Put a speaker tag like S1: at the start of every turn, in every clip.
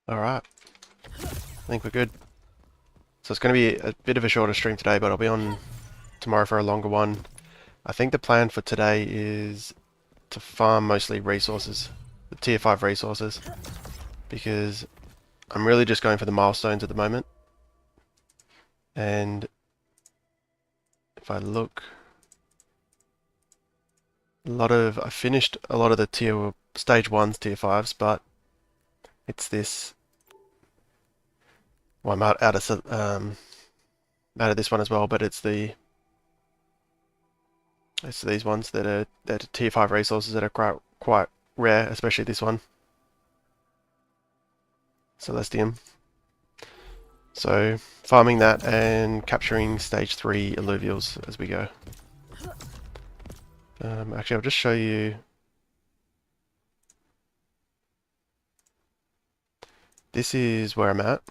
S1: Alright, I think we're good. So it's going to be a bit of a shorter stream today, but I'll be on tomorrow for a longer one. I think the plan for today is to farm mostly resources, the tier 5 resources, because I'm really just going for the milestones at the moment. And if I look, I finished a lot of the stage 1s, tier 5s, but it's this. Well, I'm out of this one as well, but it's these ones that are tier 5 resources that are quite rare, especially this one, Celestium. So farming that and capturing stage 3 Illuvials as we go. Actually, I'll just show you. This is where I'm at.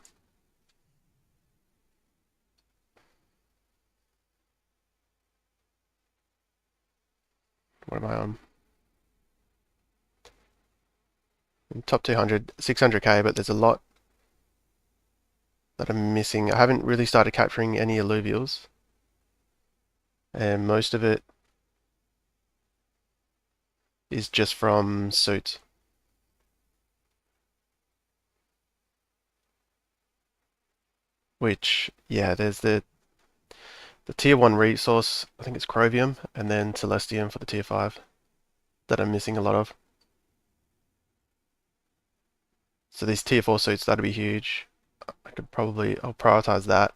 S1: What am I on? Top 200, 600k, but there's a lot that I'm missing. I haven't really started capturing any Illuvials, and most of it is just from suits. Which, yeah, there's the tier 1 resource, I think it's Chromium, and then Celestium for the tier 5 that I'm missing a lot of. So these tier 4 suits, that'd be huge. I'll prioritize that.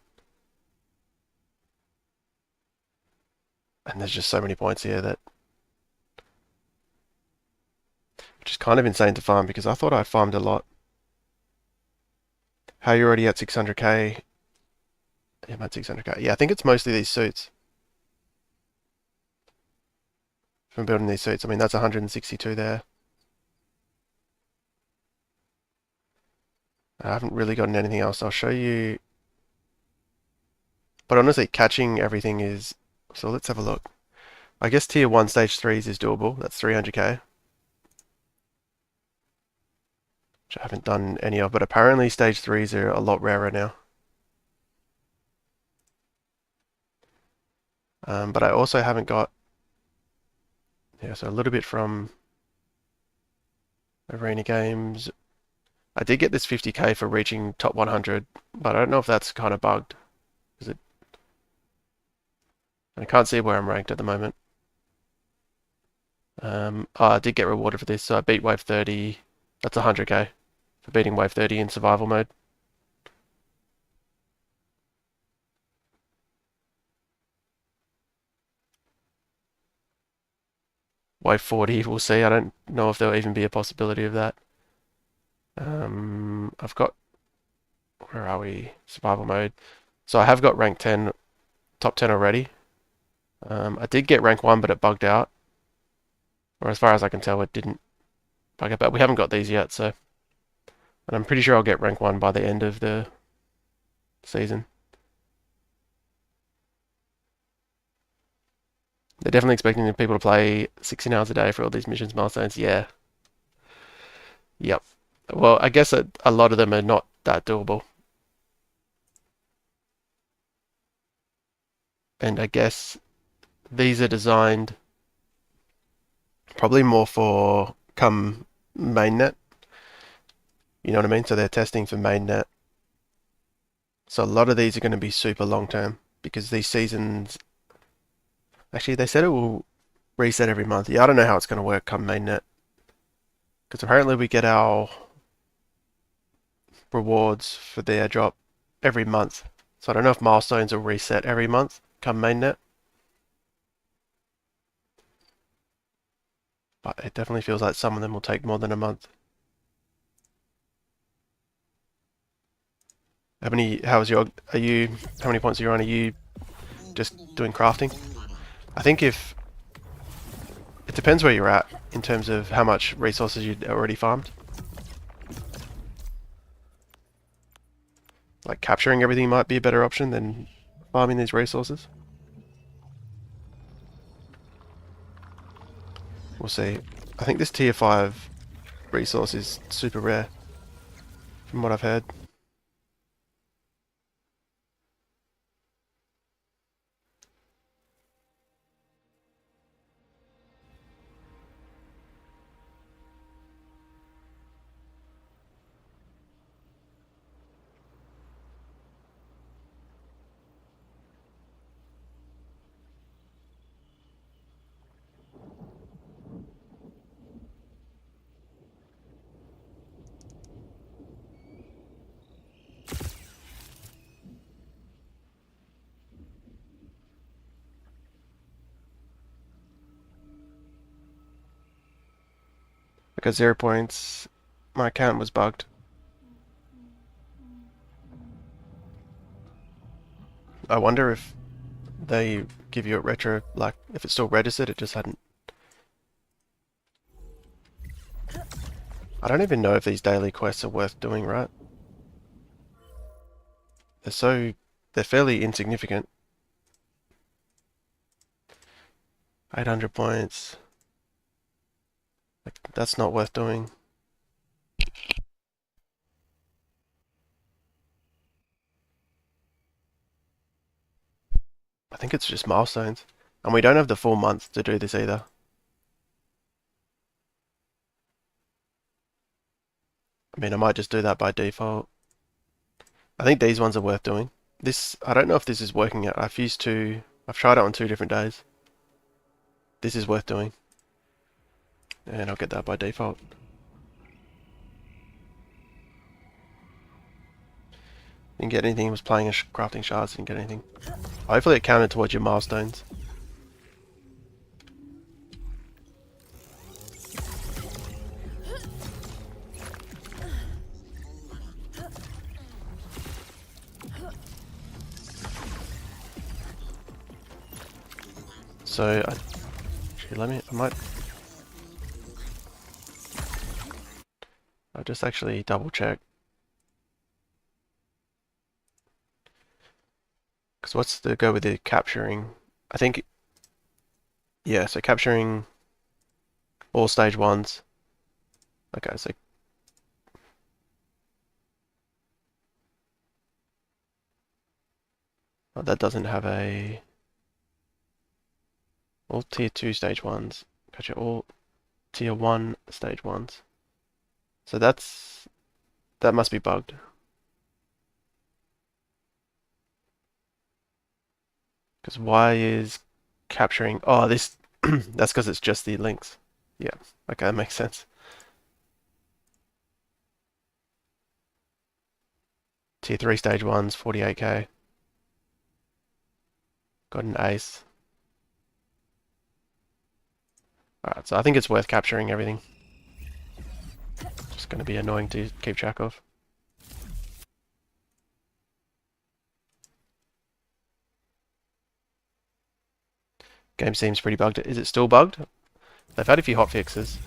S1: And there's just so many points here which is kind of insane to farm because I thought I farmed a lot. How are you already at 600k? Yeah, I'm at 600k. Yeah, I think it's mostly these suits. From building these suits, I mean, that's 162 there. I haven't really gotten anything else. I'll show you. But honestly, catching everything is... So let's have a look. I guess tier 1 stage 3s is doable. That's 300k. Which I haven't done any of, but apparently stage 3s are a lot rarer now. But I also haven't got... Yeah, so a little bit from Arena Games. I did get this 50k for reaching top 100, but I don't know if that's kind of bugged. Is it? I can't see where I'm ranked at the moment. I did get rewarded for this, so I beat Wave 30. That's 100k for beating Wave 30 in survival mode. Wave 40, we'll see. I don't know if there'll even be a possibility of that. I've got... Where are we? Survival mode. So I have got rank 10, top 10 already. I did get rank 1, but it bugged out. Or as far as I can tell, it didn't bug out. But we haven't got these yet, so... And I'm pretty sure I'll get rank 1 by the end of the season. They're definitely expecting people to play 16 hours a day for all these missions milestones. Yeah. Yep. Well, I guess a lot of them are not that doable. And I guess these are designed probably more for come mainnet. You know what I mean? So they're testing for mainnet. So a lot of these are going to be super long term because these seasons... Actually, they said it will reset every month. Yeah, I don't know how it's going to work come mainnet. Because apparently we get our rewards for the airdrop every month. So I don't know if milestones will reset every month come mainnet. But it definitely feels like some of them will take more than a month. How many points are you on? Are you just doing crafting? I think it depends where you're at in terms of how much resources you'd already farmed. Like capturing everything might be a better option than farming these resources. We'll see. I think this tier 5 resource is super rare. from what I've heard. I got 0 points. My account was bugged. I wonder if they give you a retro, like if it's still registered, it just hadn't. I don't even know if these daily quests are worth doing, right? They're fairly insignificant. 800 points. Like, that's not worth doing. I think it's just milestones. And we don't have the full month to do this either. I mean, I might just do that by default. I think these ones are worth doing. This, I don't know if this is working out. I've tried it on 2 different days. This is worth doing. And I'll get that by default. Didn't get anything, was playing a crafting shards, didn't get anything. Hopefully it counted towards your milestones. So, actually, I'll just actually double check. Because what's the go with the capturing? I think, yeah, so capturing all stage 1s. Okay, so oh, that doesn't have a all tier 2 stage 1s. Gotcha, all tier 1 stage 1s. So that must be bugged. Because why is capturing... Oh, this... that's because it's just the links. Yeah, okay, that makes sense. Tier 3 stage 1s, 48k. Got an ace. Alright, so I think it's worth capturing everything. Just going to be annoying to keep track of. Game seems pretty bugged. Is it still bugged? They've had a few hotfixes.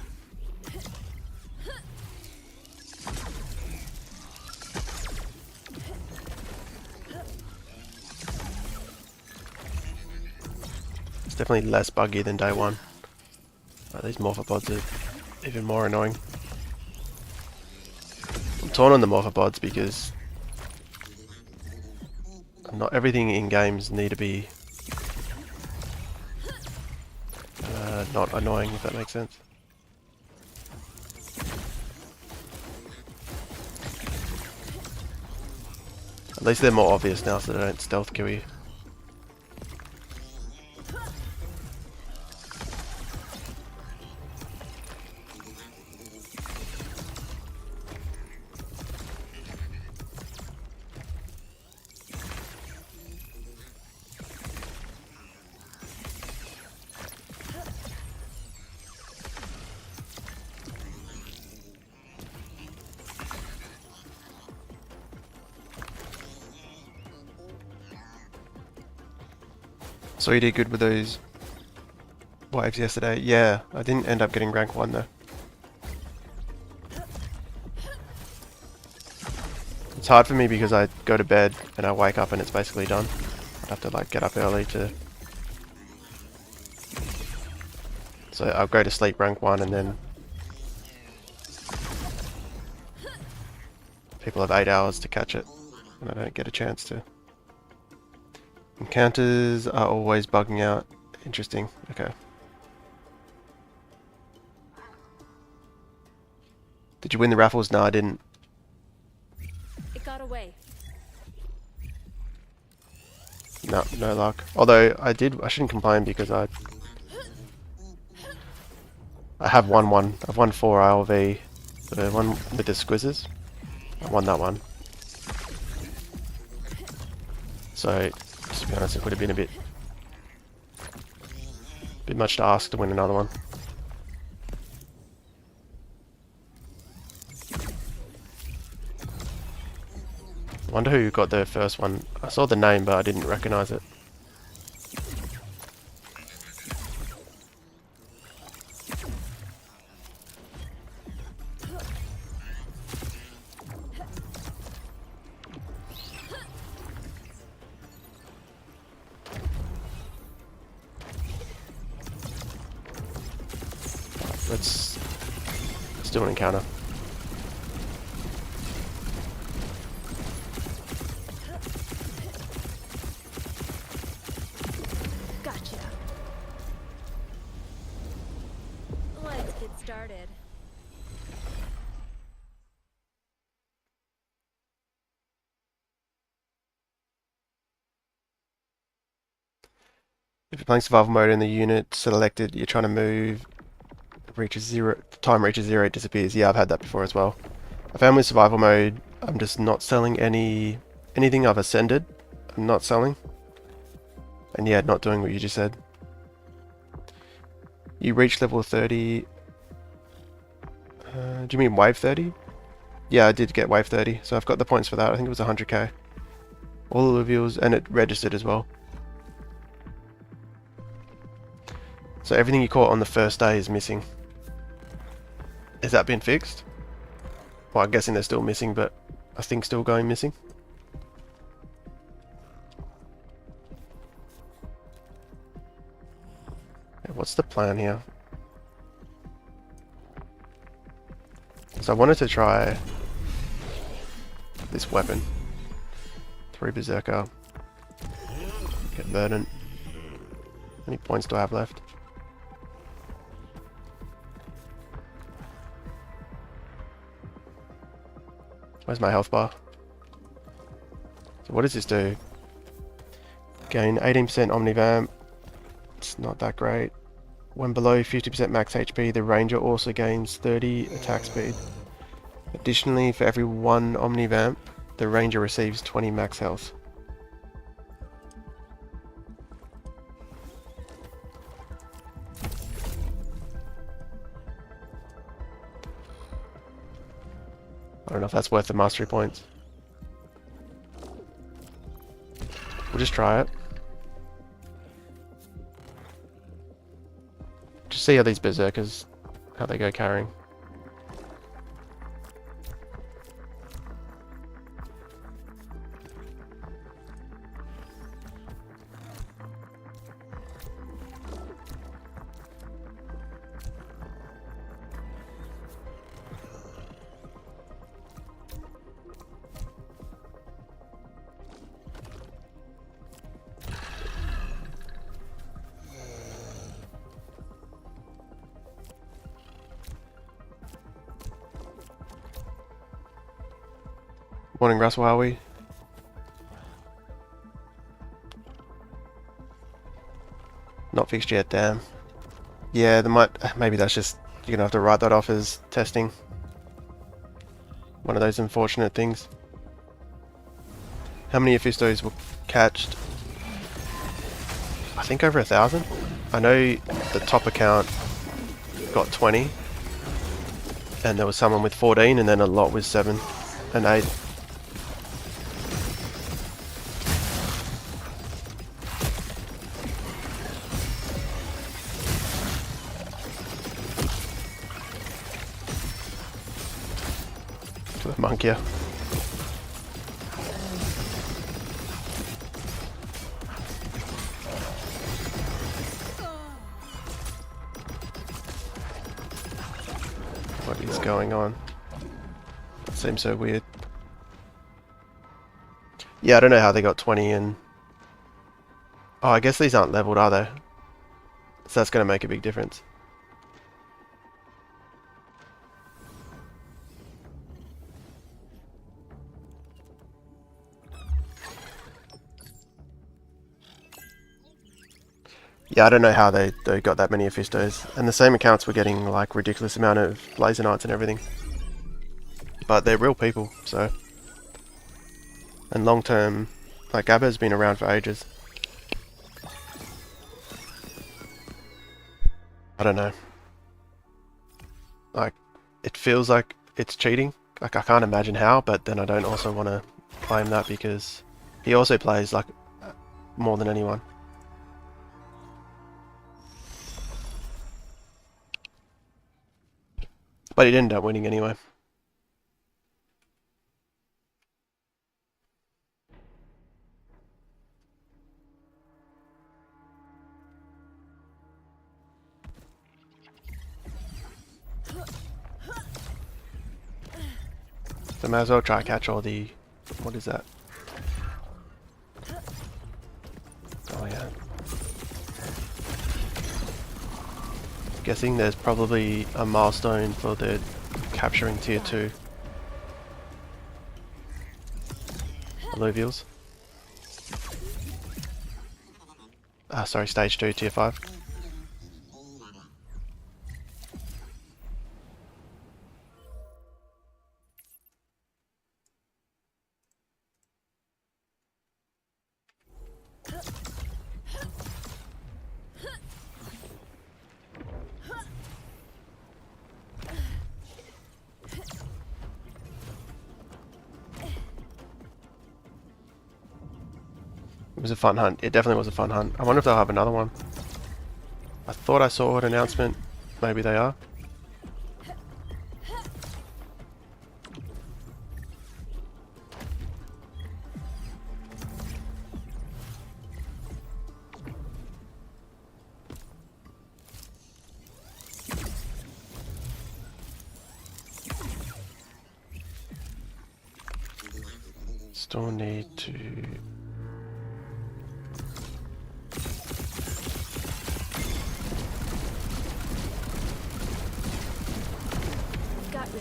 S1: It's definitely less buggy than day 1. These morphopods are even more annoying. I'm torn on the morphopods because not everything in games need to be not annoying, if that makes sense. At least they're more obvious now, so they don't stealth kill you. So you did good with those waves yesterday. Yeah, I didn't end up getting rank 1 though. It's hard for me because I go to bed and I wake up and it's basically done. I'd have to like get up early to... So I'll go to sleep rank 1 and then... people have 8 hours to catch it, and I don't get a chance to. Encounters are always bugging out. Interesting. Okay. Did you win the raffles? No, I didn't.
S2: It got away.
S1: No, no luck. Although I shouldn't complain because I have won one. I've won 4 ILV. The one with the squizzes. I won that one. So, to be honest, it would have been a bit much to ask to win another one. I wonder who got the first one. I saw the name, but I didn't recognize it. Let's do an encounter.
S2: Gotcha. Let's get started.
S1: If you're playing survival mode and the unit selected you're trying to move reaches 0, time reaches 0, it disappears. Yeah, I've had that before as well. I found with survival mode, I'm just not selling anything I've ascended. I'm not selling. And yeah, not doing what you just said. You reach level 30. Do you mean wave 30? Yeah, I did get wave 30, so I've got the points for that. I think it was 100k. All Illuvials, and it registered as well. So everything you caught on the first day is missing. Has that been fixed? Well, I'm guessing they're still missing, but I think still going missing. Okay, what's the plan here? So I wanted to try this weapon. 3 Berserker. Get Verdant. How many points do I have left? Where's my health bar? So what does this do? Gain 18% Omnivamp. It's not that great. When below 50% max HP, the Ranger also gains 30 attack speed. Additionally, for every 1 Omnivamp, the Ranger receives 20 max health. I don't know if that's worth the mastery points. We'll just try it. Just see how these berserkers, how they go carrying. Morning, Russell, how are we? Not fixed yet, damn. Yeah, there might, maybe that's just, you're gonna have to write that off as testing. One of those unfortunate things. How many Ophistos were catched? I think over 1,000. I know the top account got 20. And there was someone with 14 and then a lot with 7 and 8. To a monk here. What is going on? Seems so weird. Yeah, I don't know how they got 20 and... Oh, I guess these aren't leveled, are they? So that's going to make a big difference. Yeah, I don't know how they got that many Ophistos. And the same accounts were getting like ridiculous amount of laser knights and everything. But they're real people, so... And long term, like Gabba's been around for ages. I don't know. Like, it feels like it's cheating. Like, I can't imagine how, but then I don't also want to blame that because he also plays like more than anyone. But he did end up winning anyway. So may as well try to catch all the... What is that? Oh yeah. Guessing there's probably a milestone for the capturing tier 2 Illuvials. Ah, sorry, stage 2 tier 5. It was a fun hunt. It definitely was a fun hunt. I wonder if they'll have another one. I thought I saw an announcement. Maybe they are. Still need to...
S2: Got ya.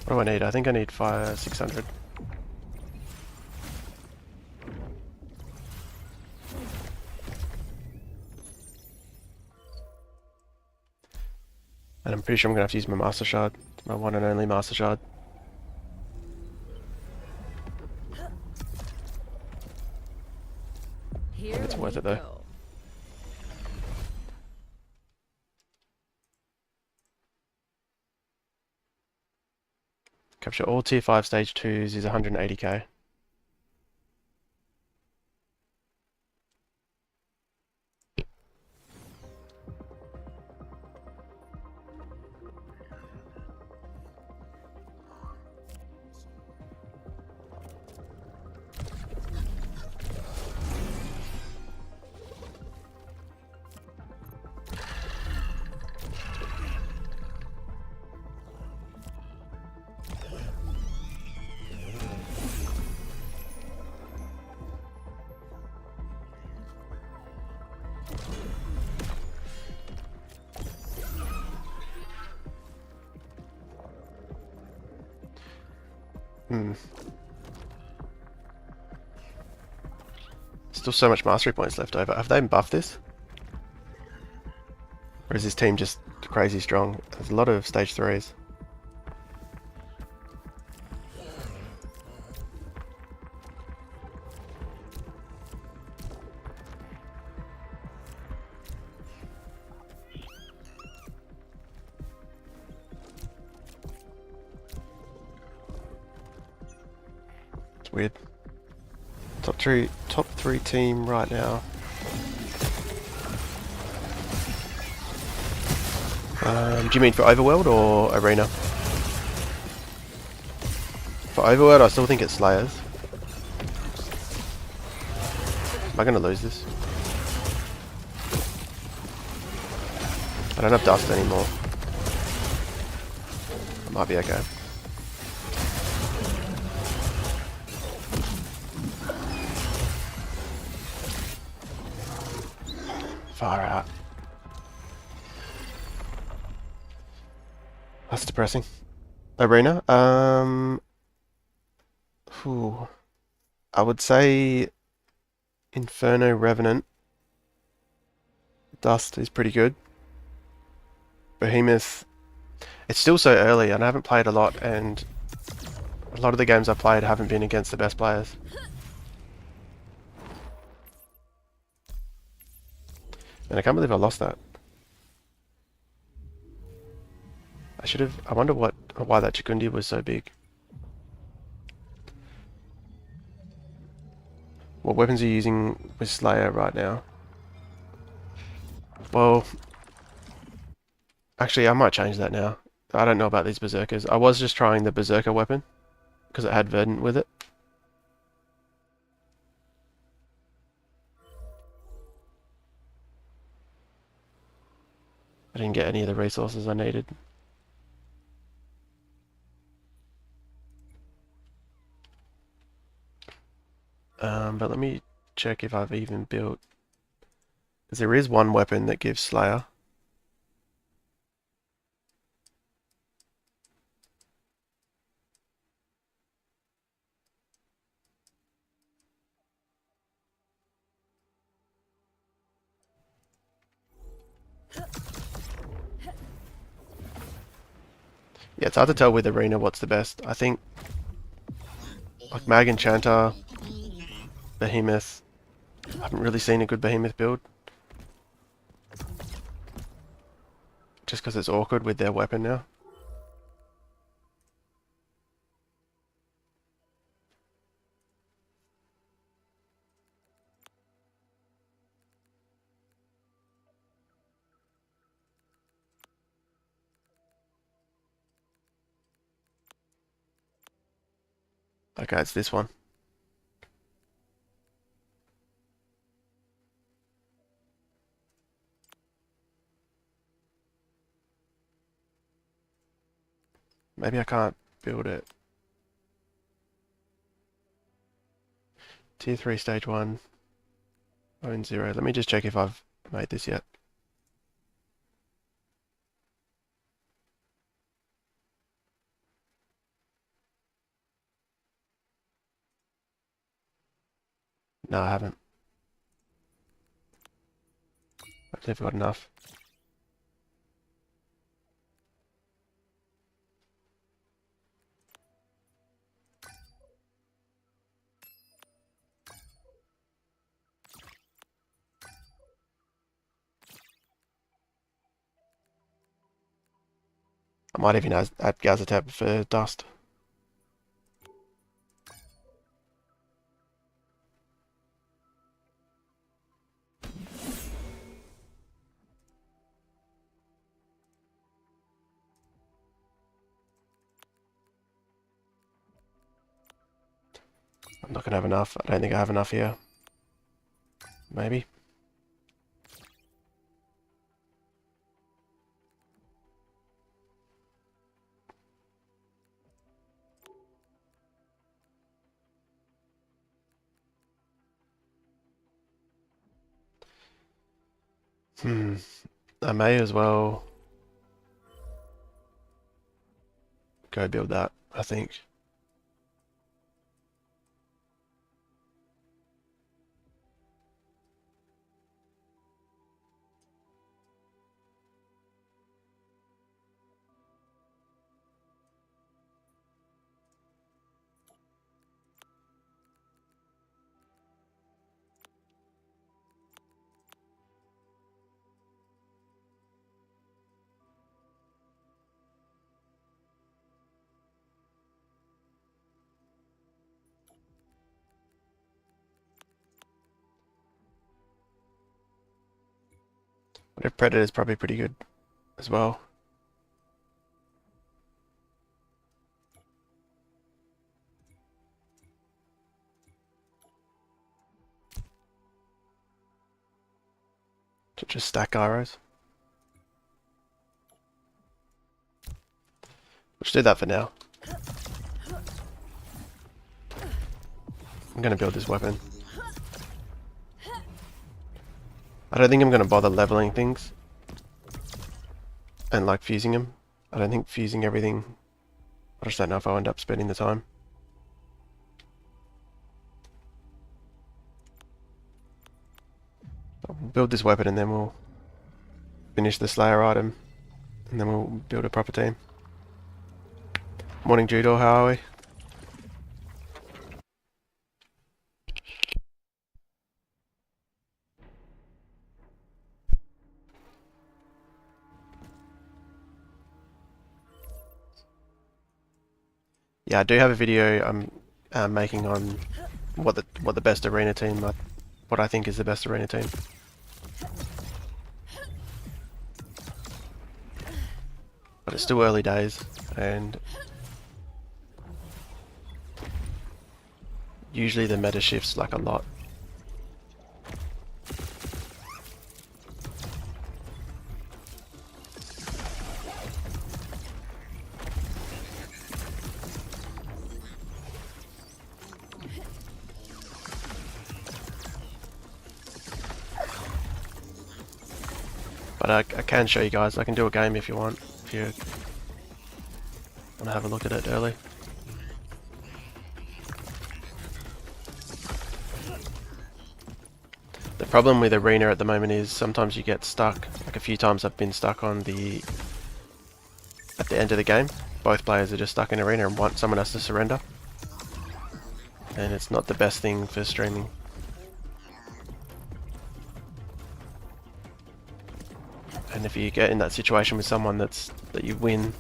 S1: What do I need? I think I need 600. And I'm pretty sure I'm going to have to use my Master Shard. My one and only Master Shard.
S2: Here
S1: It's worth it
S2: we
S1: though.
S2: go.
S1: Capture all tier 5 stage 2s is 180k. Still so much mastery points left over. Have they buffed this? Or is this team just crazy strong? There's a lot of stage 3s. It's weird. Top three team right now. Do you mean for Overworld or Arena? For For Overworld, I still think it's Slayers. Am I going to lose this? I don't have Dust anymore. I might be okay. Far out. That's depressing. Arena? Whew. I would say Inferno Revenant. Dust is pretty good. Behemoth. It's still so early and I haven't played a lot, and a lot of the games I played haven't been against the best players. And I can't believe I lost that. I should have. I wonder why that Chikundi was so big. What weapons are you using with Slayer right now? Well, actually, I might change that now. I don't know about these Berserkers. I was just trying the Berserker weapon because it had Verdant with it. I didn't get any of the resources I needed. But let me check if I've even built... Because there is one weapon that gives Slayer. Yeah, it's hard to tell with Arena what's the best. I think like Mag Enchanter, Behemoth. I haven't really seen a good Behemoth build. Just because it's awkward with their weapon now. Okay, it's this one. Maybe I can't build it. Tier 3, Stage 1, Own 0. Let me just check if I've made this yet. No, I haven't. I've never got enough. I might even add Gazetap for Dust. I'm not going to have enough. I don't think I have enough here. Maybe. I may as well go build that, I think. Whatever Predator is probably pretty good as well. To just stack gyros. We'll just do that for now. I'm going to build this weapon. I don't think I'm going to bother leveling things and like fusing them. I don't think fusing everything, I just don't know if I'll end up spending the time. I'll build this weapon and then we'll finish the Slayer item and then we'll build a proper team. Morning Judo, how are we? Yeah, I do have a video I'm making on what the best arena team, what I think is the best arena team. But it's still early days, and usually the meta shifts like a lot. But I can show you guys. I can do a game if you want. If you want to have a look at it early. The problem with Arena at the moment is sometimes you get stuck. Like a few times I've been stuck on at the end of the game. Both players are just stuck in Arena and someone has to surrender. And it's not the best thing for streaming. And if you get in that situation with someone that you win,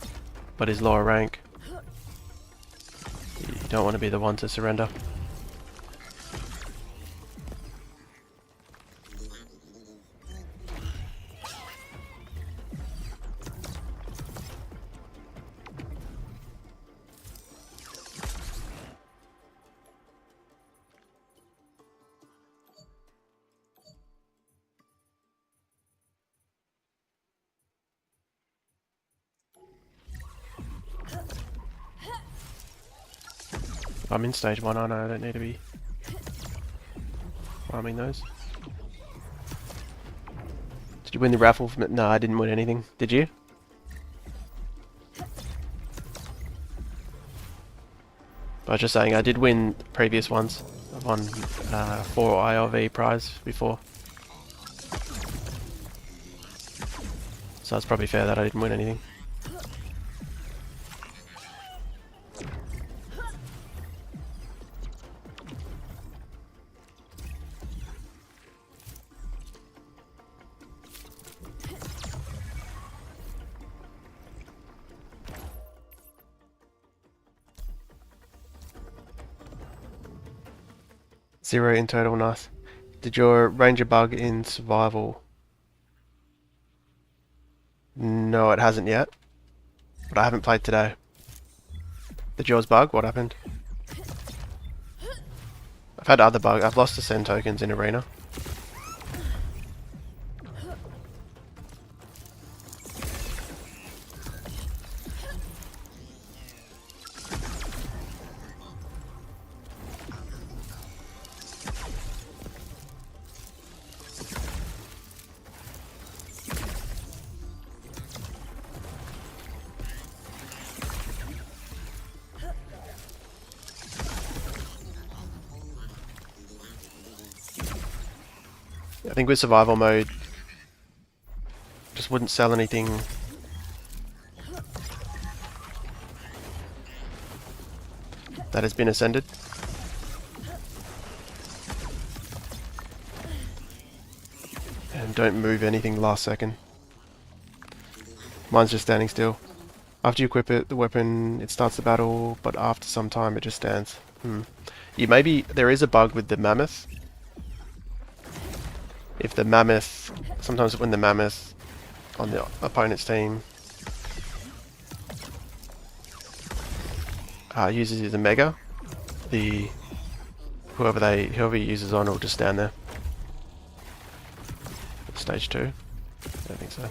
S1: but is lower rank, you don't want to be the one to surrender. I'm in stage 1, aren't I? I don't need to be farming those. Did you win the raffle from it? No, I didn't win anything. Did you? I was just saying, I did win previous ones. I've won 4 ILV prize before. So it's probably fair that I didn't win anything. Zero in total, nice. Did your ranger bug in survival? No, it hasn't yet. But I haven't played today. Did yours bug? What happened? I've had other bugs. I've lost to send tokens in arena. I think with survival mode, just wouldn't sell anything that has been ascended. And don't move anything last second. Mine's just standing still. After you equip it, the weapon, it starts the battle, but after some time it just stands. There is a bug with the Mammoth. If the Mammoth, sometimes when the Mammoth on the opponent's team uses the Mega, whoever he uses on will just stand there. stage 2? I don't think so.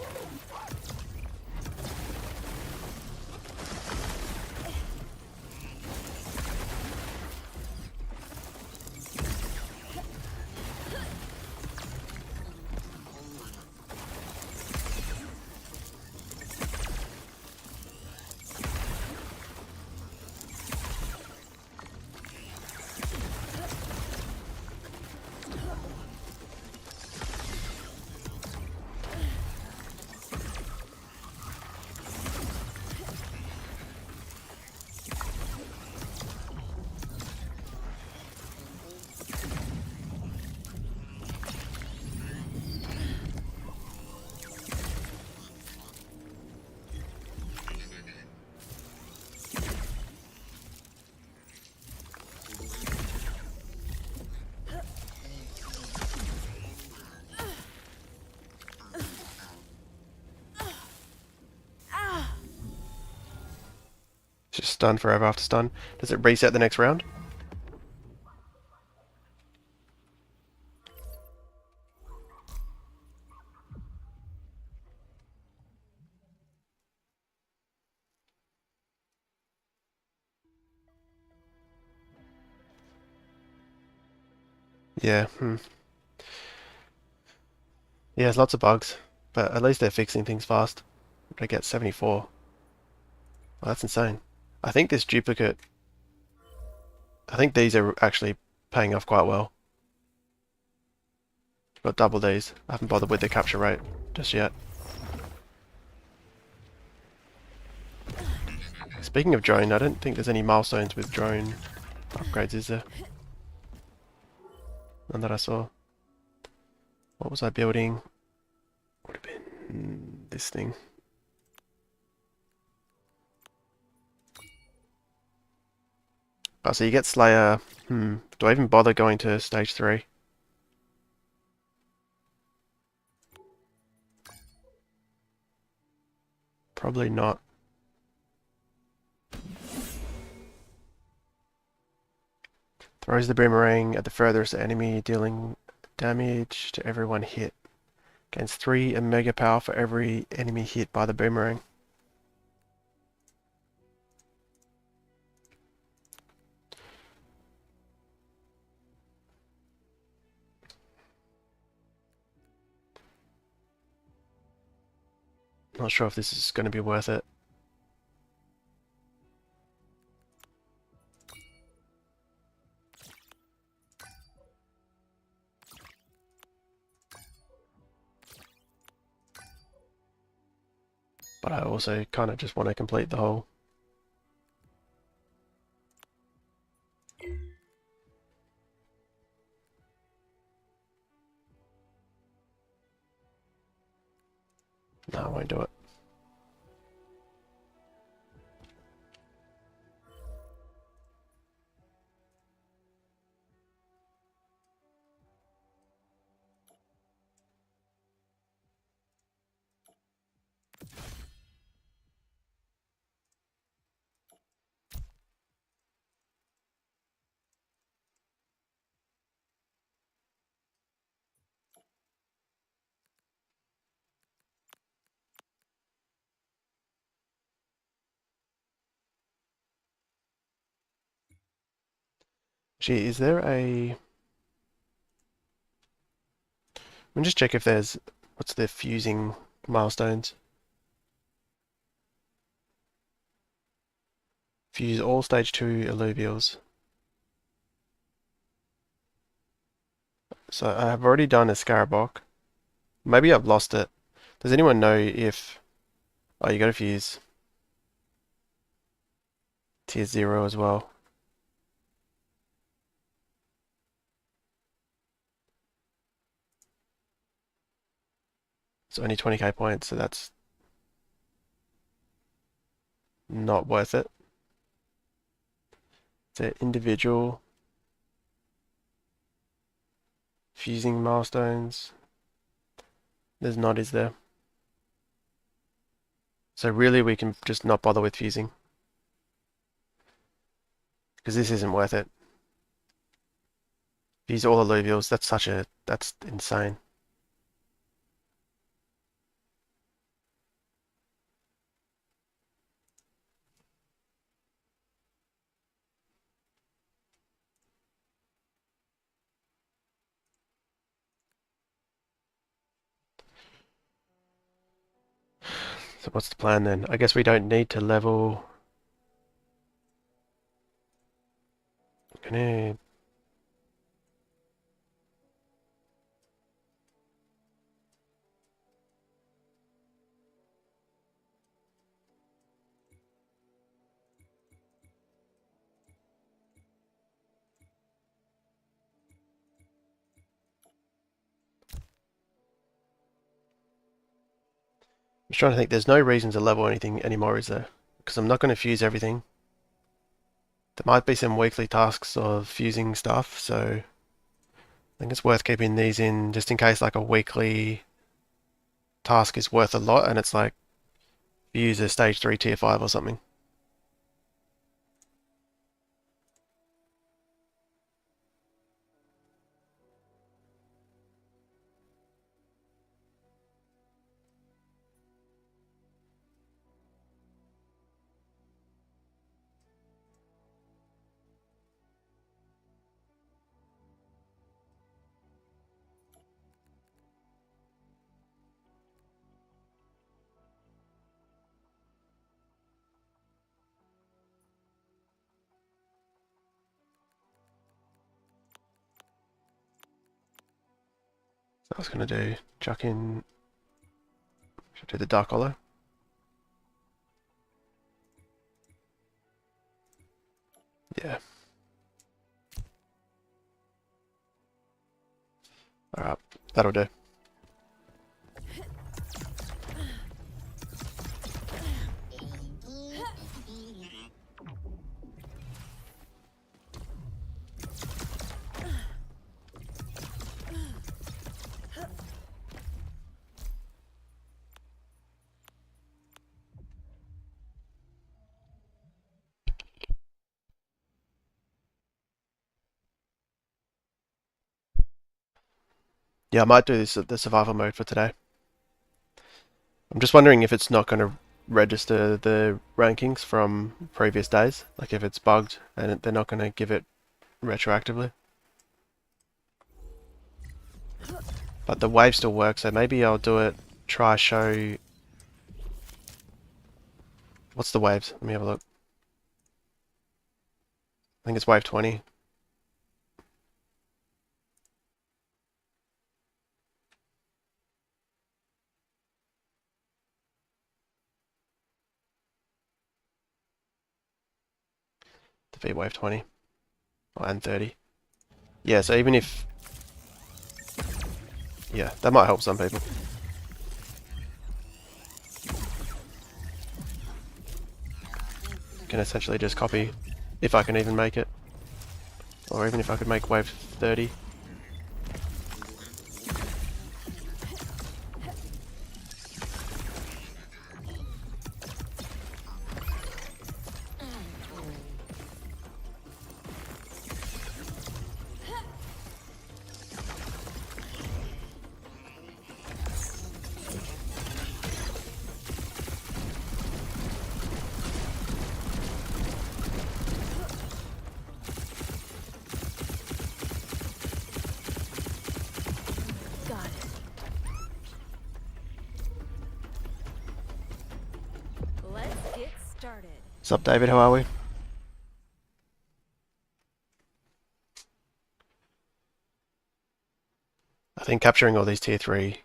S1: It's just stun forever after stun. Does it reset the next round? Yeah, Yeah, there's lots of bugs, but at least they're fixing things fast. I get 74. Well, that's insane. I think this duplicate, I think these are actually paying off quite well. Got double these. I haven't bothered with the capture rate just yet. Speaking of drone, I don't think there's any milestones with drone upgrades, is there? None that I saw. What was I building? Would have been this thing. Oh, so you get Slayer. Do I even bother going to stage 3? Probably not. Throws the boomerang at the furthest enemy, dealing damage to everyone hit. Gains 3 Omega power for every enemy hit by the boomerang. Not sure if this is going to be worth it. But I also kind of just want to complete the whole. No, I won't do it. Gee, is there a... Let me just check if there's... What's the fusing milestones? Fuse all stage 2 Illuvials. So I have already done a Scarabok. Maybe I've lost it. Does anyone know if... Oh, you gotta fuse tier 0 as well. It's only 20k points, so that's not worth it. It's an individual fusing milestones. There's not, is there? So really we can just not bother with fusing. Because this isn't worth it. Fuse all Illuvials, that's insane. So what's the plan then? I guess we don't need to level. Gonna. I'm just trying to think. There's no reason to level anything anymore, is there? Because I'm not going to fuse everything. There might be some weekly tasks of fusing stuff, so I think it's worth keeping these in just in case like a weekly task is worth a lot and it's like fuse a stage 3 tier 5 or something. So I was going to do chuck in, should do the dark hollow. Yeah. Alright, that'll do. Yeah, I might do this the survival mode for today. I'm just wondering if it's not going to register the rankings from previous days. Like if it's bugged and they're not going to give it retroactively. But the wave still works, so maybe I'll do it, try show... What's the waves? Let me have a look. I think it's wave 20. Defeat wave 20. Oh, and 30. Yeah, so even if... Yeah, that might help some people. Can essentially just copy, if I can even make it. Or even if I could make wave 30.
S2: Got it. Let's get started.
S1: What's up, David? How are we? I think capturing all these tier 3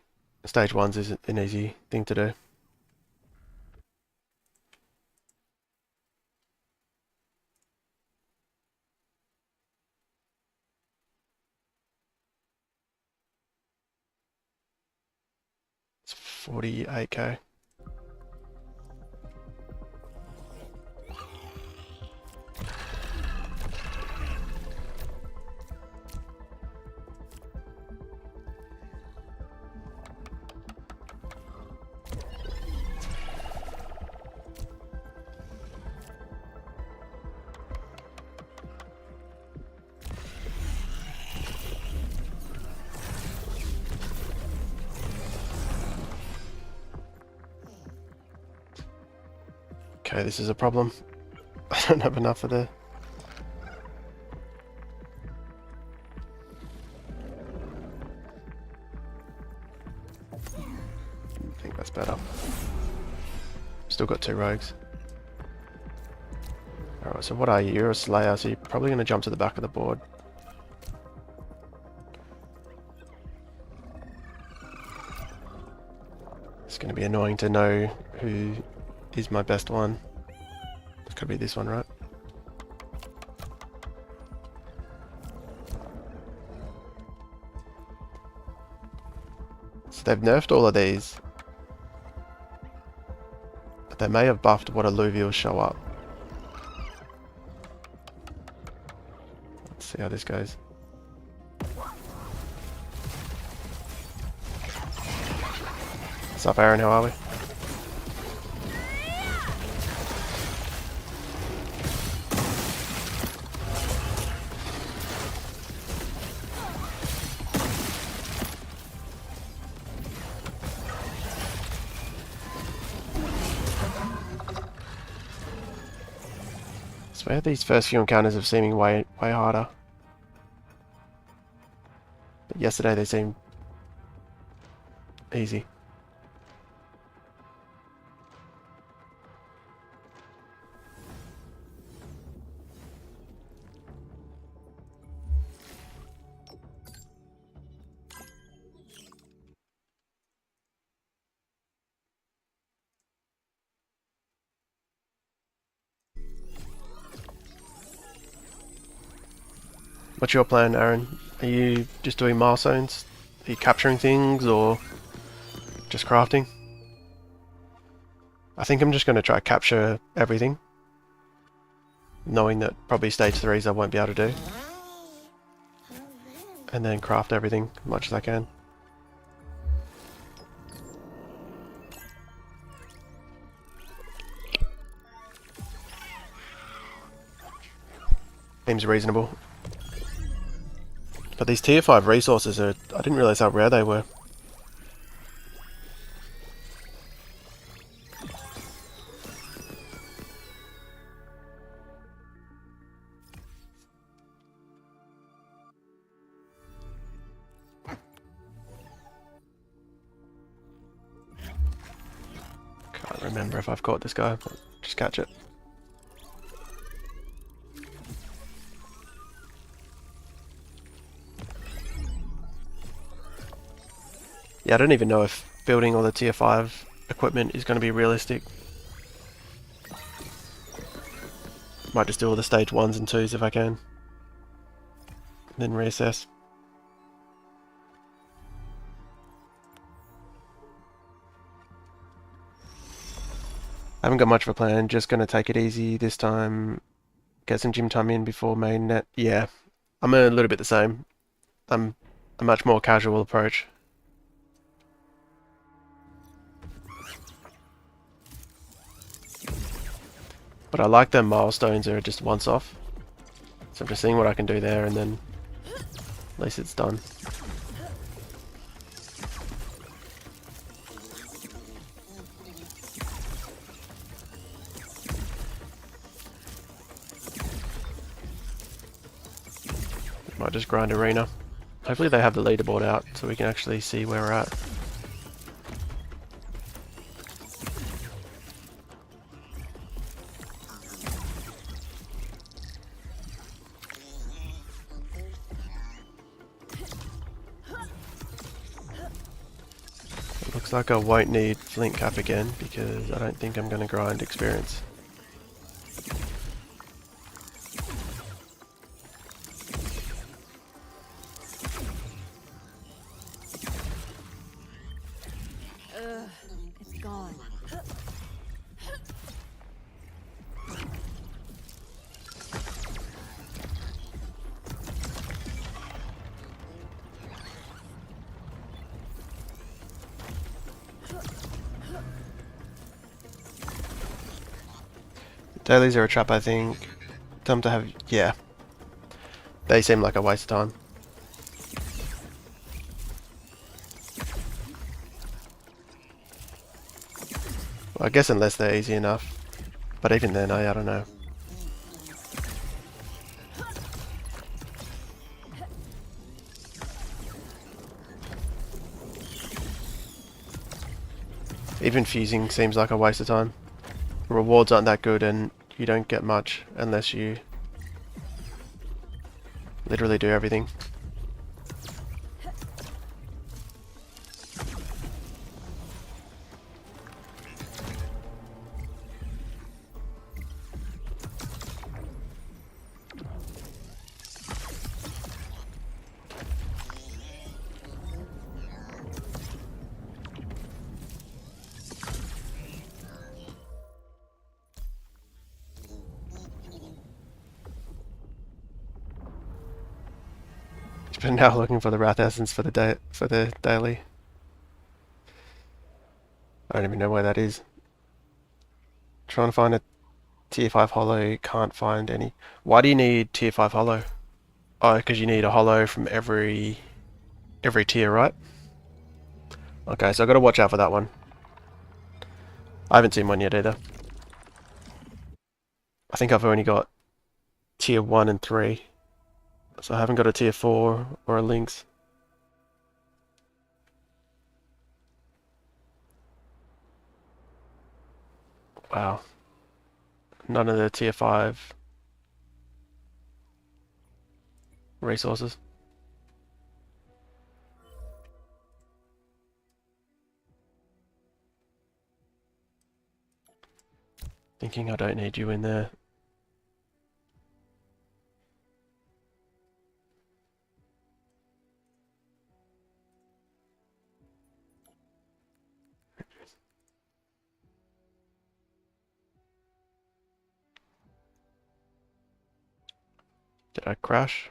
S1: stage 1s is an easy thing to do. It's 48k. Okay, this is a problem. I don't have enough of the... I think that's better. Still got 2 rogues. Alright, so what are you? You're a Slayer, so you're probably going to jump to the back of the board. It's going to be annoying to know who is my best one. It could be this one, right? So they've nerfed all of these. But they may have buffed what Illuvials show up. Let's see how this goes. What's up, Aaron? How are we? I swear these first few encounters have seeming way harder. But yesterday they seemed easy. What's your plan, Aaron? Are you just doing milestones? Are you capturing things or just crafting? I think I'm just going to try to capture everything, knowing that probably stage 3s I won't be able to do. And then craft everything as much as I can. Seems reasonable. But these tier 5 resources are... I didn't realise how rare they were. Can't remember if I've caught this guy, but just catch it. Yeah, I don't even know if building all the tier 5 equipment is going to be realistic. Might just do all the stage 1s and 2s if I can. Then reassess. I haven't got much of a plan, just going to take it easy this time. Get some gym time in before mainnet. Yeah, I'm a little bit the same. I'm a much more casual approach. But I like them milestones are just once off. So I'm just seeing what I can do there and then at least it's done. Might just grind arena. Hopefully they have the leaderboard out so we can actually see where we're at. Looks like I won't need flint cap again because I don't think I'm going to grind experience.
S2: It's gone.
S1: Dailies are a trap, I think. Time to have... yeah. They seem like a waste of time. Well, I guess unless they're easy enough. But even then, I don't know. Even fusing seems like a waste of time. rewards aren't that good and you don't get much unless you literally do everything. But now looking for the Wrath Essence for the day for the daily. I don't even know where that is. Trying to find a tier 5 hollow, can't find any. Why do you need tier 5 hollow? Oh, because you need a hollow from every tier, right? Okay, so I've got to watch out for that one. I haven't seen one yet either. I think I've only got tier 1 and 3. So I haven't got a tier 4 or a Lynx. Wow. None of the tier 5 resources. Thinking I don't need you in there. Did I crash?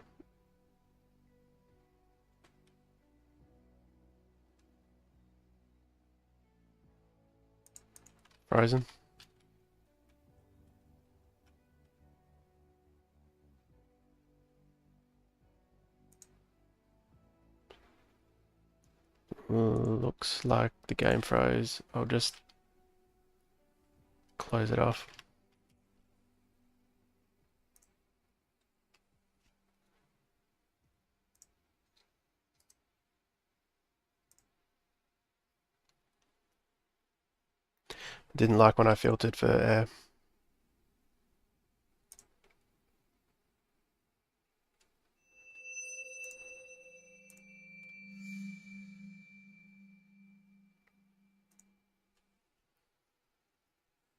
S1: Frozen? Looks like the game froze. I'll just close it off. Didn't like when I filtered for air.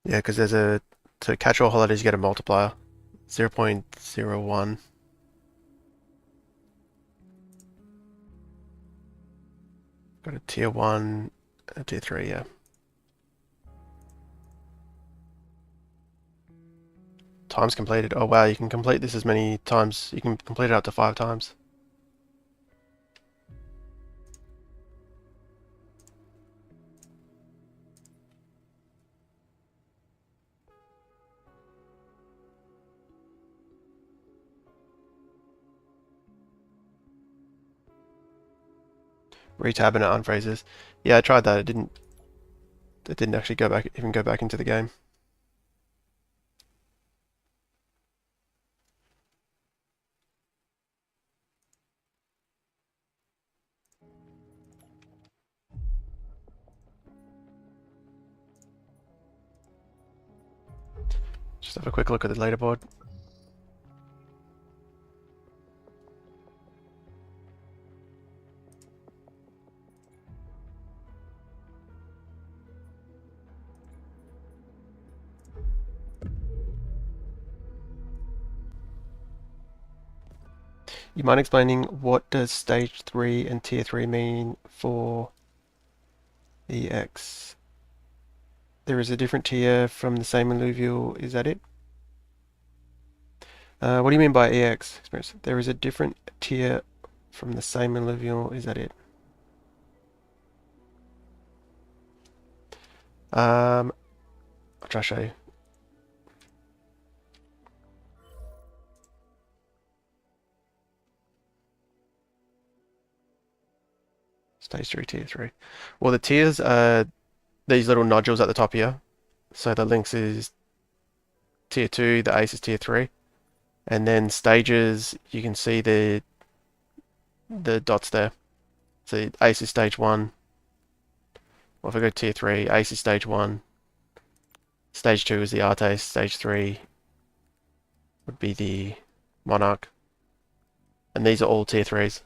S1: Yeah, because there's to catch all holidays you get a multiplier. 0.01. Got a tier 1, a tier 3, yeah. Times completed. Oh wow, you can complete this as many times. You can complete it up to 5 times. Retab and it unfreezes. Yeah, I tried that. It didn't actually even go back into the game. Just have a quick look at the leaderboard. You mind explaining what does stage 3 and tier 3 mean for EX? There is a different tier from the same Illuvial, is that it? What do you mean by EX experience? There is a different tier from the same Illuvial, is that it? I'll try to show you. Stage 3, tier 3. Well, the tiers are these little nodules at the top here. So the Lynx is tier 2, the Ace is tier 3. And then stages, you can see the dots there. So Ace is stage 1. Well, if I go tier 3, Ace is stage 1. Stage 2 is the Arte, Stage 3 would be the Monarch. And these are all tier 3s.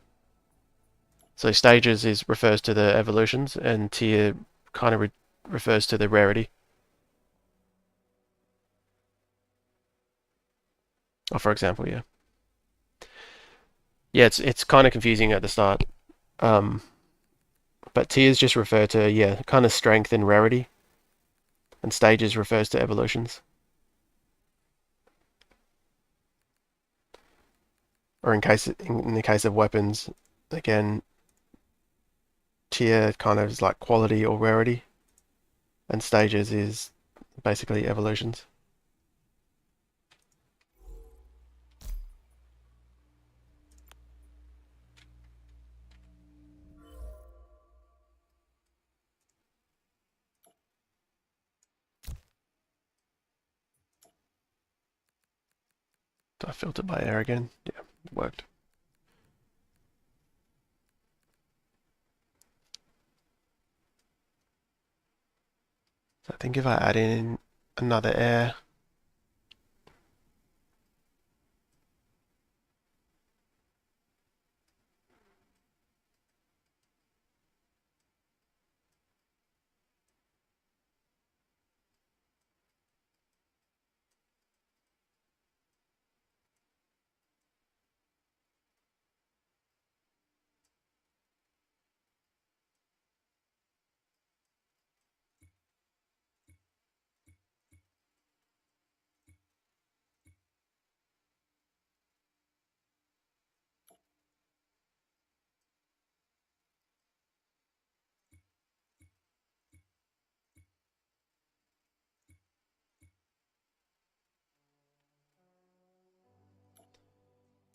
S1: So stages refers to the evolutions, and tier kind of refers to the rarity. Or for example, yeah. Yeah, it's kind of confusing at the start. But tiers just refer to, yeah, kind of strength and rarity. And stages refers to evolutions. Or in the case of weapons, again, tier kind of is like quality or rarity, and stages is basically evolutions. Do I filter by air again? Yeah, it worked. So I think if I add in another air,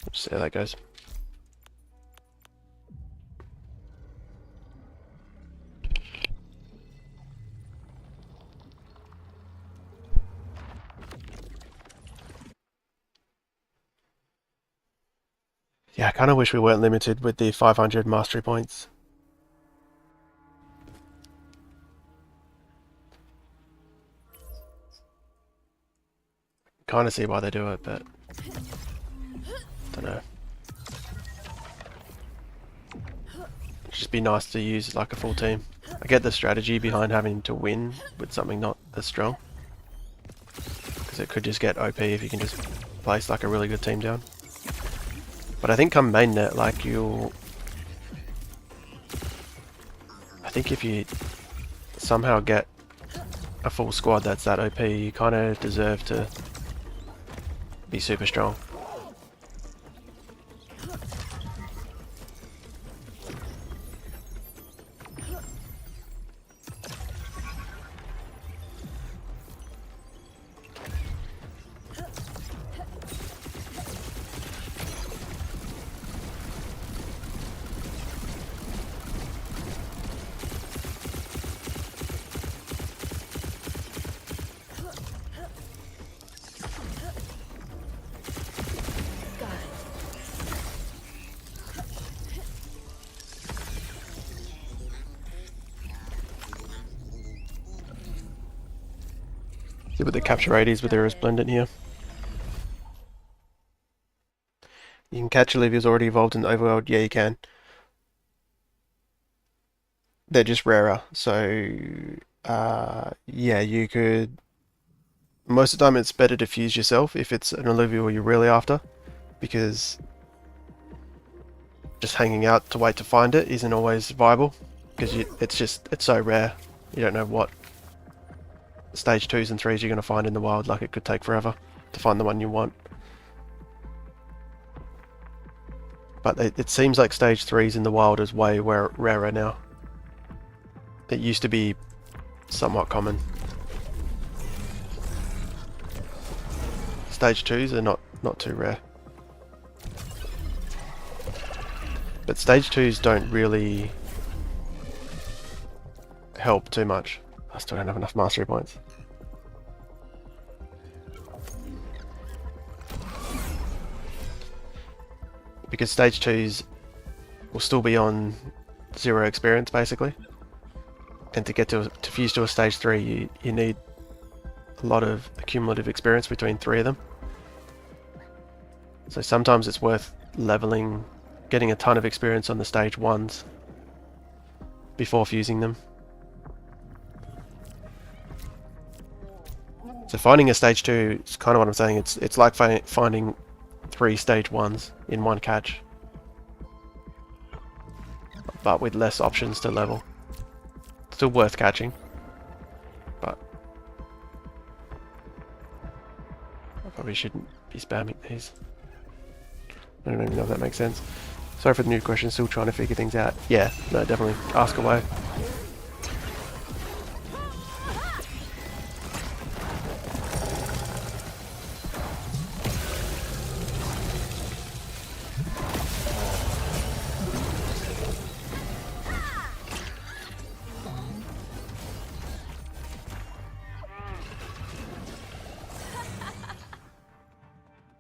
S1: let's see how that goes. Yeah, I kind of wish we weren't limited with the 500 mastery points. Kind of see why they do it, but don't know. It'd just be nice to use like a full team. I get the strategy behind having to win with something not as strong, because it could just get OP if you can just place like a really good team down. But I think come mainnet, like I think if you somehow get a full squad that's that OP, you kind of deserve to be super strong. See what the capture rate is with the Resplendent here. You can catch Illuvials already evolved in the Overworld. Yeah, you can. They're just rarer, so yeah, you could. Most of the time, it's better to fuse yourself if it's an Illuvial you're really after, because just hanging out to wait to find it isn't always viable, because it's so rare. You don't know what stage 2s and 3s you're going to find in the wild. Like, it could take forever to find the one you want. But it seems like stage 3s in the wild is way rarer now. It used to be somewhat common. Stage 2s are not too rare. But stage 2s don't really help too much. I still don't have enough mastery points. Because stage 2s will still be on 0 experience basically. And to fuse to a stage 3 you need a lot of accumulative experience between 3 of them. So sometimes it's worth leveling, getting a ton of experience on the stage 1s before fusing them. So finding a stage 2 is kind of what I'm saying. It's like finding 3 stage 1s in one catch, but with less options to level. Still worth catching, but I probably shouldn't be spamming these. I don't even know if that makes sense. Sorry for the new question, still trying to figure things out. Yeah, no, definitely ask away.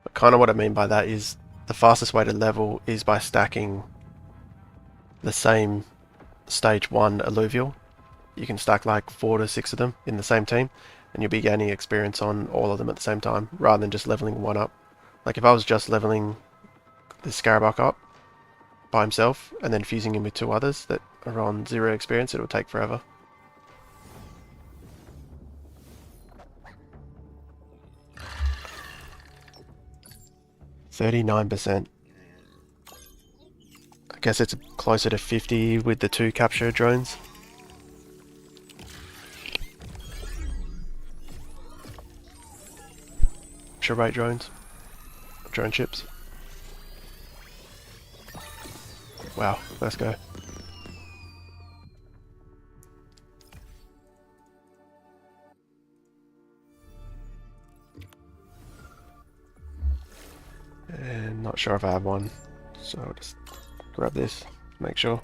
S1: But kind of what I mean by that is the fastest way to level is by stacking the same stage 1 Illuvial. You can stack like 4 to 6 of them in the same team, and you'll be gaining experience on all of them at the same time, rather than just leveling one up. Like if I was just leveling the Scarabok up by himself, and then fusing him with 2 others that are on 0 experience, it would take forever. %. I guess it's closer to 50 with the 2 capture drones. Capture rate drones. Drone chips. Wow, let's go. And not sure if I have one, so I'll just grab this, make sure.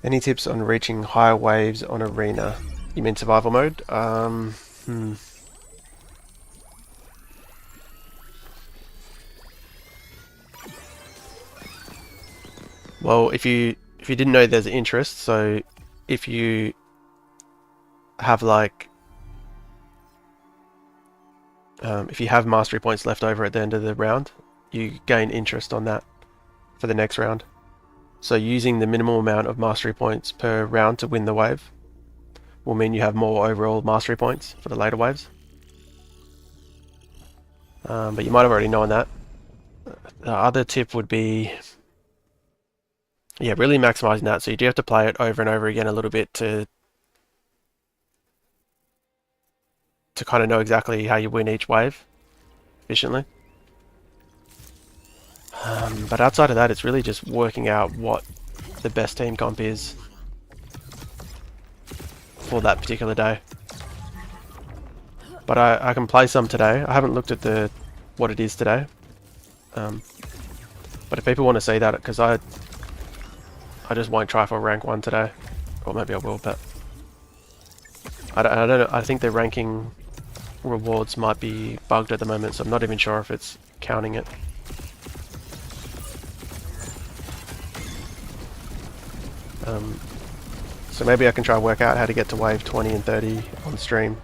S1: Any tips on reaching higher waves on arena? You mean survival mode? Well, if you didn't know, there's interest, so if you have like if you have mastery points left over at the end of the round, you gain interest on that for the next round. So using the minimal amount of mastery points per round to win the wave will mean you have more overall mastery points for the later waves. But you might have already known that. The other tip would be, yeah, really maximizing that. So you do have to play it over and over again a little bit to kind of know exactly how you win each wave efficiently. But outside of that, it's really just working out what the best team comp is for that particular day. But I can play some today. I haven't looked at what it is today. But if people want to see that, because I just won't try for rank 1 today, or maybe I will, but I don't know. I think the ranking rewards might be bugged at the moment, so I'm not even sure if it's counting it. So maybe I can try and work out how to get to wave 20 and 30 on stream,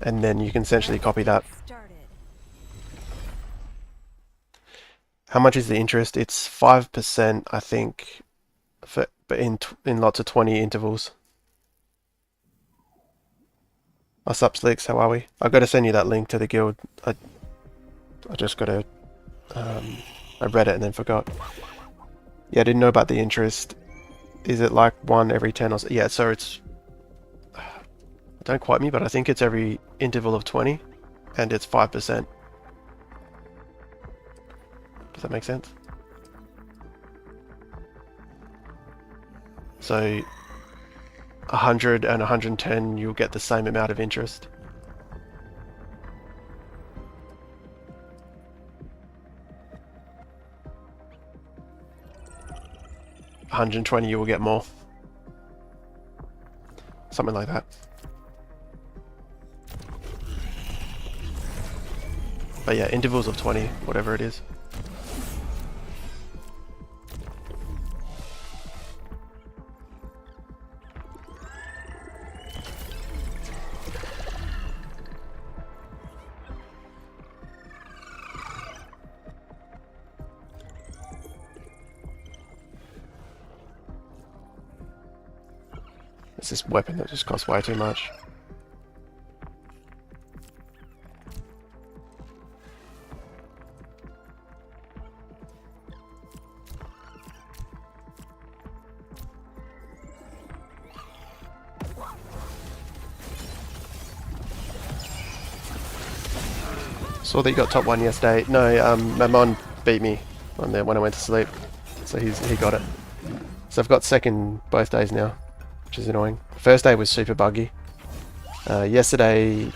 S1: and then you can essentially copy that. How much is the interest? It's 5%, I think, but in lots of 20 intervals. What's up, Slicks? How are we? I've got to send you that link to the guild. I just got to... I read it and then forgot. Yeah, I didn't know about the interest. Is it like 1 every 10 or so? Yeah, so it's... Don't quote me, but I think it's every interval of 20, and it's 5%. Does that make sense? So 100 and 110, you'll get the same amount of interest. $120, you will get more. Something like that. But yeah, intervals of 20, whatever it is. It's this weapon that just costs way too much. Saw that you got top 1 yesterday. No, my mom beat me when I went to sleep. So he got it. So I've got second both days now, which is annoying. First day was super buggy. Yesterday,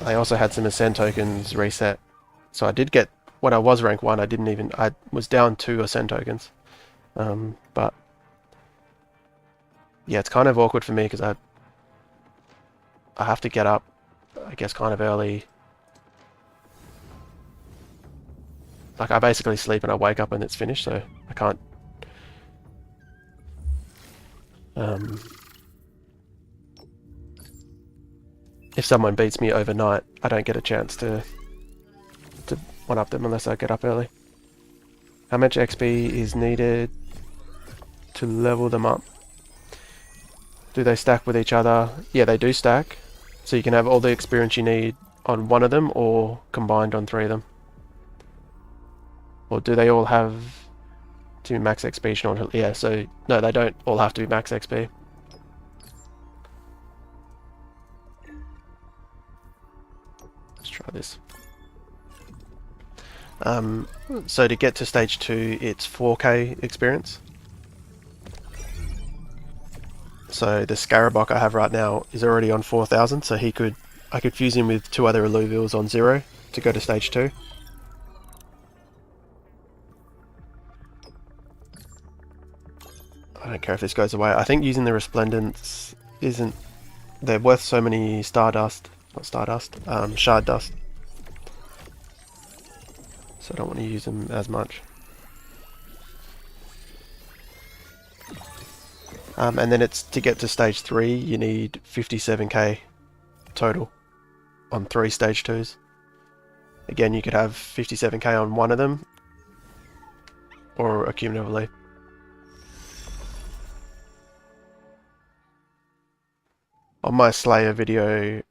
S1: I also had some Ascend tokens reset. So I did get, when I was rank 1, I was down 2 Ascend tokens. But yeah, it's kind of awkward for me because I have to get up, I guess, kind of early. Like, I basically sleep and I wake up and it's finished, so I can't... if someone beats me overnight, I don't get a chance to one-up them unless I get up early. How much XP is needed to level them up? Do they stack with each other? Yeah, they do stack. So you can have all the experience you need on one of them or combined on 3 of them. Or do they all have to be max XP? Yeah, so no, they don't all have to be max XP. Let's try this. So to get to stage 2, it's 4k experience. So the Scarabok I have right now is already on 4,000, so I could fuse him with 2 other Illuvials on 0 to go to stage 2. I don't care if this goes away. I think using the Resplendents isn't... They're worth so many Stardust. Not Stardust. Shard Dust. So I don't want to use them as much. And then it's to get to stage 3, you need 57k total on 3 stage 2s. Again, you could have 57k on one of them, or accumulatively. On my Slayer video,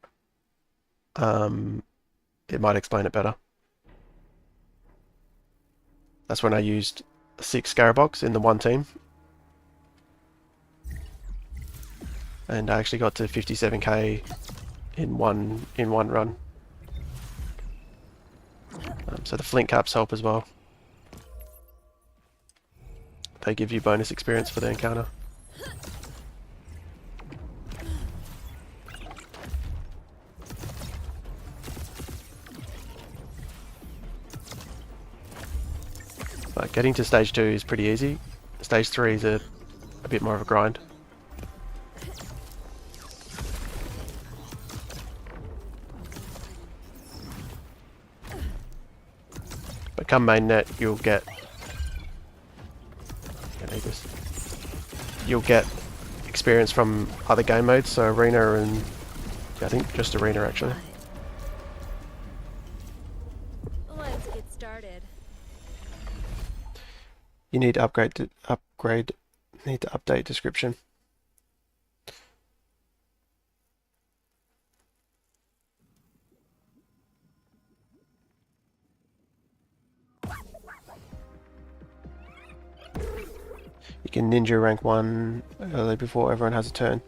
S1: it might explain it better. That's when I used 6 Scaraboks in the one team. And I actually got to 57k in one run. So the Flint Caps help as well. They give you bonus experience for the encounter. But getting to stage 2 is pretty easy. Stage 3 is a bit more of a grind. But come mainnet, you'll get... I need this. You'll get experience from other game modes, so Arena and... yeah, I think just Arena actually.
S2: Let's get started.
S1: You need to need to update description. You can ninja rank 1 early before everyone has a turn.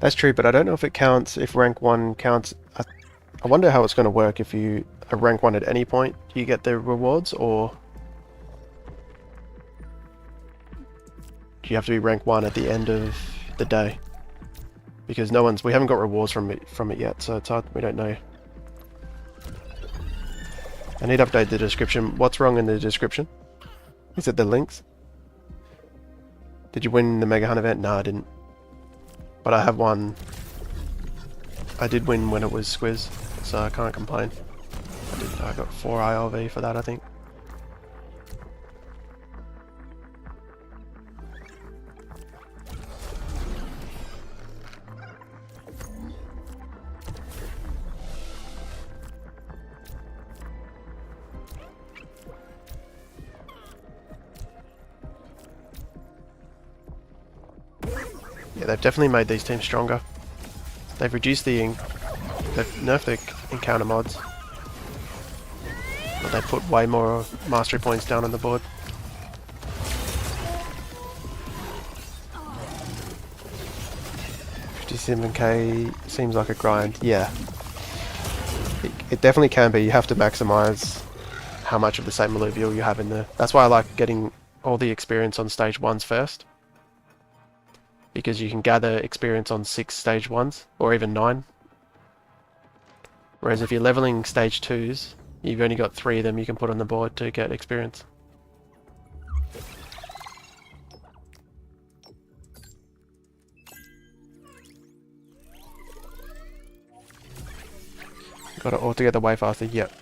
S1: That's true, but I don't know if it counts, if rank 1 counts. I wonder how it's going to work if you are rank 1 at any point. Do you get the rewards, or do you have to be rank 1 at the end of the day? Because we haven't got rewards from it yet, so it's hard, we don't know. I need to update the description. What's wrong in the description? Is it the links? Did you win the Mega Hunt event? No, I didn't. But I have won. I did win when it was Squiz, so I can't complain. I got 4 ILV for that, I think. Yeah, they've definitely made these teams stronger. They've reduced they've nerfed the encounter mods, but they put way more mastery points down on the board. $57k seems like a grind. Yeah, it definitely can be. You have to maximize how much of the same Illuvial you have in there. That's why I like getting all the experience on stage 1s first, because you can gather experience on 6 stage 1s, or even 9. Whereas if you're leveling stage 2s, you've only got 3 of them you can put on the board to get experience. Got it all together way faster, yep.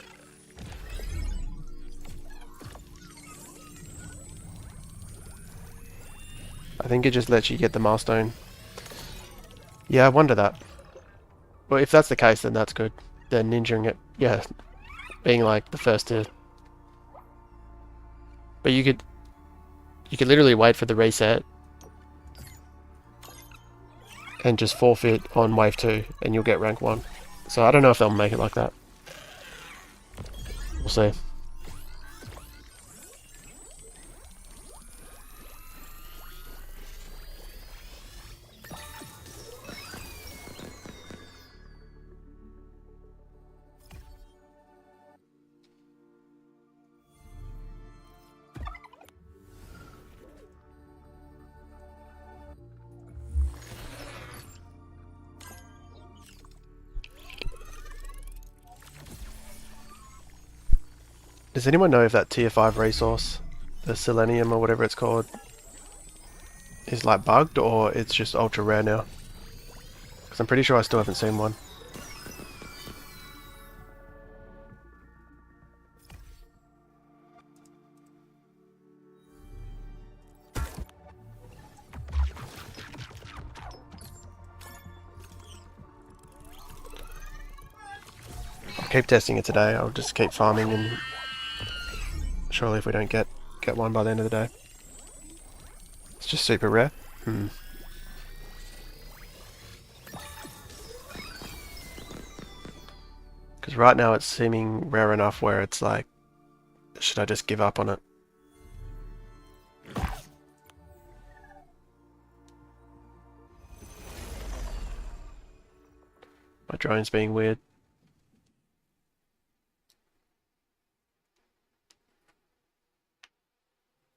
S1: I think it just lets you get the milestone. Yeah, I wonder that. Well, if that's the case, then that's good. Then ninjaing it, yeah, being like the first to. But you could literally wait for the reset and just forfeit on wave 2, and you'll get rank 1. So I don't know if they'll make it like that. We'll see. Does anyone know if that tier 5 resource, the selenium or whatever it's called, is like bugged or it's just ultra rare now? Because I'm pretty sure I still haven't seen one. I'll keep testing it today. I'll just keep farming, and surely if we don't get one by the end of the day. It's just super rare. Because right now it's seeming rare enough where it's like, should I just give up on it? My drone's being weird.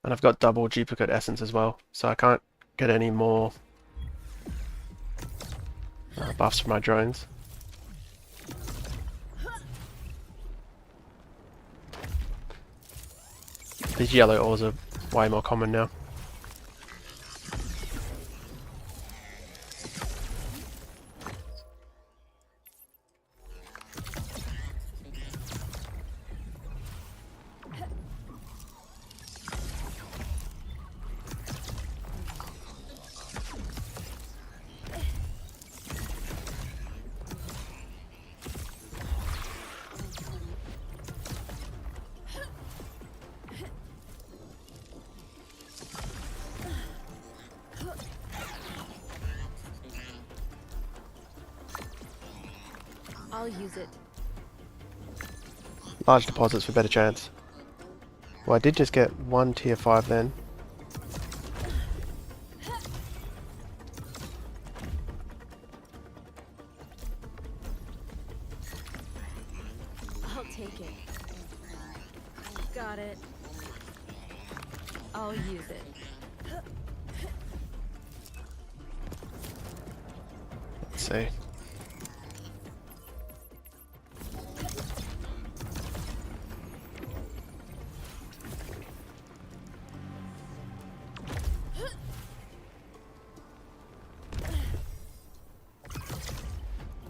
S1: And I've got double duplicate essence as well, so I can't get any more buffs for my drones. These yellow ores are way more common now.
S2: I'll use it.
S1: Large deposits for better chance. Well, I did just get one tier 5 then.
S2: I'll take it. Got it. I'll use it.
S1: Let's see.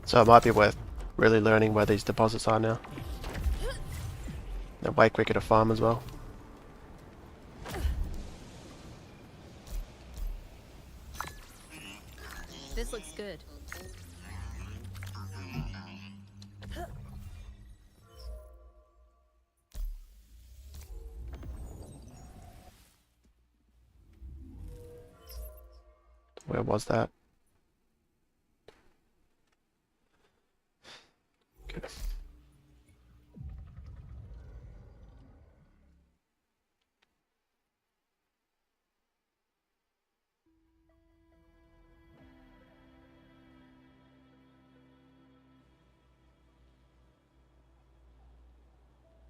S1: So it might be worth really learning where these deposits are now. They're way quicker to farm as well.
S2: This looks good.
S1: Where was that? Okay.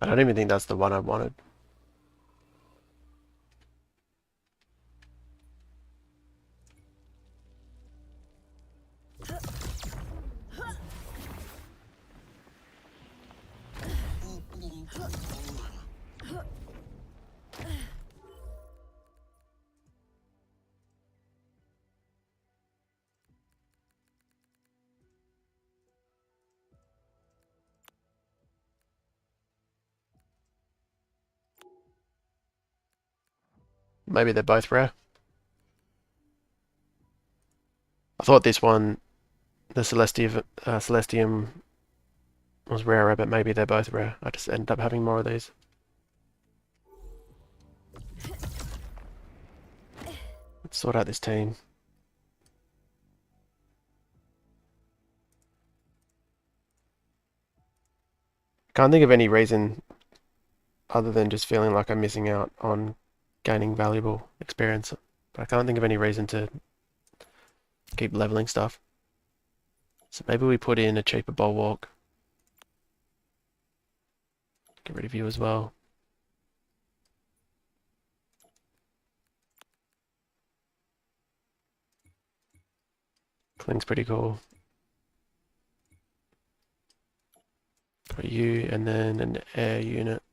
S1: I don't even think that's the one I wanted. Maybe they're both rare. I thought this one, the Celestium was rarer, but maybe they're both rare. I just ended up having more of these. Let's sort out this team. Can't think of any reason other than just feeling like I'm missing out on gaining valuable experience. But I can't think of any reason to keep leveling stuff. So maybe we put in a cheaper bulwark. Get rid of you as well. Cling's pretty cool. Put you and then an air unit.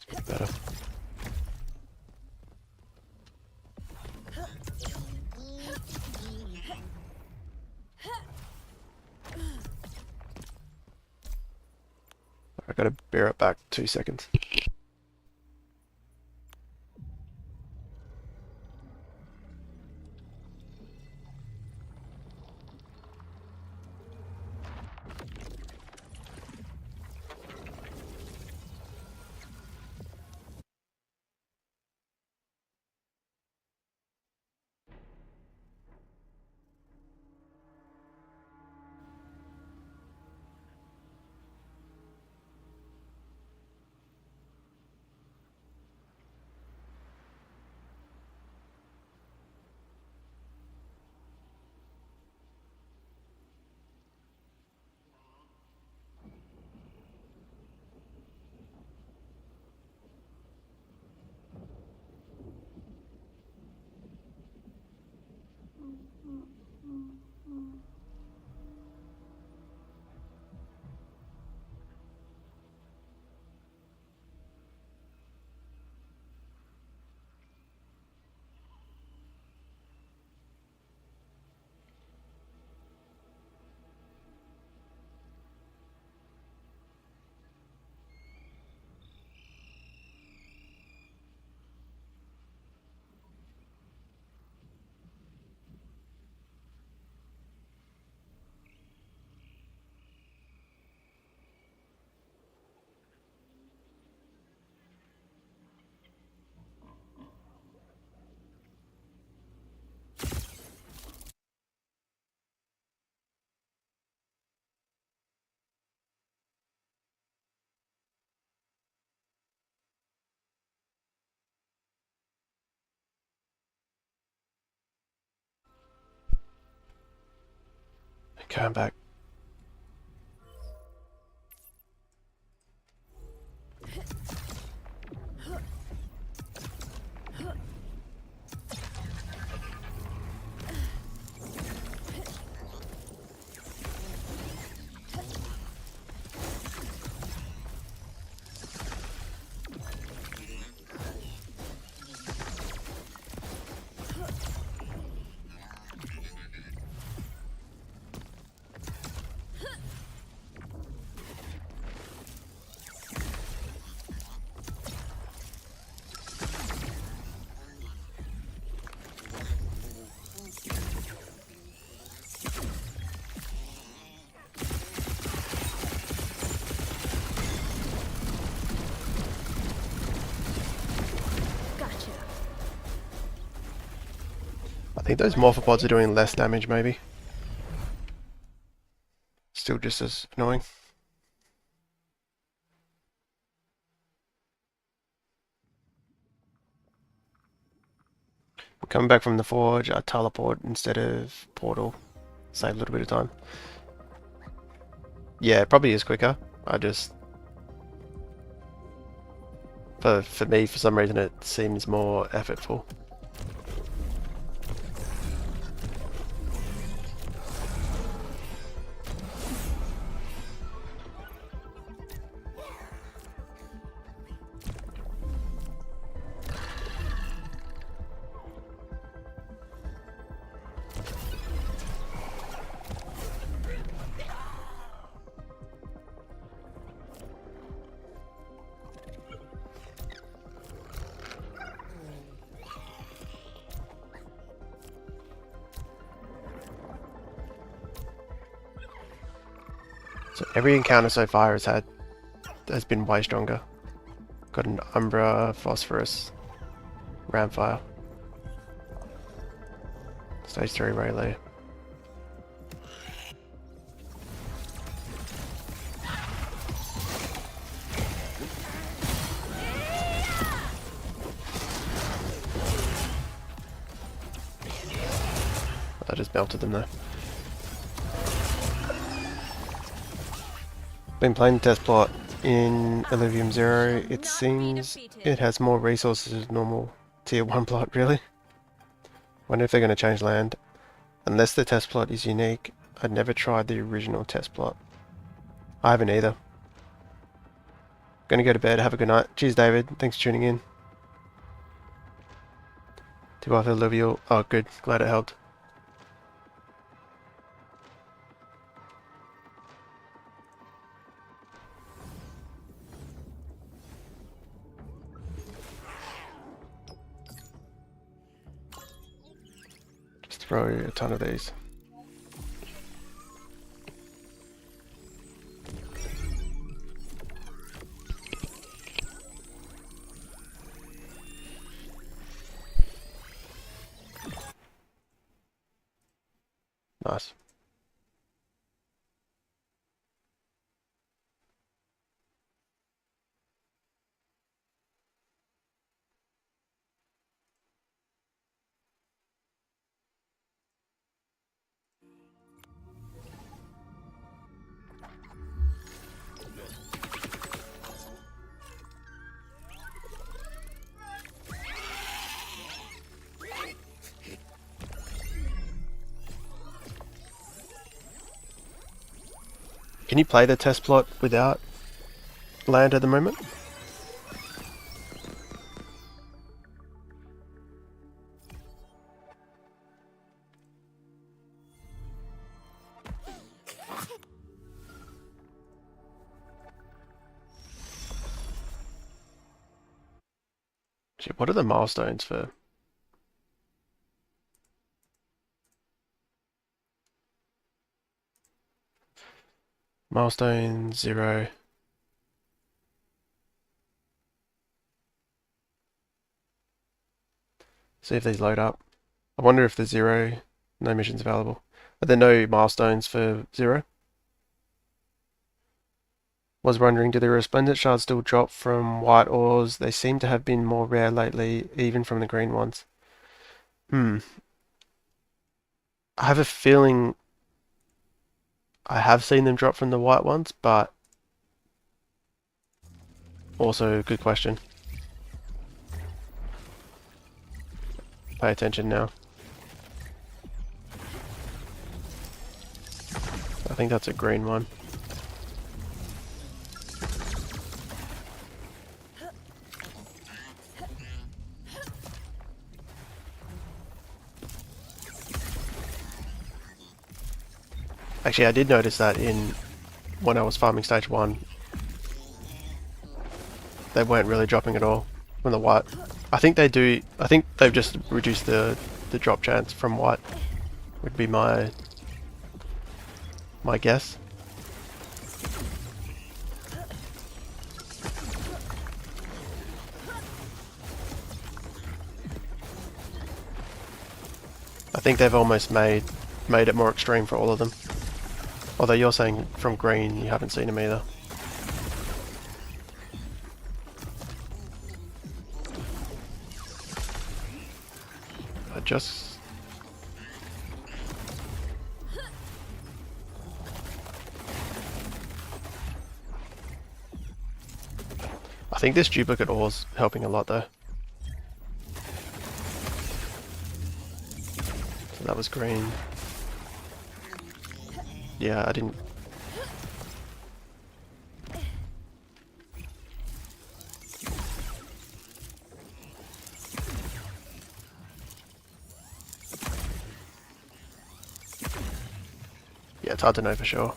S1: It's better. I gotta bear it back 2 seconds. Okay, I'm back. think those morphopods are doing less damage, maybe. Still just as annoying. Coming back from the forge, I teleport instead of portal. Save a little bit of time. Yeah, it probably is quicker. I just... For me, for some reason, it seems more effortful. So every encounter so far has been way stronger. Got an Umbra, Phosphorus, Ramfire. Stage 3 Rayleigh. I just melted them though. Been playing the test plot in Illuvium 0. It seems it has more resources than normal tier 1 plot, really. Wonder if they're going to change land. Unless the test plot is unique, I'd never tried the original test plot. I haven't either. Gonna go to bed, have a good night. Cheers David, thanks for tuning in. To both Illuvial. Oh good, glad it helped. Throw a ton of these. Nice. Can you play the test plot without land at the moment? Shit, what are the milestones for? Milestone 0. See if these load up. I wonder if there's 0, no missions available. Are there no milestones for 0? Was wondering, do the resplendent shards still drop from white ores? They seem to have been more rare lately, even from the green ones. I have a feeling I have seen them drop from the white ones, but also good question. Pay attention now. I think that's a green one. Actually, I did notice that when I was farming stage 1. They weren't really dropping at all from the white. I think they do. I think they've just reduced the drop chance from white. Would be my guess. I think they've almost made it more extreme for all of them. Although you're saying from green you haven't seen them either. I just... I think this duplicate ore's helping a lot though. So that was green. Yeah, I didn't... Yeah, it's hard to know for sure.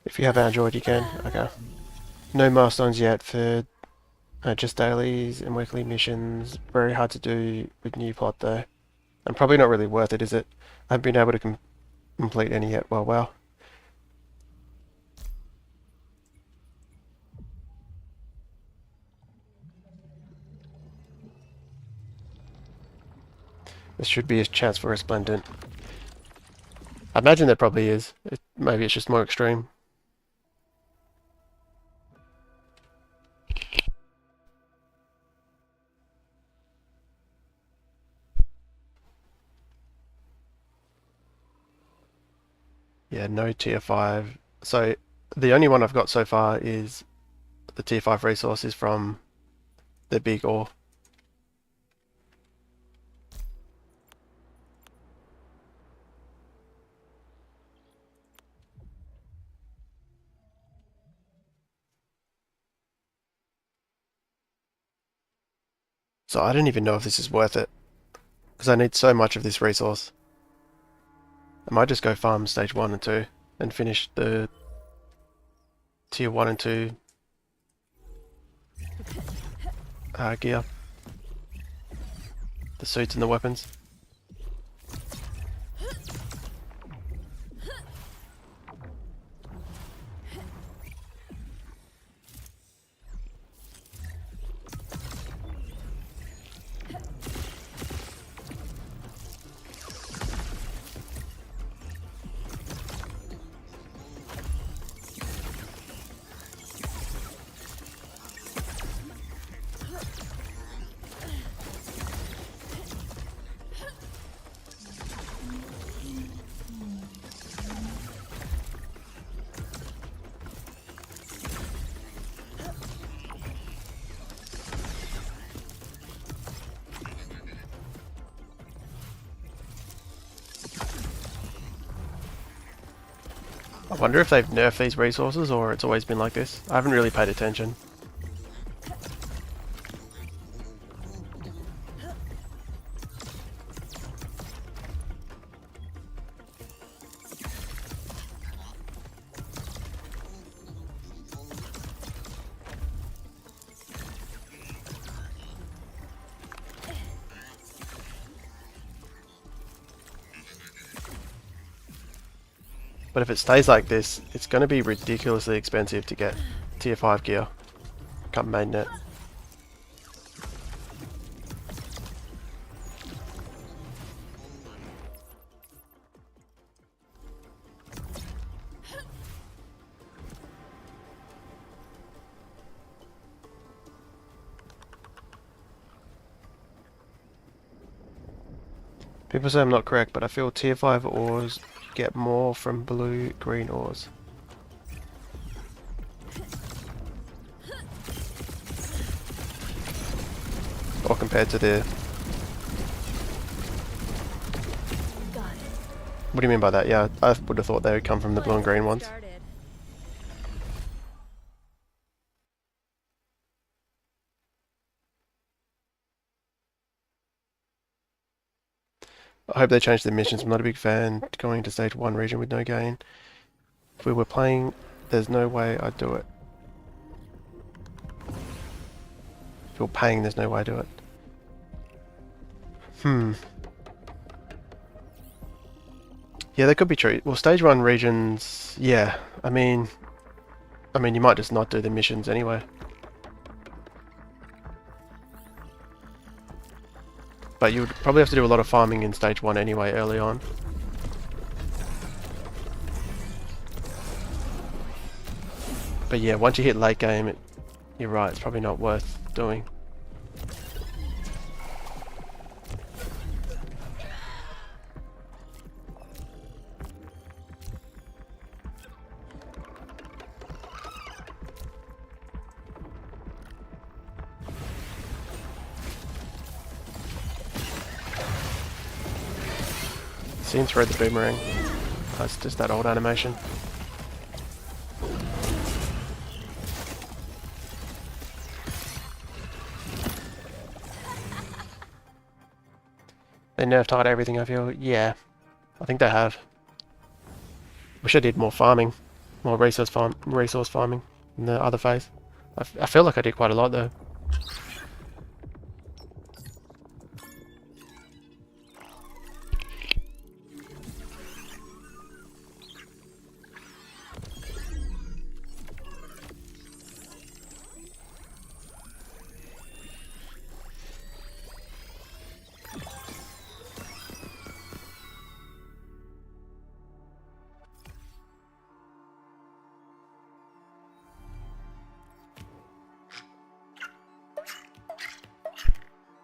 S1: If you have Android, you can. Okay. No milestones yet for just dailies and weekly missions. Very hard to do with new plot though. And probably not really worth it, is it? I haven't been able to complete any yet. Well, wow. This should be a chance for Resplendent. I imagine there probably is. Maybe it's just more extreme. Yeah, no tier 5. So the only one I've got so far is the tier 5 resources from the big ore. So I don't even know if this is worth it, because I need so much of this resource. I might just go farm stage 1 and 2 and finish the tier 1 and 2 gear. The suits and the weapons. I wonder if they've nerfed these resources or it's always been like this. I haven't really paid attention. But if it stays like this, it's going to be ridiculously expensive to get tier 5 gear come mainnet. People say I'm not correct, but I feel tier 5 ores get more from blue-green ores. or compared to the...
S2: Got it.
S1: What do you mean by that? Yeah, I would have thought they would come from the blue and
S2: Let's
S1: green
S2: get
S1: ones.
S2: started.
S1: I hope they change the missions. I'm not a big fan going to stage 1 region with no gain. If we were playing, there's no way I'd do it. If you're paying, there's no way I'd do it. Yeah, that could be true. Well, stage 1 regions, yeah. I mean, you might just not do the missions anyway. But you would probably have to do a lot of farming in stage 1 anyway, early on. But yeah, once you hit late game, you're right, it's probably not worth doing. Seen throw the boomerang. That's just that old animation. They nerfed hard everything, I feel. Yeah, I think they have. Wish I did more farming, more resource farming in the other phase. I feel like I did quite a lot though.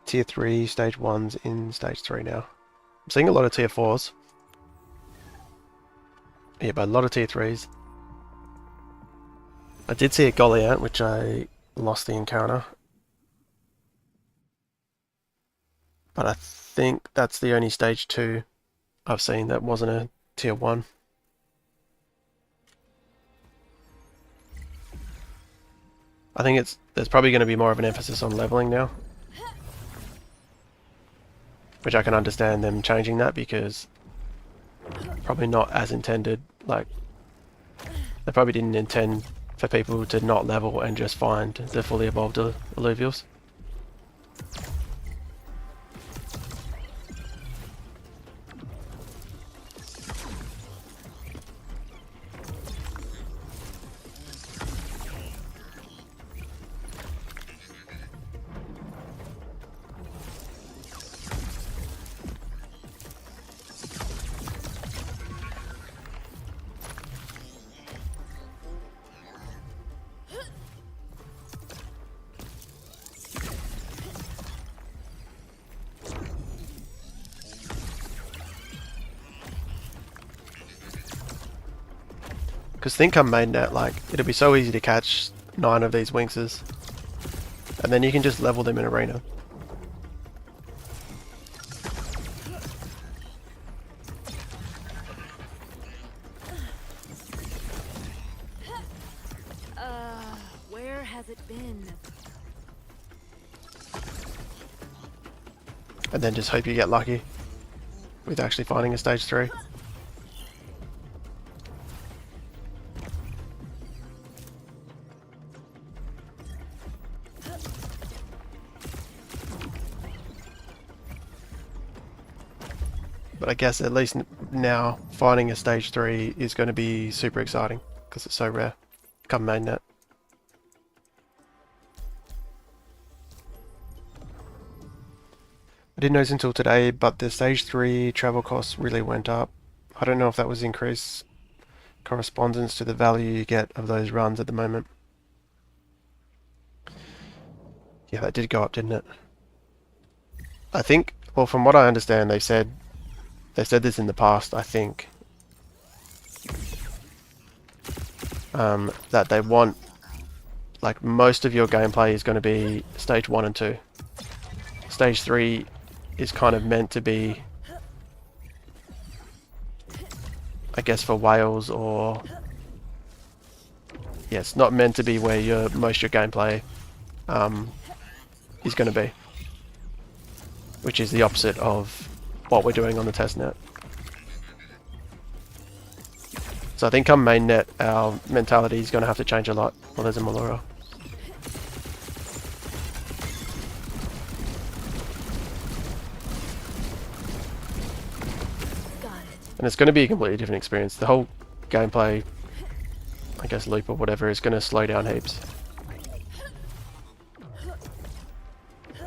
S1: Tier 3, stage 1's in stage 3 now. I'm seeing a lot of tier 4's. Yeah, but a lot of tier 3's. I did see a Goliath, which I lost the encounter. But I think that's the only stage 2 I've seen that wasn't a tier 1. I think there's probably going to be more of an emphasis on leveling now. Which I can understand them changing that because probably not as intended. Like, they probably didn't intend for people to not level and just find the fully evolved Illuvials. Because think come mainnet, like, it'll be so easy to catch 9 of these Winxes. And then you can just level them in arena.
S2: Where has it been?
S1: And then just hope you get lucky with actually finding a stage 3. But I guess at least now finding a stage 3 is going to be super exciting because it's so rare. Come mainnet. I didn't notice until today, but the stage 3 travel costs really went up. I don't know if that was increased correspondence to the value you get of those runs at the moment. Yeah, that did go up, didn't it? I think, well, from what I understand, they said this in the past, I think, that they want, like, most of your gameplay is going to be stage 1 and 2. stage 3 is kind of meant to be, I guess, for whales, or yeah, it's not meant to be where most your gameplay is going to be, which is the opposite of what we're doing on the testnet. So I think come mainnet, our mentality is going to have to change a lot. Well, there's a Malura. And it's going to be a completely different experience. The whole gameplay, I guess, loop or whatever is going to slow down heaps.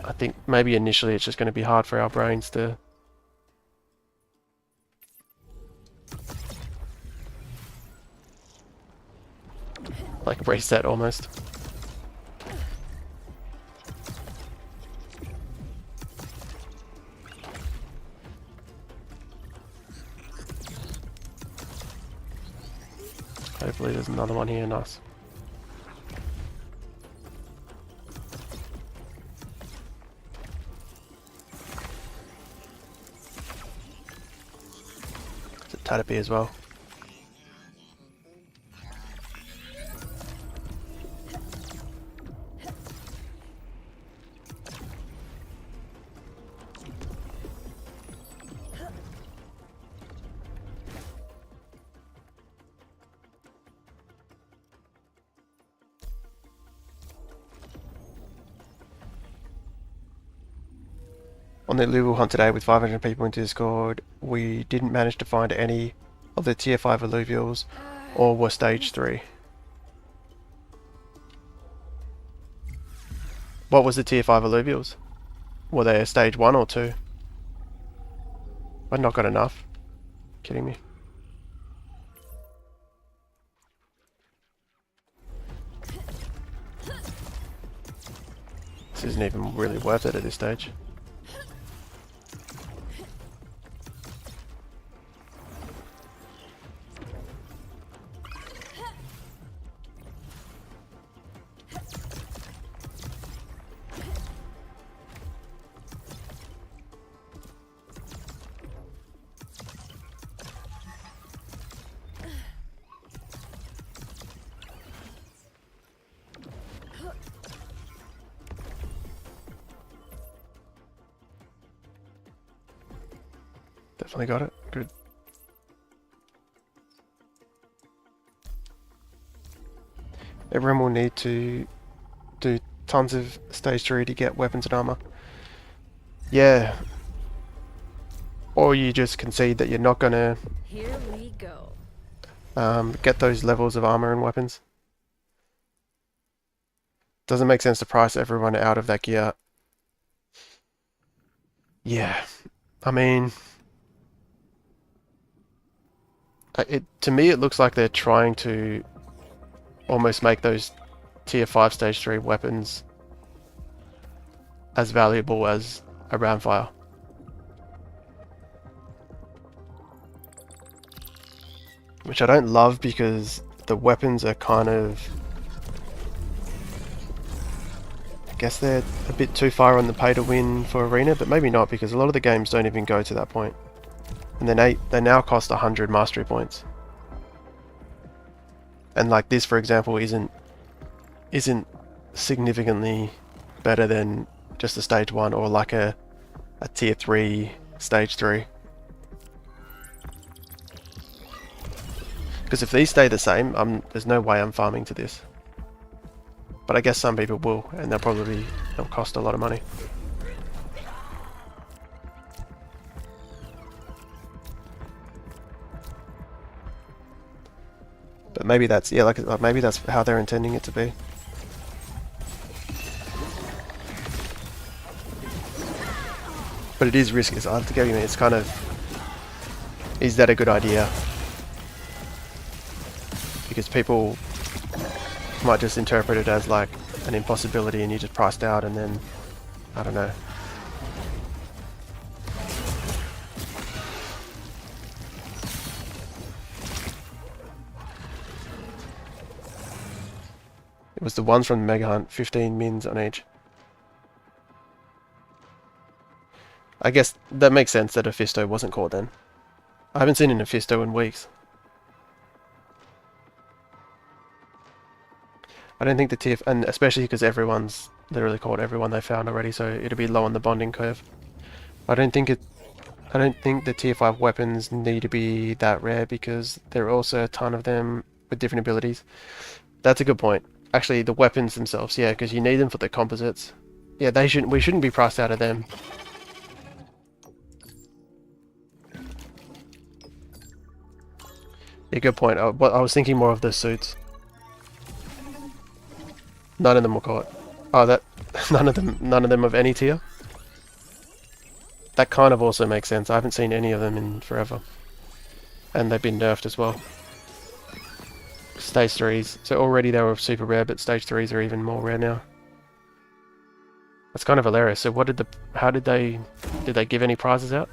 S1: I think maybe initially it's just going to be hard for our brains to like reset almost. Hopefully there's another one here, nice. There's a Tatapy as well. On the Illuvial hunt today with 500 people in Discord, we didn't manage to find any of the tier 5 Illuvials, or were stage 3. What was the tier 5 Illuvials? Were they a stage 1 or 2? I've not got enough. Kidding me. This isn't even really worth it at this stage. Definitely got it. Good. Everyone will need to do tons of stage 3 to get weapons and armor. Yeah. Or you just concede that you're not gonna
S2: Here we go.
S1: get those levels of armor and weapons. Doesn't make sense to price everyone out of that gear. Yeah. I mean, to me it looks like they're trying to almost make those tier 5 stage 3 weapons as valuable as a roundfire. Which I don't love, because the weapons are kind of, I guess they're a bit too far on the pay to win for arena, but maybe not, because a lot of the games don't even go to that point. And then they now cost 100 mastery points. And like this, for example, isn't significantly better than just a stage 1 or like a tier 3 stage 3. Because if these stay the same, there's no way I'm farming to this. But I guess some people will, and they'll cost a lot of money. But maybe that's, yeah, like maybe that's how they're intending it to be. But it is risky. I have to give you, it's kind of, is that a good idea? Because people might just interpret it as like an impossibility and you just priced out, and then, I don't know. It was the ones from the Mega Hunt, 15 mins on each. I guess that makes sense that a Fisto wasn't caught then. I haven't seen an Fisto in weeks. I don't think the TF, and especially because everyone's literally caught everyone they found already, so it'll be low on the bonding curve. I don't think it. I don't think the tier 5 weapons need to be that rare because there are also a ton of them with different abilities. That's a good point. Actually, the weapons themselves, yeah, because you need them for the composites. Yeah, they shouldn't. We shouldn't be priced out of them. Yeah, good point. I was thinking more of the suits. None of them were caught. Oh, that none of them of any tier. That kind of also makes sense. I haven't seen any of them in forever, and they've been nerfed as well. Stage 3s. So already they were super rare, but stage 3s are even more rare now. That's kind of hilarious. So what did the... How did they... Did they give any prizes out?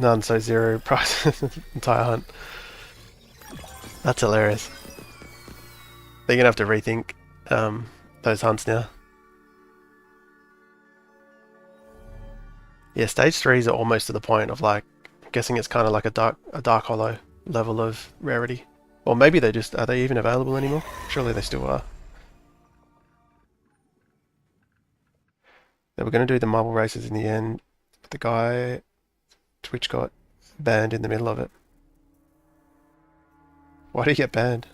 S1: None, so 0 prizes entire hunt. That's hilarious. They're gonna have to rethink those hunts now. Yeah, stage 3s are almost to the point of like... I'm guessing it's kind of like a dark hollow level of rarity. Or maybe they just... Are they even available anymore? Surely they still are. They were going to do the marble races in the end, but the guy... Twitch got banned in the middle of it. Why did he get banned?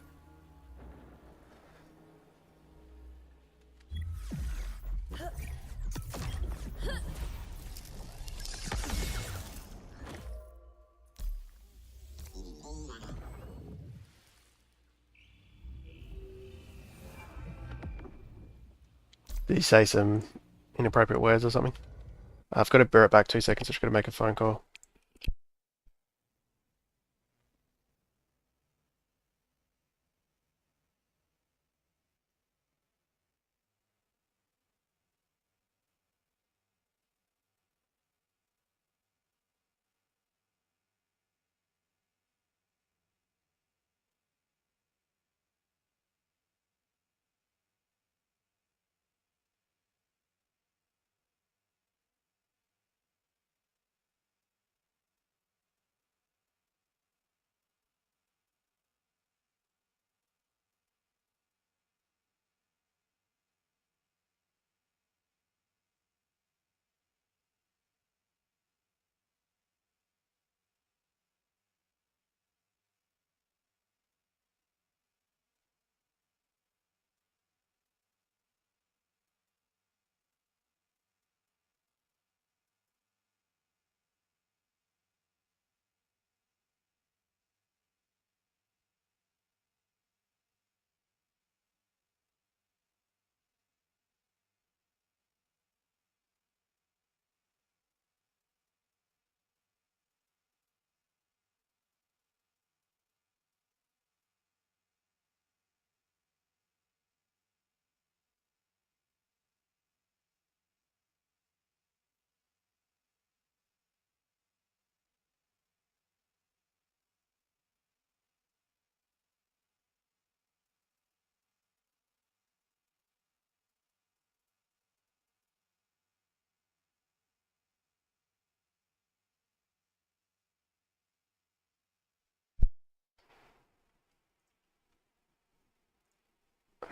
S1: Did he say some inappropriate words or something? I've got to bear it back 2 seconds, I've just got to make a phone call.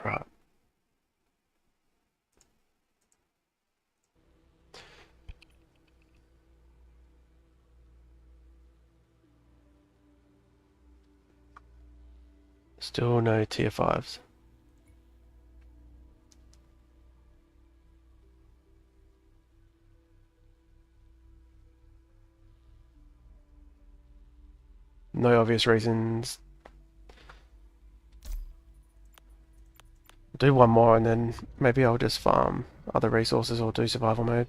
S1: Right. Still no tier 5s. No obvious reasons. Do one more and then maybe I'll just farm other resources or do survival mode.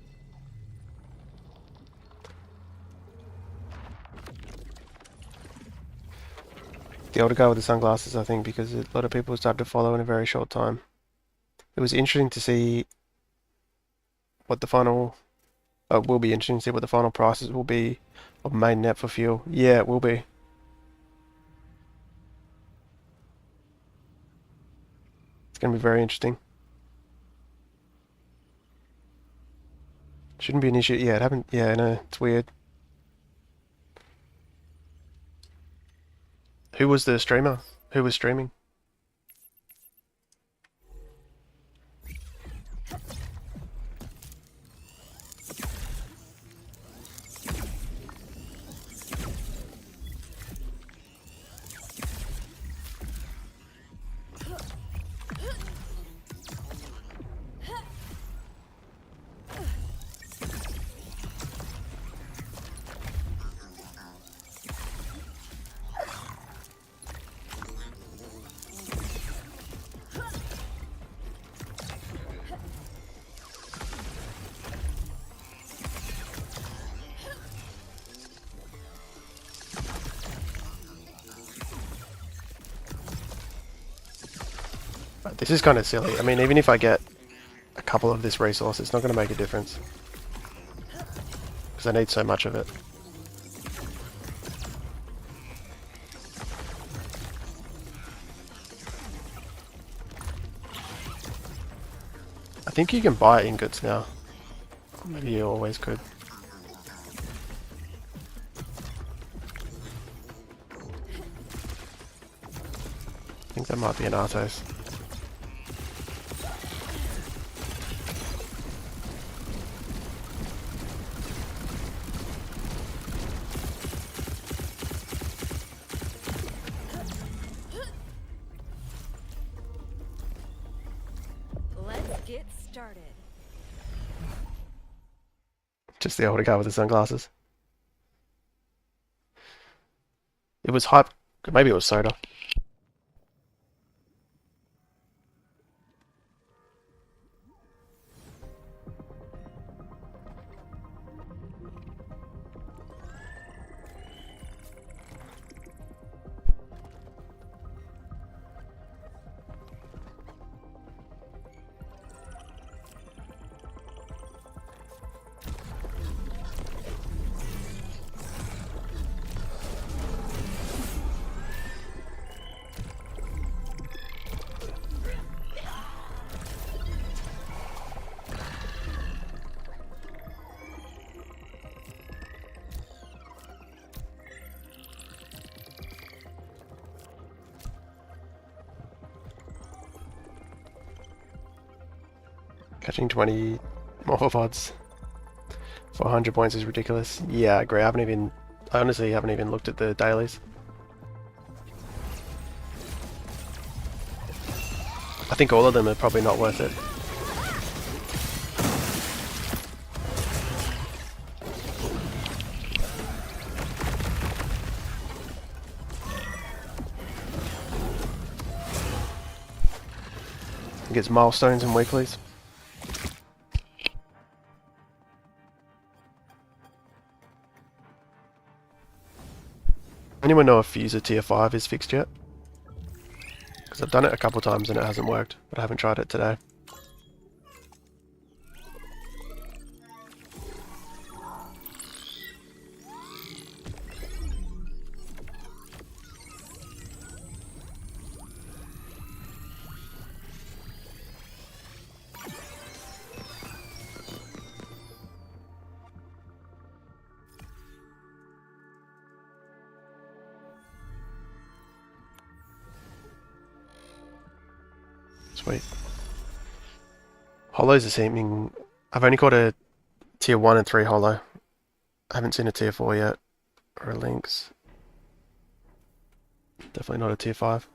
S1: The older guy with the sunglasses, I think, because a lot of people started to follow in a very short time. It was interesting to see what the final It will be interesting to see what the final prices will be of mainnet for fuel. Yeah, it will be. It's going to be very interesting. Shouldn't be an issue. Yeah, it haven't. Yeah, no, it's weird. Who was the streamer? Who was streaming? This is kind of silly. I mean, even if I get a couple of this resource, it's not going to make a difference. Because I need so much of it. I think you can buy ingots now. Maybe you always could. I think that might be an Artos. Just the older guy with the sunglasses. It was hype. Maybe it was soda. Catching 20 morphopods for 100 points is ridiculous. Yeah, I agree. I honestly haven't even looked at the dailies. I think all of them are probably not worth it. I think it's milestones and weeklies. Anyone know if Fuser tier 5 is fixed yet? Because I've done it a couple times and it hasn't worked, but I haven't tried it today. Sweet. Holos are seeming... I've only got a tier 1 and 3 holo. I haven't seen a tier 4 yet. Or a Lynx. Definitely not a tier 5.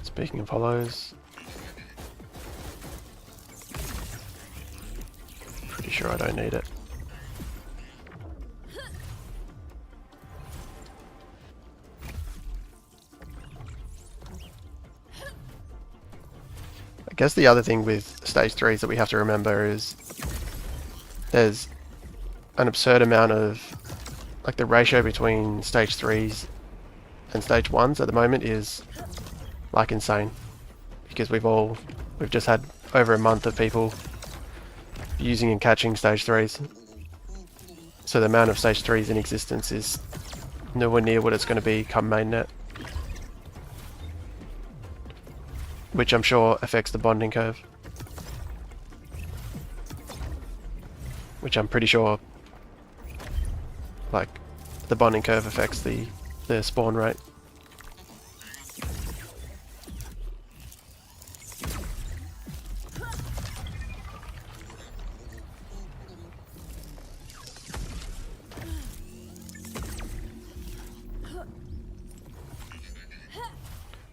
S1: Speaking of hollows, pretty sure I don't need it. guess the other thing with stage 3s that we have to remember is there's an absurd amount of, like, the ratio between stage 3s and stage 1s at the moment is like insane, because we've just had over a month of people using and catching stage 3s, so the amount of stage 3s in existence is nowhere near what it's going to be come mainnet, which I'm sure affects the bonding curve, which I'm pretty sure, like, the bonding curve affects the spawn rate.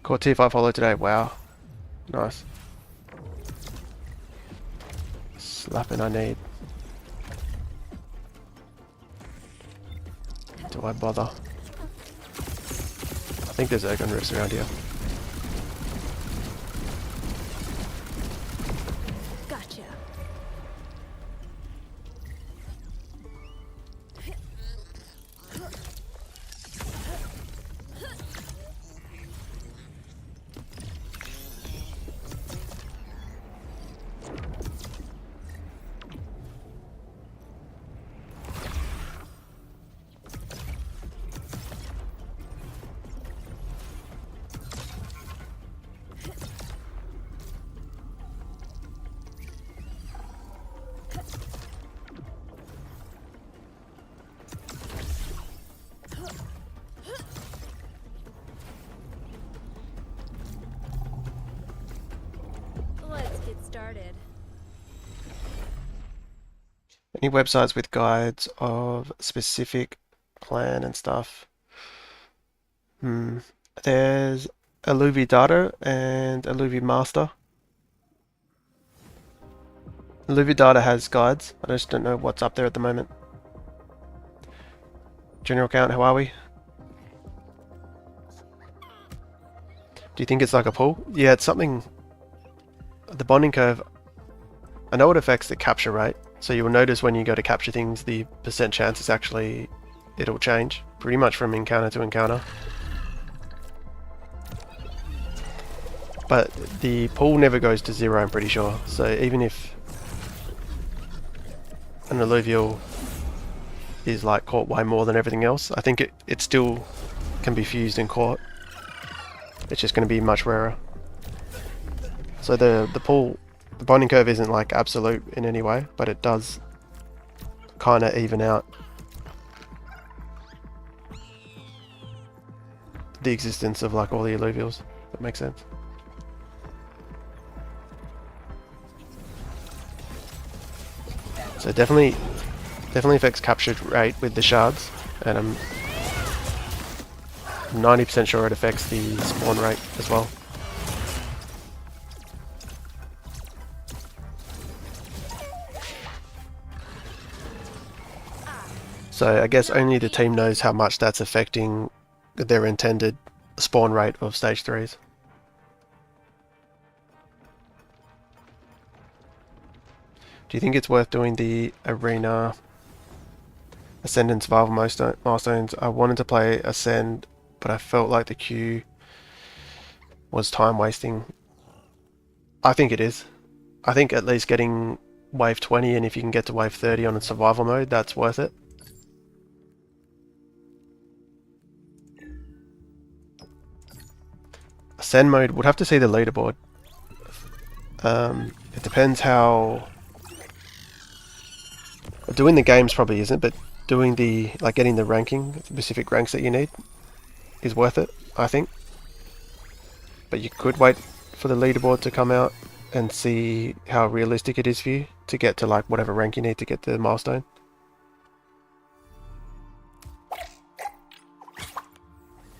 S1: Caught tier 5 follow today, wow. Nice. Slapping I need. Do I bother? I think there's Ergon Rifts around here.
S2: Gotcha. Let's get started.
S1: Any websites with guides of specific plan and stuff? There's Illuvium Data and Illuvium Master. Illuvium Data has guides. I just don't know what's up there at the moment. General count, how are we? Do you think it's like a pool? Yeah, it's something. The bonding curve, I know it affects the capture rate. So you'll notice when you go to capture things, the percent chance is actually, it'll change pretty much from encounter to encounter. But the pool never goes to 0, I'm pretty sure. So even if an Illuvial is like caught way more than everything else, I think it still can be fused and caught. It's just going to be much rarer. So the pool, the bonding curve isn't like absolute in any way, but it does kind of even out the existence of like all the Illuvials. That makes sense. So definitely affects capture rate with the shards, and I'm 90% sure it affects the spawn rate as well. So I guess only the team knows how much that's affecting their intended spawn rate of stage 3s. Do you think it's worth doing the Arena Ascend and Survival milestones? I wanted to play Ascend, but I felt like the queue was time wasting. I think it is. I think at least getting wave 20, and if you can get to wave 30 on a survival mode, that's worth it. Ascend mode, would have to see the leaderboard. It depends how... Doing the games probably isn't, but doing the, like, getting the ranking, specific ranks that you need, is worth it, I think. But you could wait for the leaderboard to come out and see how realistic it is for you to get to, like, whatever rank you need to get the milestone.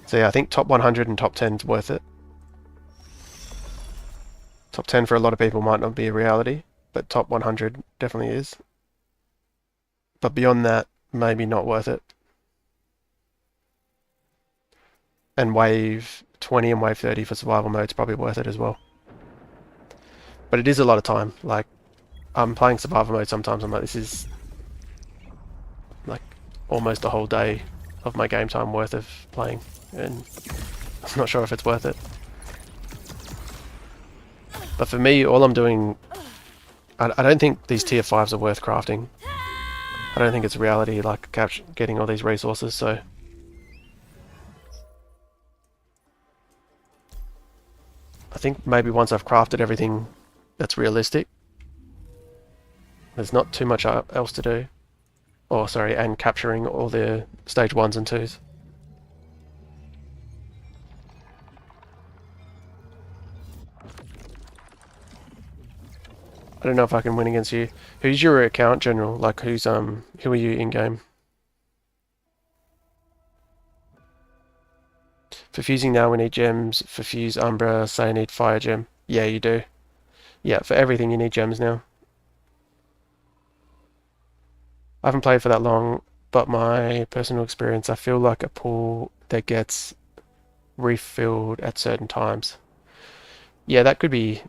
S1: So yeah, I think top 100 and top 10 is worth it. Top 10 for a lot of people might not be a reality, but top 100 definitely is. But beyond that, maybe not worth it. And wave 20 and wave 30 for survival mode is probably worth it as well. But it is a lot of time. Like, I'm playing survival mode sometimes. I'm like, this is like almost a whole day of my game time worth of playing, and I'm not sure if it's worth it. But for me, all I'm doing, I don't think these tier 5s are worth crafting. I don't think it's reality, like getting all these resources, so I think maybe once I've crafted everything that's realistic, there's not too much else to do. Or sorry, and capturing all the stage 1s and 2s. I don't know if I can win against you. Who's your account general? Like who are you in game? For fusing now we need gems. For fuse Umbra, say I need fire gem. Yeah, you do. Yeah, for everything you need gems now. I haven't played for that long, but my personal experience, I feel like a pool that gets refilled at certain times. Yeah, that could be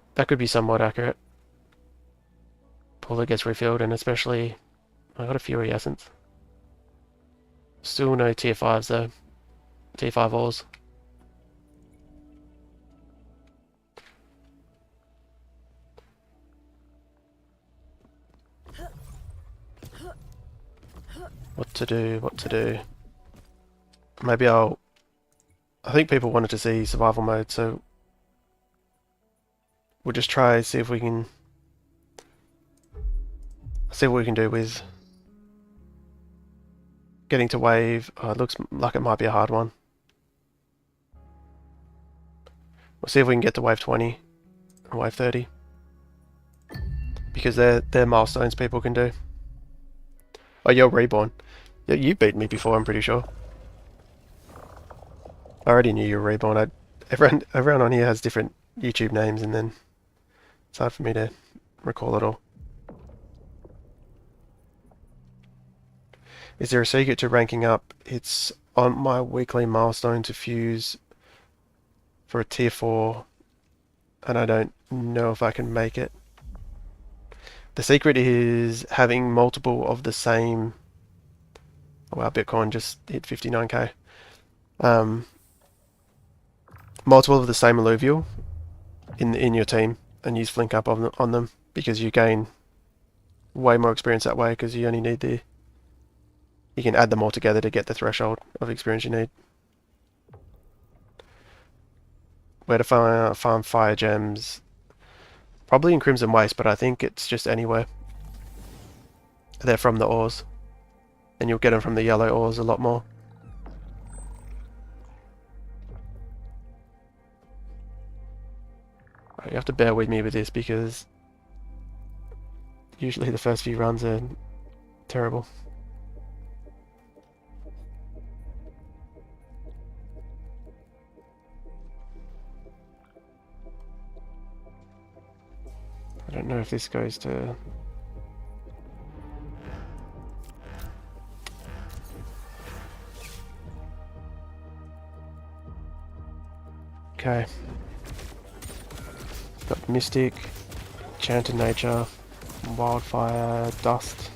S1: somewhat accurate. Pool that gets refilled, and especially I got a Fury Essence. Still no tier 5s though. Tier 5 ores. What to do, what to do. Maybe I think people wanted to see survival mode, so we'll just try see if we can see what we can do with getting to wave. Oh, it looks like it might be a hard one. We'll see if we can get to wave 20 or wave 30. Because they're milestones people can do. Oh, you're reborn. Yeah, you beat me before, I'm pretty sure. I already knew you were reborn. Everyone on here has different YouTube names, and then it's hard for me to recall it all. Is there a secret to ranking up? It's on my weekly milestone to fuse for a tier 4, and I don't know if I can make it. The secret is having multiple of the same. Oh wow, Bitcoin just hit 59k. Multiple of the same Illuvial in your team, and use Flink up on them because you gain way more experience that way because you only need you can add them all together to get the threshold of experience you need. Where to farm fire gems? Probably in Crimson Waste, but I think it's just anywhere. They're from the ores, and you'll get them from the yellow ores a lot more. You have to bear with me with this because usually the first few runs are terrible. I don't know if this goes to... Okay. Got Mystic, Enchanter Nature, Wildfire, Dust.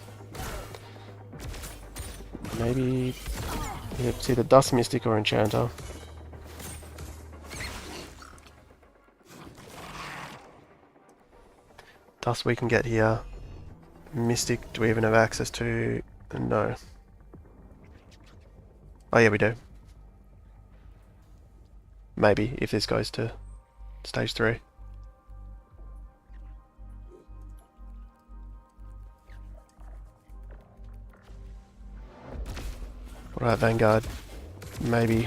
S1: Maybe it's either Dust, Mystic, or Enchanter. Dust we can get here. Mystic, do we even have access to? No. Oh yeah, we do. Maybe, if this goes to stage 3. What about Vanguard? Maybe.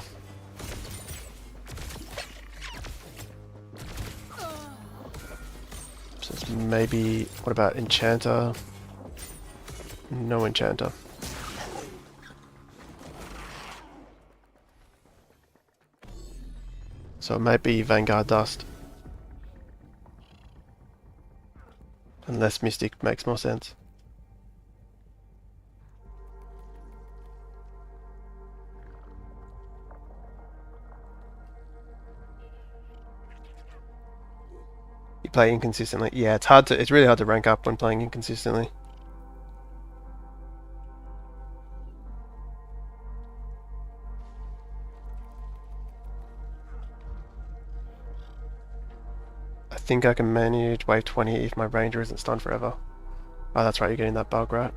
S1: So it's maybe... What about Enchanter? No Enchanter. So it might be Vanguard Dust. Unless Mystic makes more sense. play inconsistently. Yeah, it's hard to. It's really hard to rank up when playing inconsistently. I think I can manage wave 20 if my ranger isn't stunned forever. Oh, that's right. You're getting that bug, right?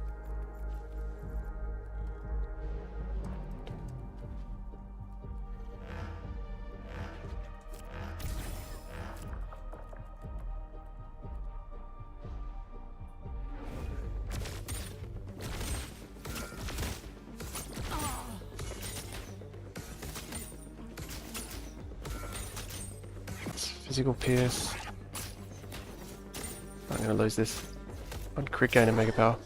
S1: Physical pierce. I'm gonna lose this on crit gain and mega power.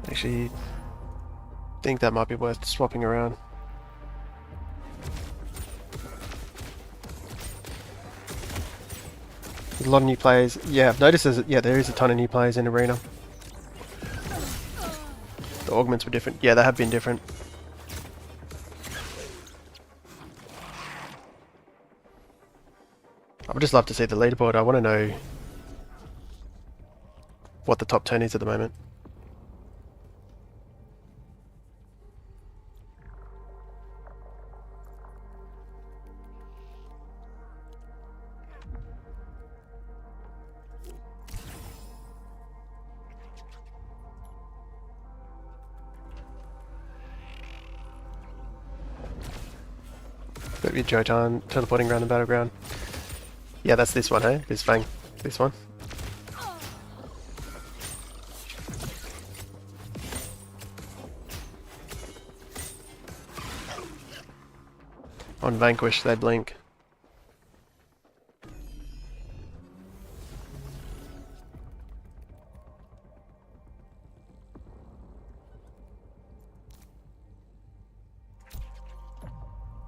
S1: Actually, think that might be worth swapping around. There's a lot of new players. Yeah, I've noticed there is a ton of new players in Arena. The augments were different. Yeah, they have been different. I would just love to see the leaderboard. I want to know what the top 10 is at the moment. Got your Jotan teleporting around the battleground. Yeah, that's this one, hey? This Fang. This one. On Vanquish, they blink.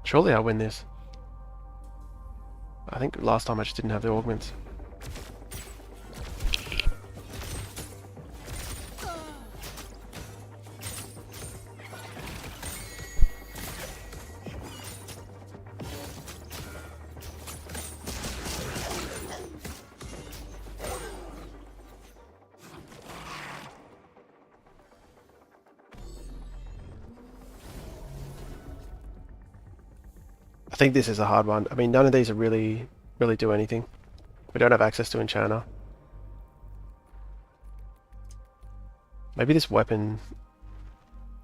S1: Surely I'll win this. I think last time I just didn't have the augments. I think this is a hard one. I mean, none of these are really do anything. We don't have access to Enchanter. Maybe this weapon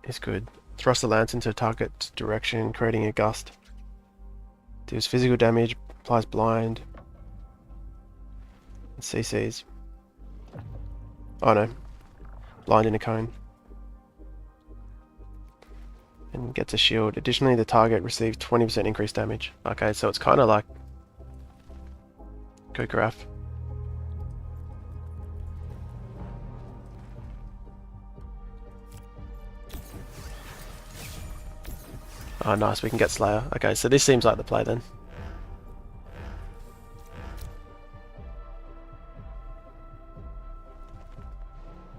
S1: is good. Thrust the lance into a target's direction, creating a gust. Deals physical damage, applies blind. And CCs. Oh no. Blind in a cone. And gets a shield. Additionally, the target receives 20% increased damage. Okay, so it's kind of like Kukuraf. Oh, nice, we can get Slayer. Okay, so this seems like the play then.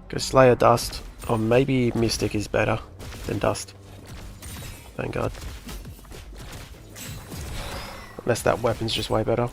S1: Go Slayer Dust, or maybe Mystic is better than Dust. Thank God. Unless that weapon's just way better.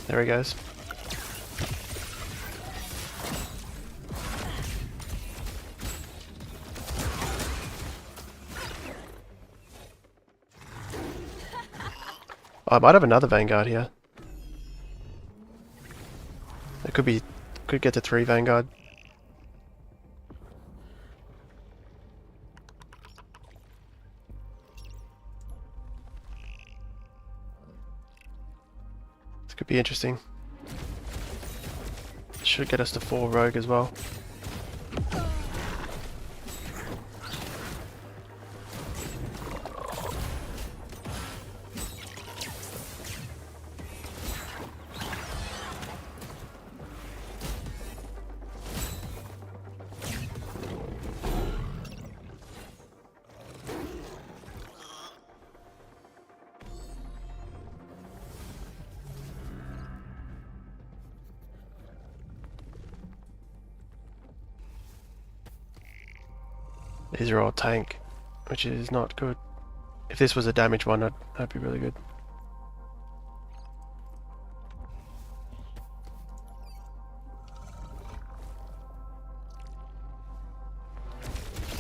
S1: There he goes. Oh, I might have another Vanguard here. It could get to 3 Vanguard. This could be interesting. Should get us to 4 Rogue as well. These are all tank, which is not good. If this was a damage one, that'd be really good.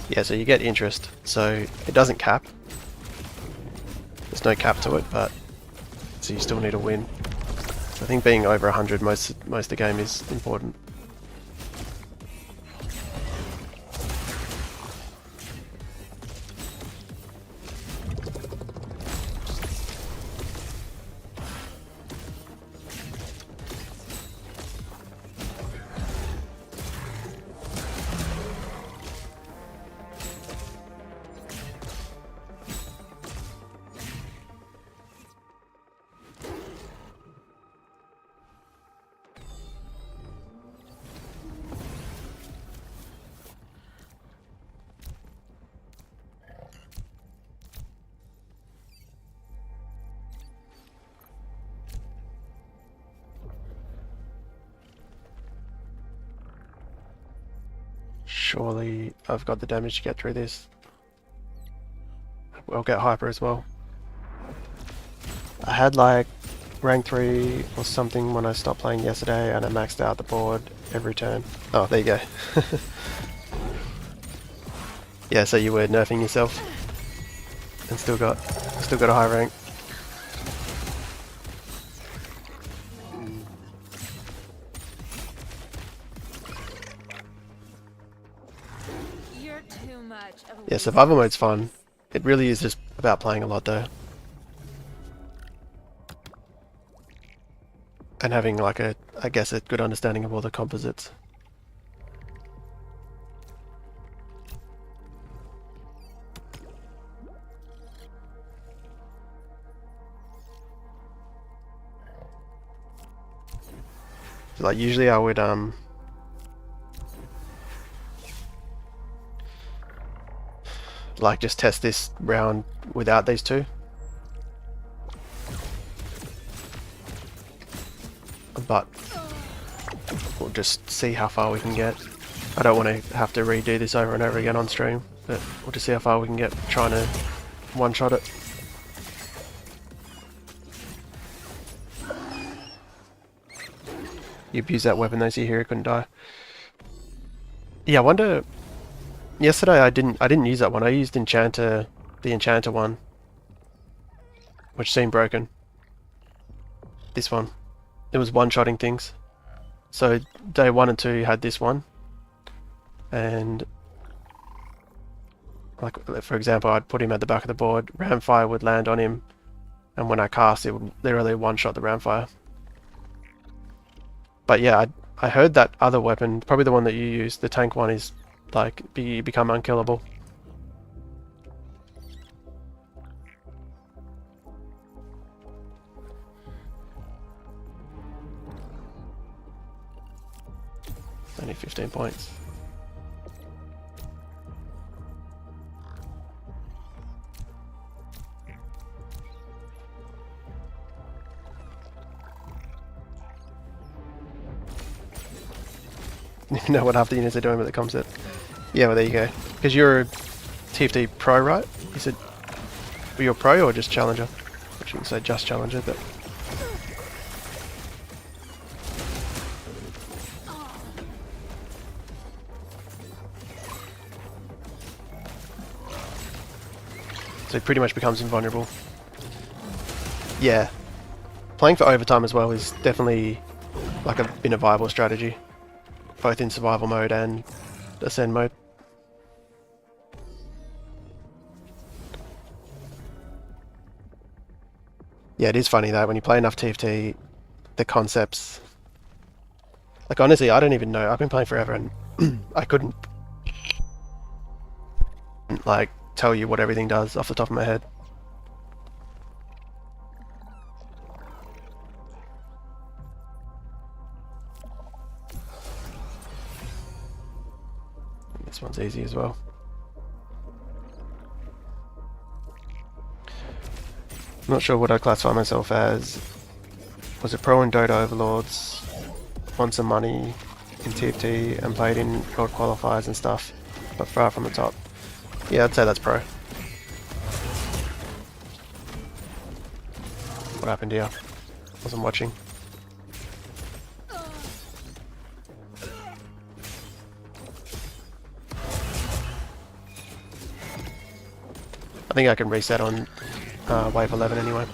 S1: Yeah, so you get interest, so it doesn't cap. There's no cap to it, but so you still need a win. So I think being over 100 most of the game is important. Surely I've got the damage to get through this. I'll get hyper as well. I had like rank 3 or something when I stopped playing yesterday and I maxed out the board every turn. Oh, there you go. Yeah, so you were nerfing yourself and still got a high rank.
S2: You're too much of a
S1: Yeah, survival mode's fun. It really is just about playing a lot though. And having like I guess a good understanding of all the composites. So like usually I would like just test this round without these two. But we'll just see how far we can get. I don't want to have to redo this over and over again on stream, but we'll just see how far we can get trying to one-shot it. You abused that weapon though, so your hero couldn't die. Yeah, I wonder. Yesterday I didn't use that one. I used Enchanter, the Enchanter one, which seemed broken. This one, it was one-shotting things. So day 1 and 2 had this one, and like for example, I'd put him at the back of the board. Ramfire would land on him, and when I cast, it would literally one-shot the Ramfire. But yeah, I heard that other weapon, probably the one that you used, the tank one, is like become unkillable. Only 15 points. You know what half the units are doing with the composite. Yeah, well there you go. Because you're a TFT pro, right? You said, were you a pro or just challenger? I shouldn't say just challenger, but So he pretty much becomes invulnerable. Yeah. Playing for overtime as well is definitely like been a viable strategy. Both in survival mode and ascend mode. Yeah, it is funny that when you play enough TFT, the concepts... Like honestly, I don't even know. I've been playing forever and I couldn't like tell you what everything does off the top of my head. This one's easy as well. I'm not sure what I classify myself as. Was it pro in Dota Overlords? Won some money in TFT and played in World Qualifiers and stuff, but far from the top. Yeah, I'd say that's pro. What happened here? Wasn't watching. I think I can reset on wave 11 anyway.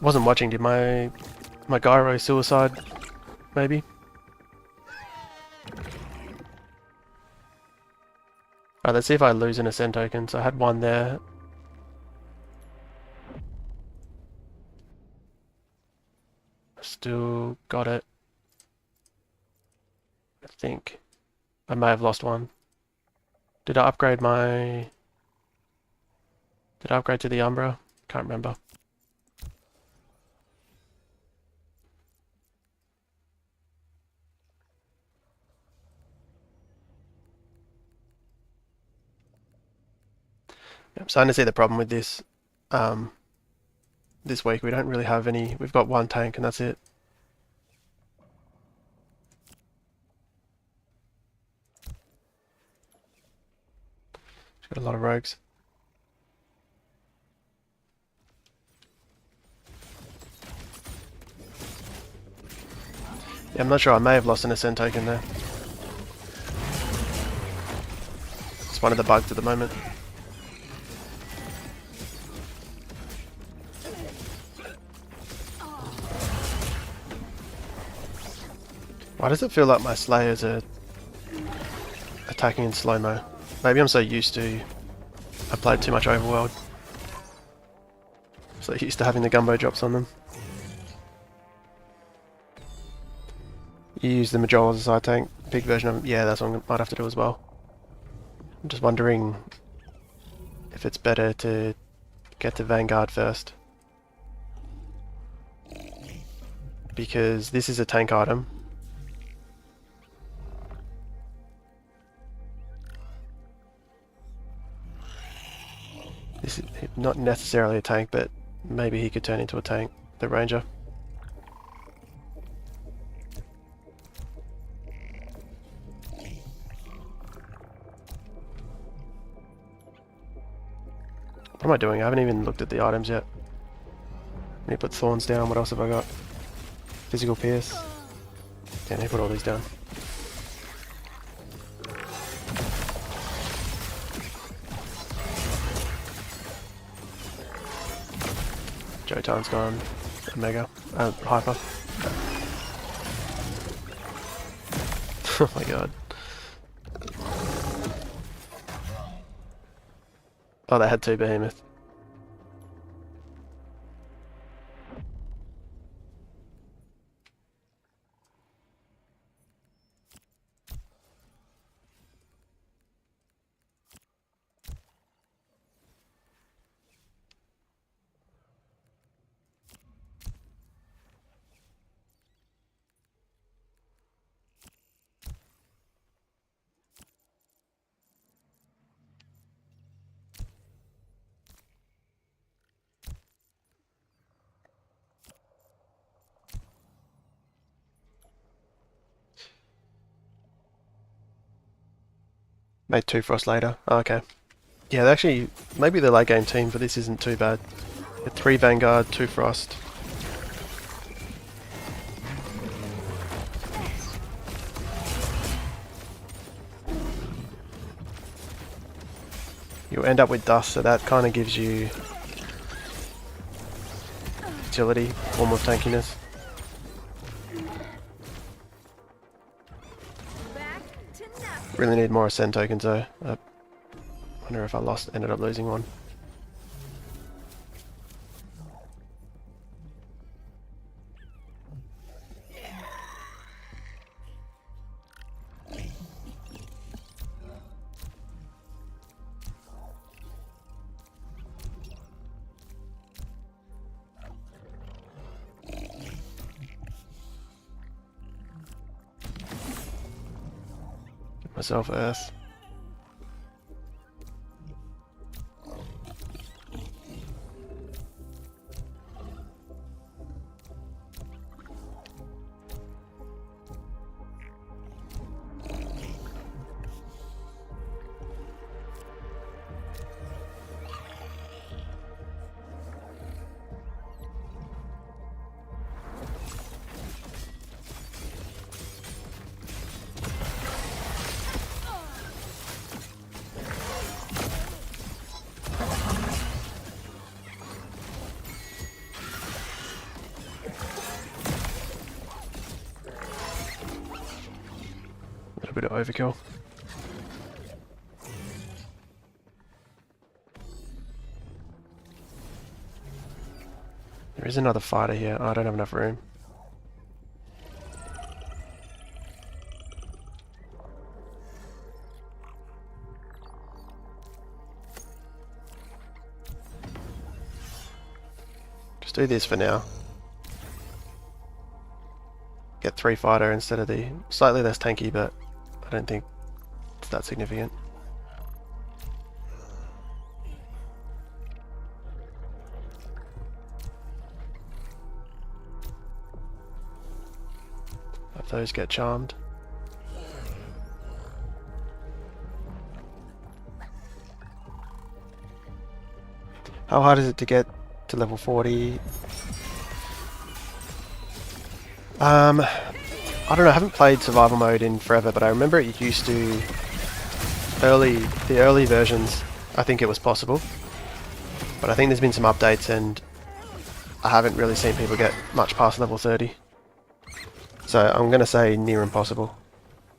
S1: Wasn't watching, did my gyro suicide maybe? Alright, let's see if I lose an ascend token. So I had one there. Still got it. I think I may have lost one. Did I upgrade my... Did I upgrade to the Umbra? Can't remember. I'm starting to see the problem with this. This week we don't really have any. We've got one tank and that's it. It's got a lot of rogues. Yeah, I'm not sure. I may have lost an ascend token there. It's one of the bugs at the moment. Why does it feel like my Slayers are attacking in slow-mo? Maybe I'm so used to... I played too much Overworld. So used to having the gumbo drops on them. You use the Majol as a side tank. Big version of... Yeah, that's what I might have to do as well. I'm just wondering if it's better to get to Vanguard first. Because this is a tank item. This is not necessarily a tank, but maybe he could turn into a tank, the Ranger. What am I doing? I haven't even looked at the items yet. Let me put Thorns down. What else have I got? Physical Pierce. Yeah, let me put all these down. Jotan's gone. Omega. Hyper. Oh my god. Oh, they had two Behemoth. Made 2 Frost later. Oh, okay. Yeah, actually, maybe the late game team for this isn't too bad. 3 Vanguard, 2 Frost. you'll end up with dust, so that kind of gives you utility, form of tankiness.
S2: Back to nothing.
S1: Really need more ascend tokens though. I wonder if I ended up losing one. Myself earth. A bit of overkill. There is another fighter here. Oh, I don't have enough room. Just do this for now. Get 3 fighter instead of the slightly less tanky, but I don't think it's that significant. If those get charmed. How hard is it to get to level 40? I don't know, I haven't played survival mode in forever, but I remember it used to, the early versions, I think it was possible. But I think there's been some updates and I haven't really seen people get much past level 30. So I'm going to say near impossible,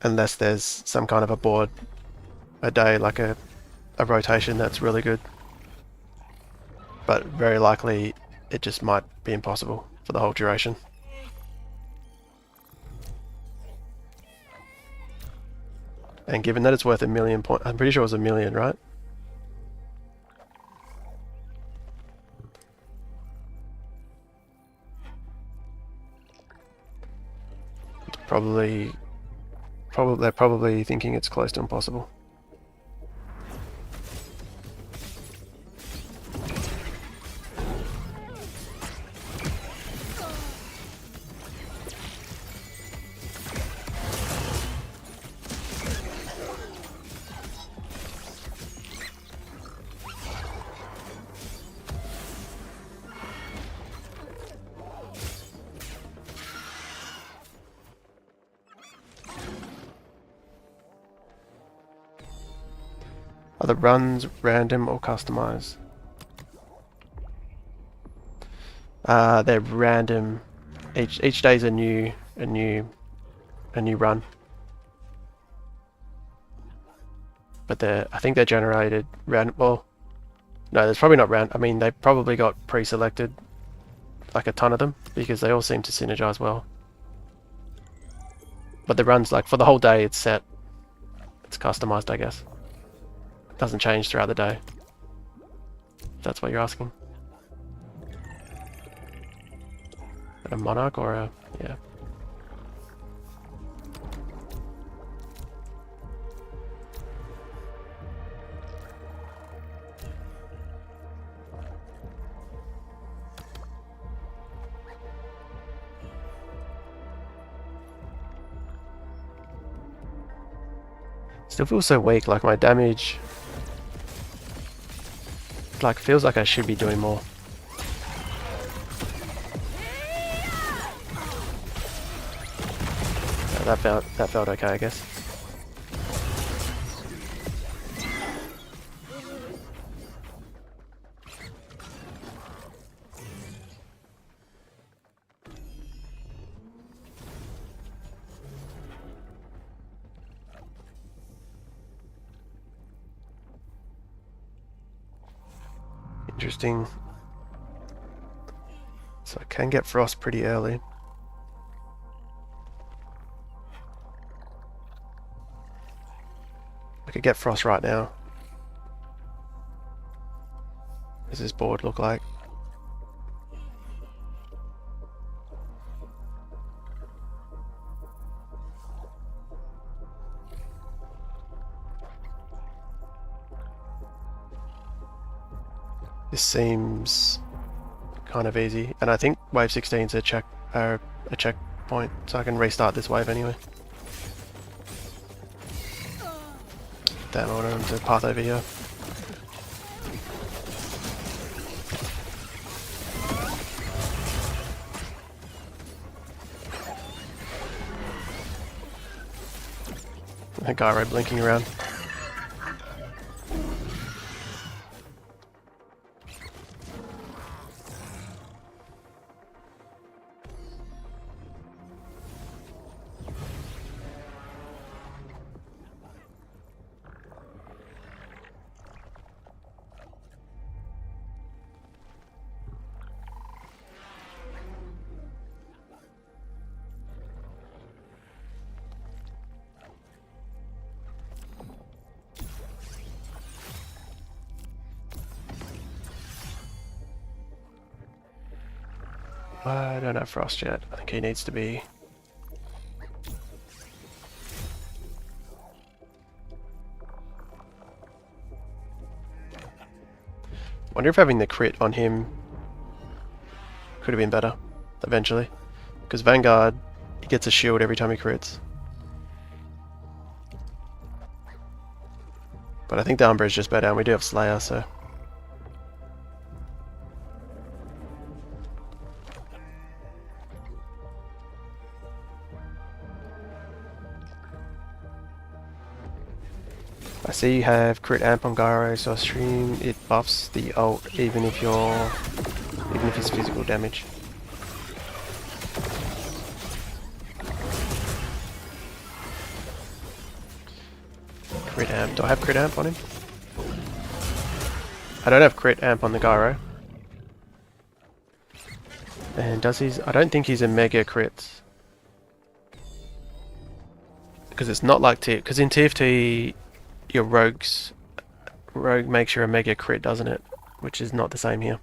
S1: unless there's some kind of a board a day, like a rotation that's really good. But very likely it just might be impossible for the whole duration. And given that it's worth $1 million points, I'm pretty sure it was $1 million, right? It's they're probably thinking it's close to impossible. Are the runs random or customized? They're random. Each day's a new run. But I think they're generated random. Well, no, there's probably not random. I mean, they probably got pre-selected, like a ton of them, because they all seem to synergize well. But the runs, like for the whole day, it's set. It's customized, I guess. Doesn't change throughout the day. If that's what you're asking. A monarch or a... yeah. Still feels so weak, like my damage... like feels like I should be doing more. Yeah, that felt okay, I guess. Interesting. So I can get frost pretty early. I could get frost right now. What does this board look like? This seems kind of easy, and I think wave 16 is a checkpoint, so I can restart this wave anyway. Damn, I wanted him to path over here. That guy right blinking around. I don't have frost yet. I think he needs to be... Wonder if having the crit on him could have been better eventually. Because Vanguard, he gets a shield every time he crits. But I think the Umbra is just better, and we do have Slayer, so... I see you have crit amp on Gyro, so I assume it buffs the ult even if it's physical damage. Crit amp. Do I have crit amp on him? I don't have crit amp on the Gyro. And does he's... I don't think he's a mega crit. Because it's not like TFT. Because in TFT, your rogue makes you a mega crit, doesn't it? Which is not the same here.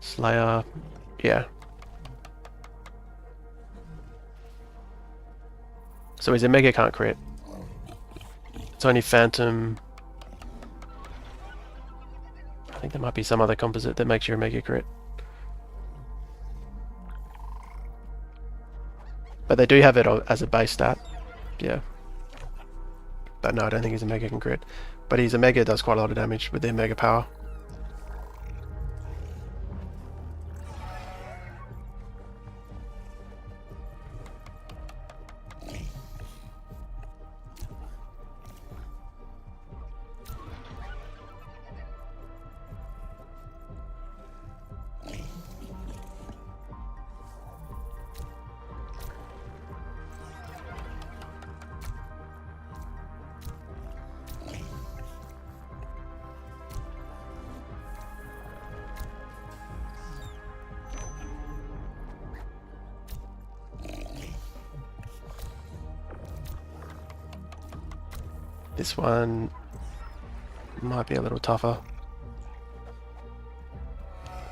S1: Slayer, yeah. So he's a mega can't crit. It's only Phantom. I think there might be some other composite that makes you a mega crit. But they do have it as a base stat. Yeah. But no, I don't think he's a mega can crit. But he's a mega, does quite a lot of damage with their mega power. This one might be a little tougher.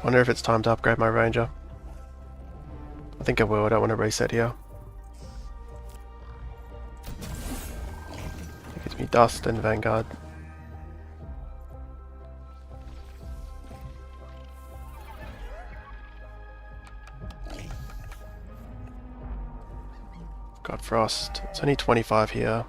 S1: Wonder if it's time to upgrade my Ranger. I think I will, I don't want to reset here. It gives me Dust and Vanguard. Got Frost. It's only 25 here.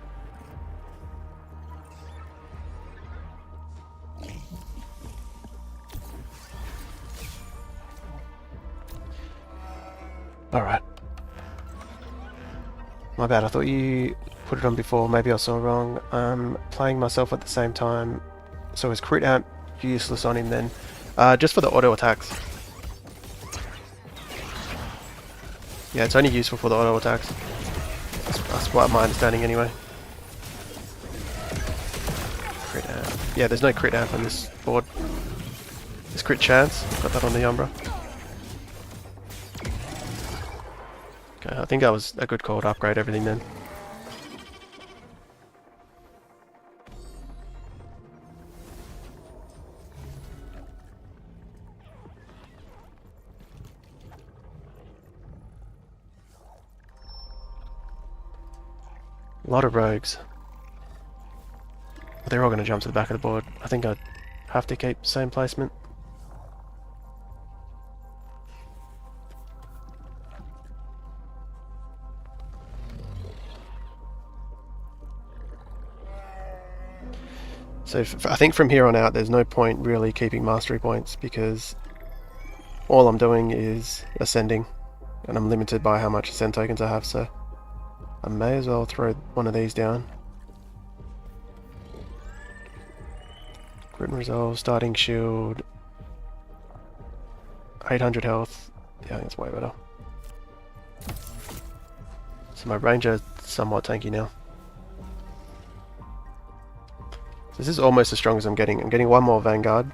S1: Alright. My bad, I thought you put it on before, maybe I saw wrong. I'm playing myself at the same time. So is crit amp useless on him then? Just for the auto attacks. Yeah, it's only useful for the auto attacks. That's what my understanding anyway. Crit amp. Yeah, there's no crit amp on this board. There's crit chance. Got that on the Umbra. Okay, I think that was a good call to upgrade everything then. A lot of rogues. They're all going to jump to the back of the board. I think I'd have to keep same placement. So I think from here on out there's no point really keeping mastery points because all I'm doing is ascending and I'm limited by how much ascend tokens I have, so I may as well throw one of these down. Grit and Resolve, Starting Shield, 800 health. Yeah, I think it's way better. So my Ranger is somewhat tanky now. So this is almost as strong as I'm getting. I'm getting one more Vanguard,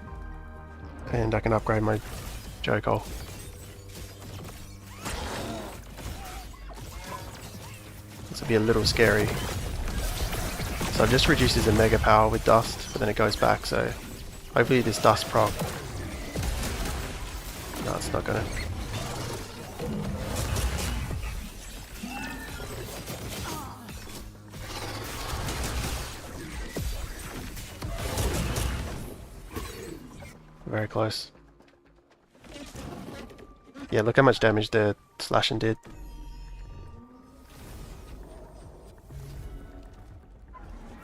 S1: and I can upgrade my Jokol. This will be a little scary. So it just reduces the mega power with dust, but then it goes back, so hopefully this dust proc. No, it's not gonna. Very close. Yeah, look how much damage the slashing did.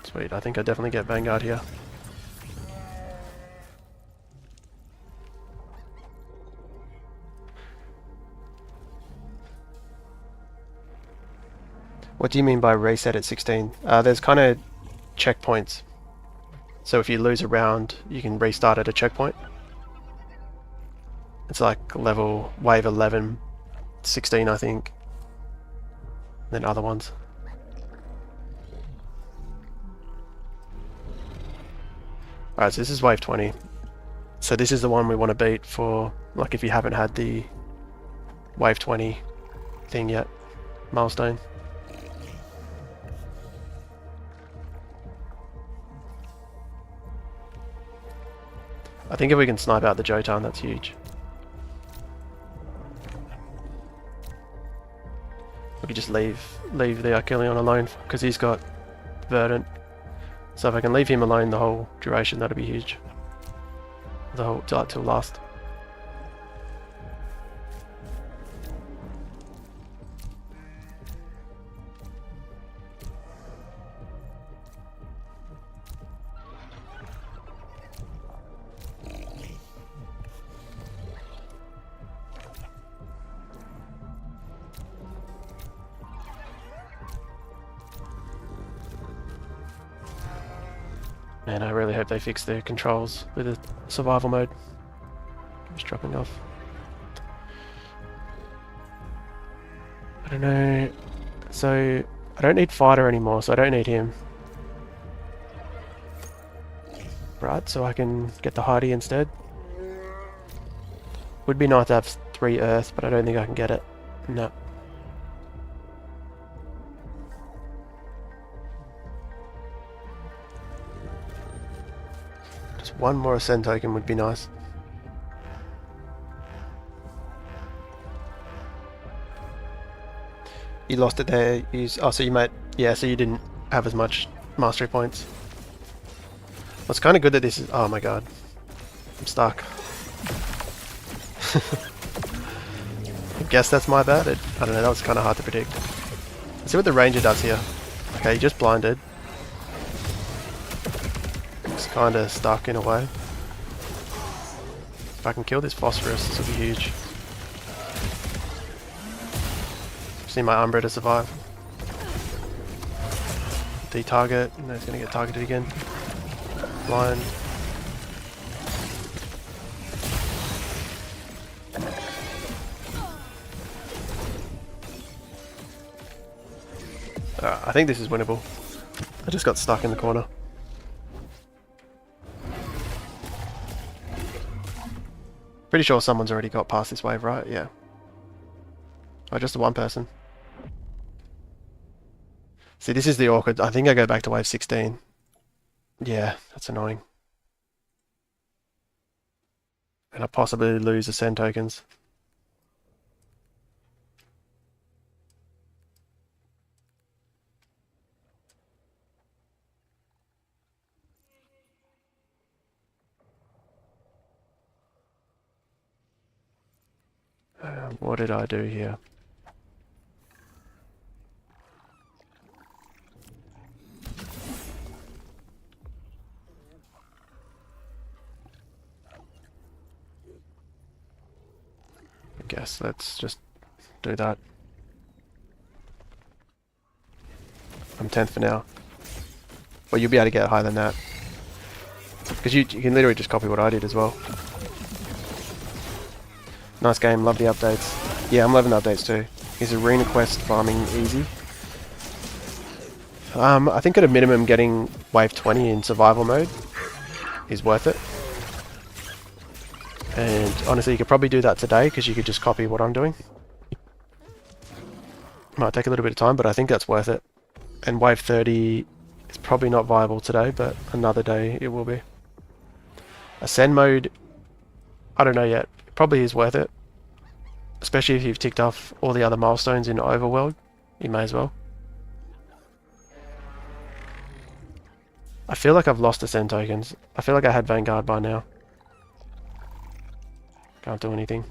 S1: Sweet, I think I definitely get Vanguard here. What do you mean by reset at 16? There's kind of checkpoints. So if you lose a round, you can restart at a checkpoint. It's like level wave 11, 16 I think. Then other ones. Alright, so this is wave 20. So this is the one we want to beat for, like, if you haven't had the wave 20 thing yet. Milestone. I think if we can snipe out the Jotun, that's huge. We could just leave the Archelion alone because he's got Verdant. So if I can leave him alone the whole duration, that'd be huge. The whole till last. Man, I really hope they fix their controls with the survival mode. Just dropping off. I don't know. So I don't need fighter anymore, so I don't need him. Right, so I can get the Hardy instead. Would be nice to have 3 Earth, but I don't think I can get it. No. Just one more Ascend token would be nice. You lost it there. Oh, so you might. Yeah, so you didn't have as much mastery points. Well, it's kind of good that this is. Oh my god. I'm stuck. I guess that's my bad. I don't know, that was kind of hard to predict. Let's see what the Ranger does here. Okay, he just blinded. It's kind of stuck in a way. If I can kill this Phosphorus, this will be huge. Just need my Umbra to survive. De-target, no, he's going to get targeted again. Blind. I think this is winnable. I just got stuck in the corner. Pretty sure someone's already got past this wave, right? Yeah. Oh, just the one person. See, this is the awkward. I think I go back to wave 16. Yeah, that's annoying. And I possibly lose Ascend tokens. What did I do here? I guess let's just do that. I'm 10th for now. Well, you'll be able to get higher than that. Because you can literally just copy what I did as well. Nice game, love the updates. Yeah, I'm loving the updates too. Is arena quest farming easy? I think at a minimum getting wave 20 in survival mode is worth it. And honestly, you could probably do that today because you could just copy what I'm doing. Might take a little bit of time, but I think that's worth it. And wave 30 is probably not viable today, but another day it will be. Ascend mode, I don't know yet. It probably is worth it. Especially if you've ticked off all the other milestones in Overworld. You may as well. I feel like I've lost Ascend tokens. I feel like I had Vanguard by now. Can't do anything.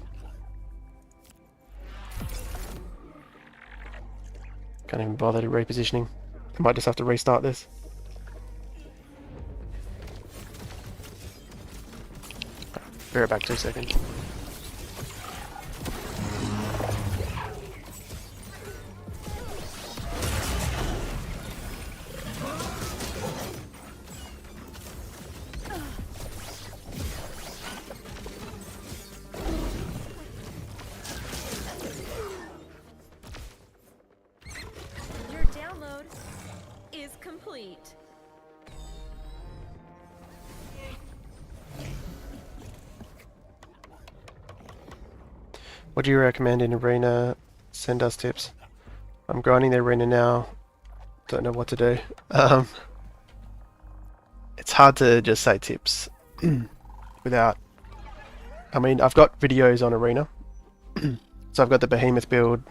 S1: Can't even bother to repositioning. I might just have to restart this. Be right back, 2 seconds.
S2: Your download is complete.
S1: What do you recommend in arena? Send us tips. I'm grinding the arena now. Don't know what to do. It's hard to just say tips without. I mean, I've got videos on arena. So I've got the Behemoth build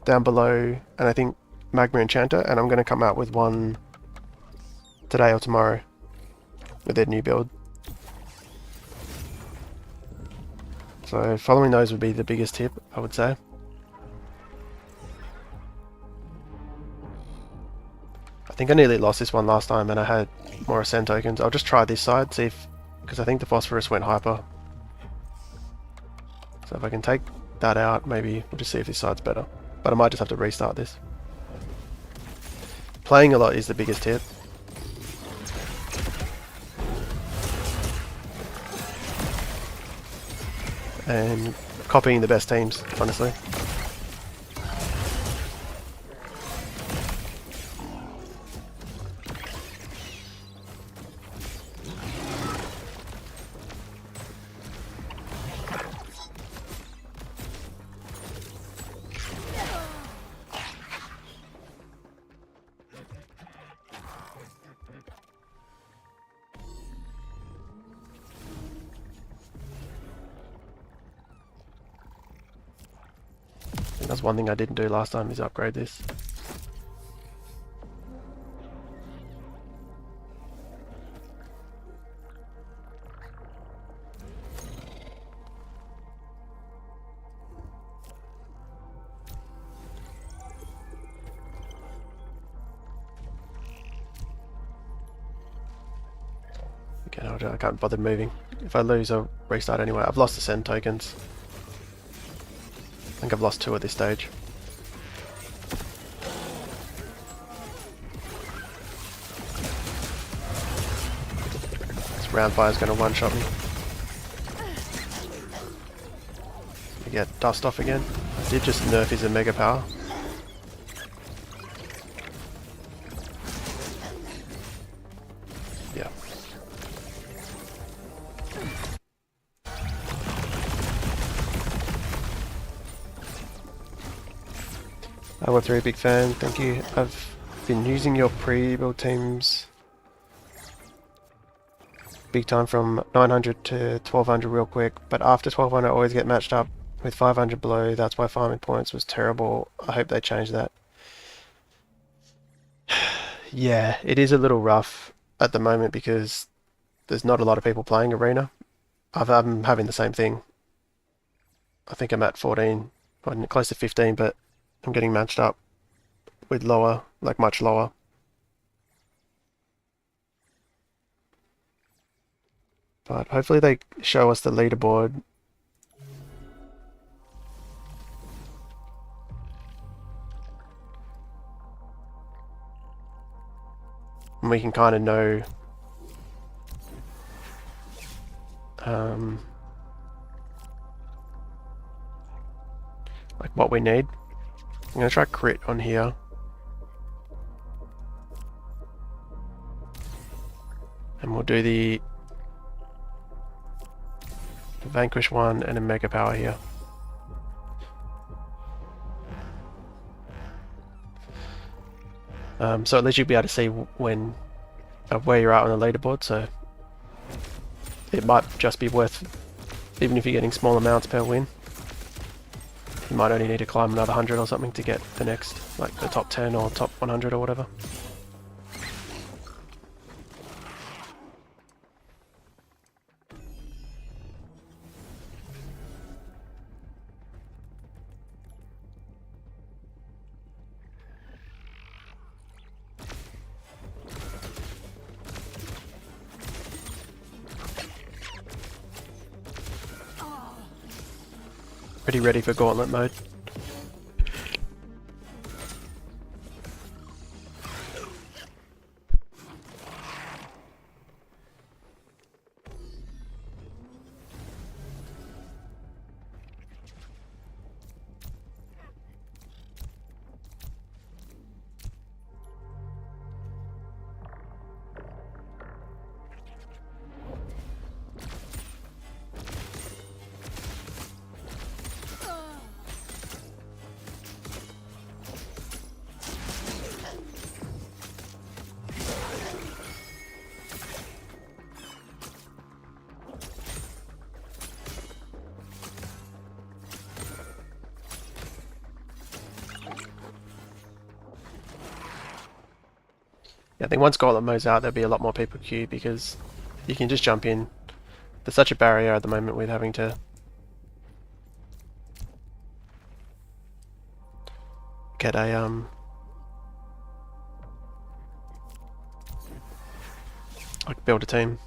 S1: down below, and I think Magma Enchanter, and I'm going to come out with one today or tomorrow with their new build. So following those would be the biggest tip, I would say. I think I nearly lost this one last time and I had more Ascend tokens. I'll just try this side, see if, because I think the Phosphorus went hyper. So if I can take that out, maybe we'll just see if this side's better. But I might just have to restart this. Playing a lot is the biggest tip. And copying the best teams, honestly. That's one thing I didn't do last time is upgrade this. Again, I can't bother moving. If I lose, I'll restart anyway. I've lost the Ascend tokens. I think I've lost 2 at this stage. This round fire is going to one-shot me. I get dust off again. I did just nerf his Omega power. Yeah. I was a big fan, thank you. I've been using your pre-build teams big time from 900 to 1200 real quick, but after 1200 I always get matched up with 500 below. That's why farming points was terrible. I hope they change that. Yeah, it is a little rough at the moment because there's not a lot of people playing Arena. I'm having the same thing. I think I'm at 14, or close to 15, but I'm getting matched up with lower, like much lower. But hopefully they show us the leaderboard. And we can kind of know like what we need. I'm going to try crit on here. And we'll do the Vanquish one and a Mega Power here. So at least you'll be able to see when where you're at on the leaderboard, so it might just be worth, even if you're getting small amounts per win, you might only need to climb another 100 or something to get the next, like the top 10 or top 100 or whatever. Pretty ready for gauntlet mode. Yeah, I think once gauntlet mode's out, there'll be a lot more people queue because you can just jump in. There's such a barrier at the moment with having to get a like build a team.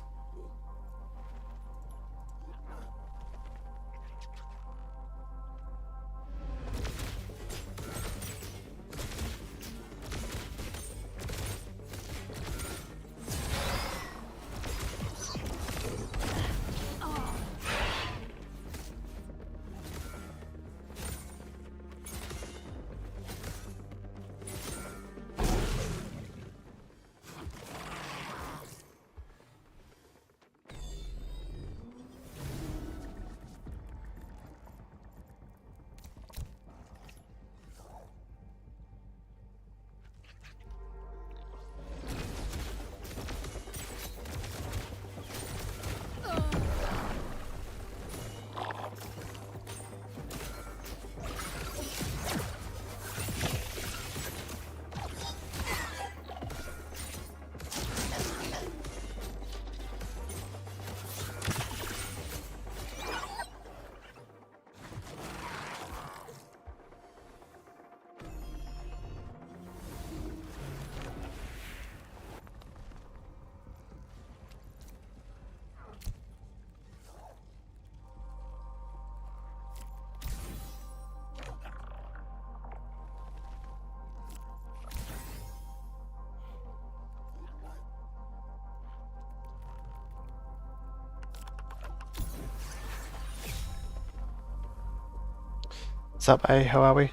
S1: What's up, A? How are we?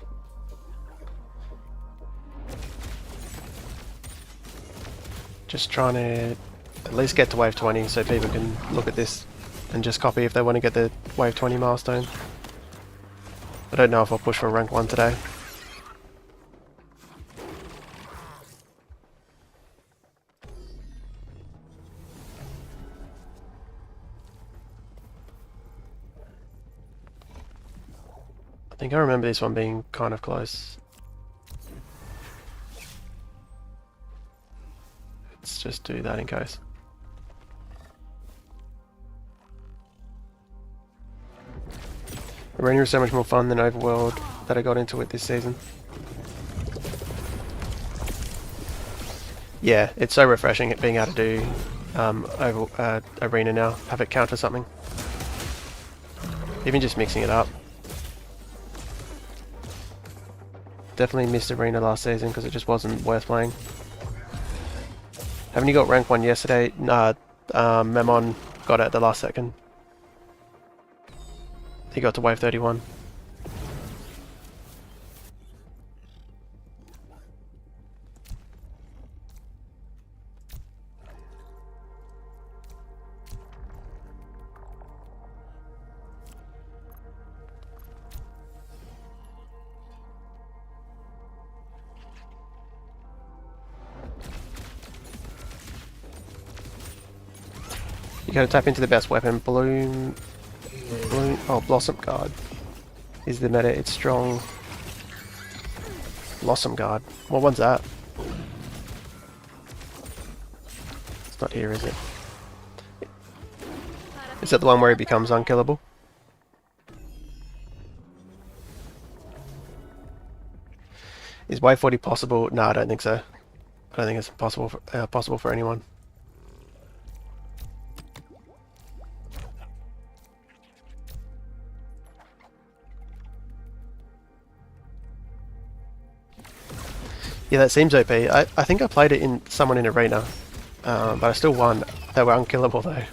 S1: Just trying to at least get to wave 20 so people can look at this and just copy if they want to get the wave 20 milestone. I don't know if I'll push for rank 1 today. I think I remember this one being kind of close. Let's just do that in case. Arena is so much more fun than Overworld that I got into it this season. Yeah, it's so refreshing it being able to do Arena now, have it counter something. Even just mixing it up. Definitely missed Arena last season because it just wasn't worth playing. Haven't you got rank 1 yesterday? Nah, Memon got it at the last second. He got to wave 31. You gotta tap into the best weapon. Bloom, oh, Blossom Guard is the meta. It's strong. Blossom Guard. What one's that? It's not here, is it? Is that the one where he becomes unkillable? Is wave 40 possible? No, I don't think so. I don't think it's possible for anyone. Yeah, that seems OP. I think I played it in someone in Arena, but I still won. They were unkillable though.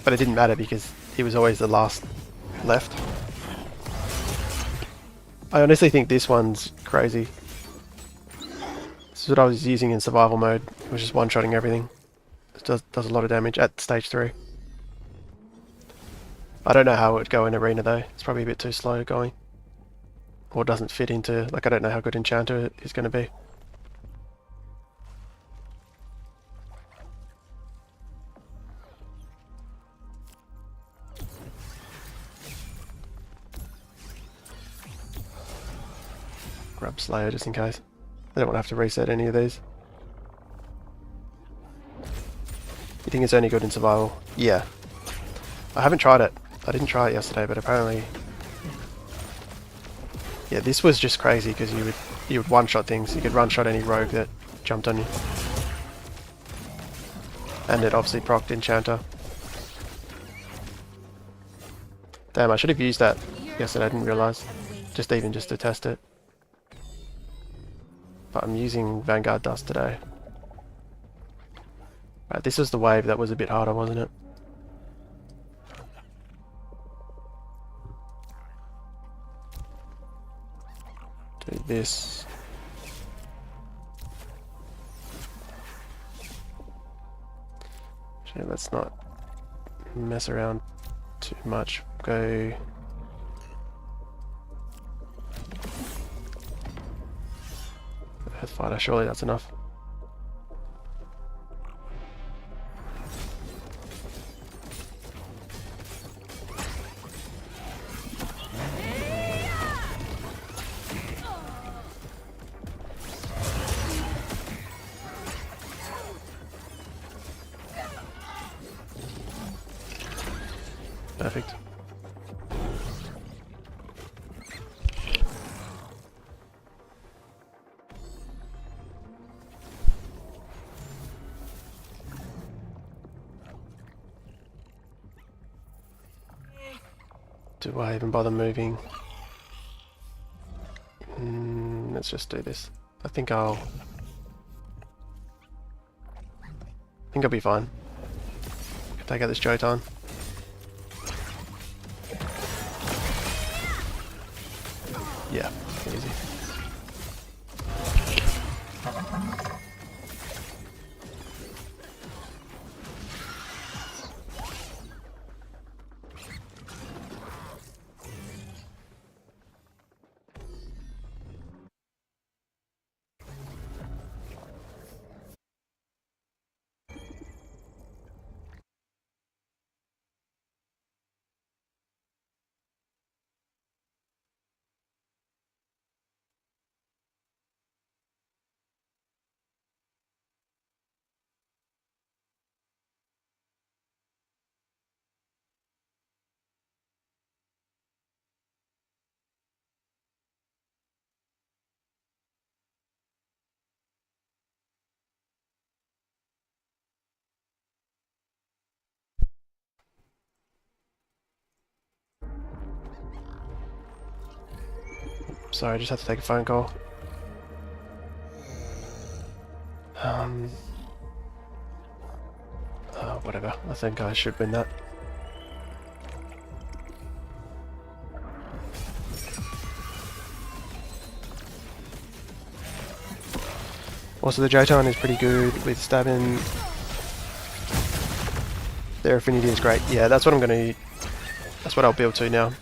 S1: But it didn't matter because he was always the last left. I honestly think this one's crazy. This is what I was using in survival mode. It was just one-shotting everything. It does a lot of damage at stage 3. I don't know how it would go in Arena though. It's probably a bit too slow going. Or doesn't fit into, like I don't know how good Enchanter is going to be. Grab Slayer just in case. I don't want to have to reset any of these. You think it's only good in survival? Yeah. I haven't tried it. I didn't try it yesterday, but apparently... Yeah, this was just crazy because you would one-shot things. You could one-shot any rogue that jumped on you. And it obviously procced Enchanter. Damn, I should have used that yesterday, I didn't realise. Just to test it. But I'm using Vanguard Dust today. Right, this was the wave that was a bit harder, wasn't it? Do this. Actually, let's not mess around too much. Go... Earthfighter, surely that's enough. Perfect. Do I even bother moving? Let's just do this. I think I'll be fine. Take out this Jotan. Yeah, easy. Sorry, I just had to take a phone call. Whatever. I think I should win that. Also, the Jotan is pretty good with stabbing. Their affinity is great. Yeah, that's what I'm going to... That's what I'll build to now.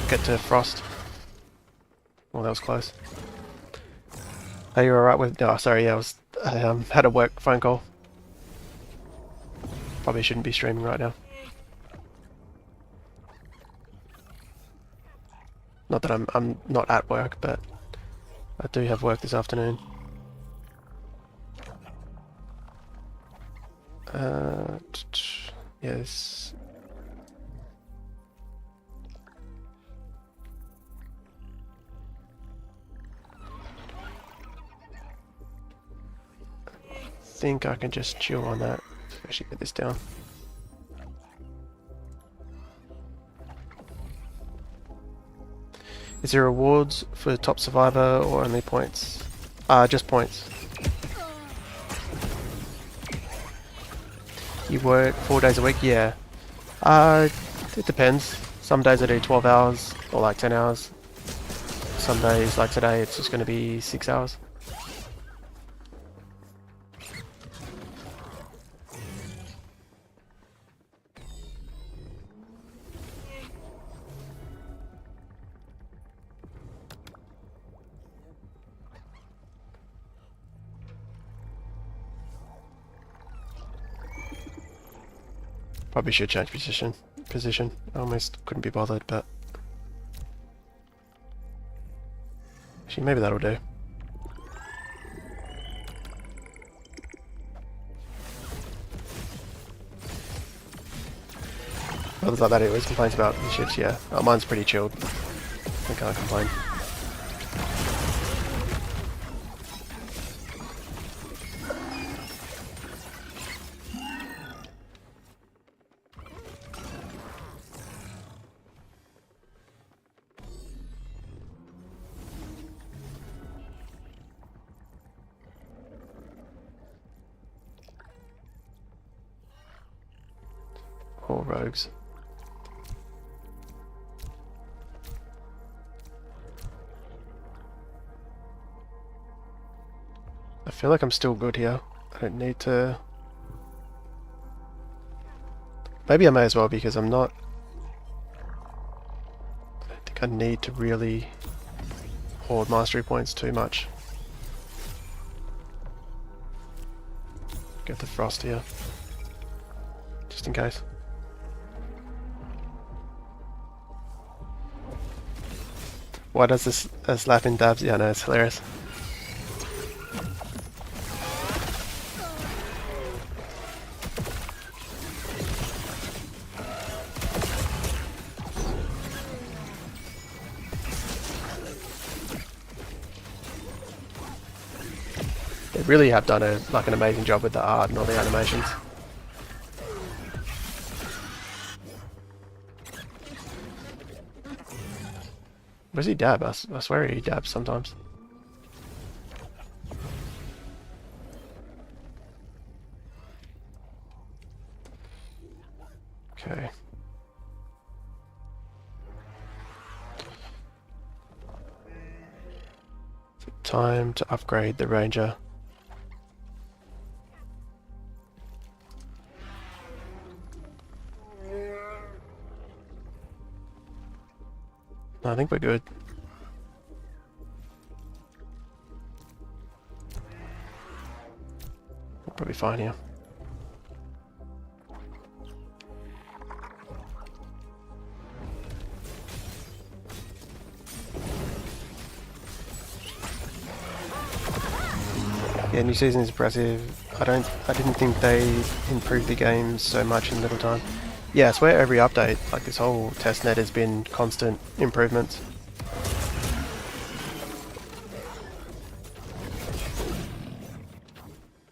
S1: Get to Frost. Well, that was close. Are you alright with... Oh, sorry, yeah, I had a work phone call. Probably shouldn't be streaming right now. Not that I'm not at work, but I do have work this afternoon. Yes. I think I can just chill on that. Actually, get this down. Is there rewards for top survivor or only points? Just points. You work 4 days a week? Yeah. It depends. Some days I do 12 hours or like 10 hours. Some days, like today, it's just going to be 6 hours. Probably should change position. I almost couldn't be bothered, but actually maybe that'll do. Others like that he always complains about the ships, yeah. Oh, mine's pretty chilled. I can't complain. Or rogues. I feel like I'm still good here. I don't need to... Maybe I may as well because I'm not... I don't think I need to really hoard mastery points too much. Get the Frost here. Just in case. Why does this slap in dabs? Yeah, no, it's hilarious. They really have done an amazing job with the art and all the animations. Where's he dab? I swear he dabs sometimes. Okay. Is it time to upgrade the Ranger? I think we're good. We'll probably be fine here. Yeah, new season is impressive. I didn't think they improved the game so much in little time. Yeah, I swear every update, like this whole testnet, has been constant improvements.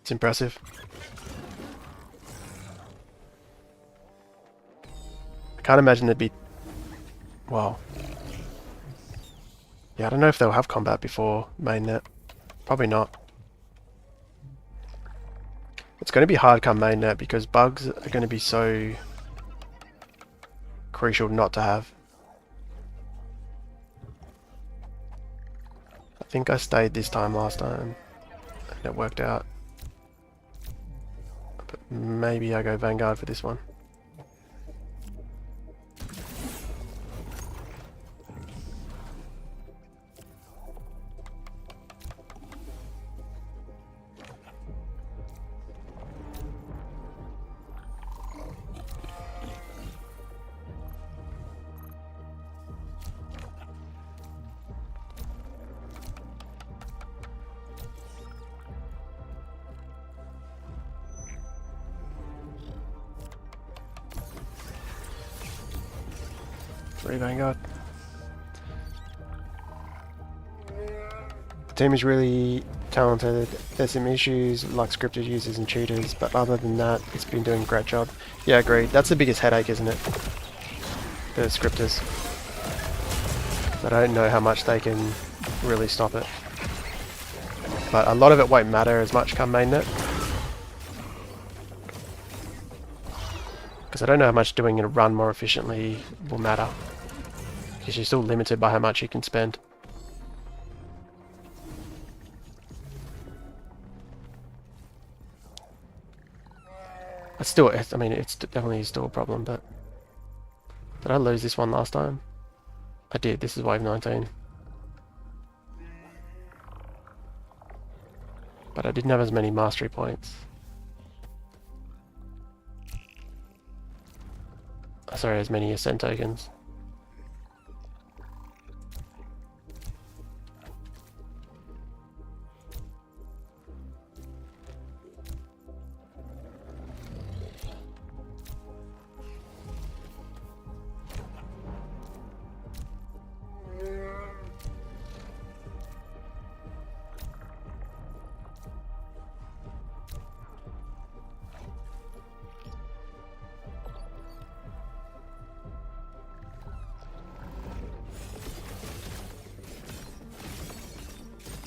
S1: It's impressive. I can't imagine there'd be Well, yeah, I don't know if they'll have combat before mainnet. Probably not. It's going to be hard come mainnet because bugs are going to be so crucial not to have. I think I stayed this time last time and it worked out. But maybe I go Vanguard for this one. Three Vanguard. The team is really talented. There's some issues like scripted users and cheaters, but other than that, it's been doing a great job. Yeah, agreed. That's the biggest headache, isn't it? The scripters. I don't know how much they can really stop it. But a lot of it won't matter as much come mainnet. Because I don't know how much doing a run more efficiently will matter. Because you're still limited by how much you can spend. It's still, I mean, it's definitely still a problem, but... Did I lose this one last time? I did, this is wave 19. But I didn't have as many mastery points. Sorry, as many ascent tokens.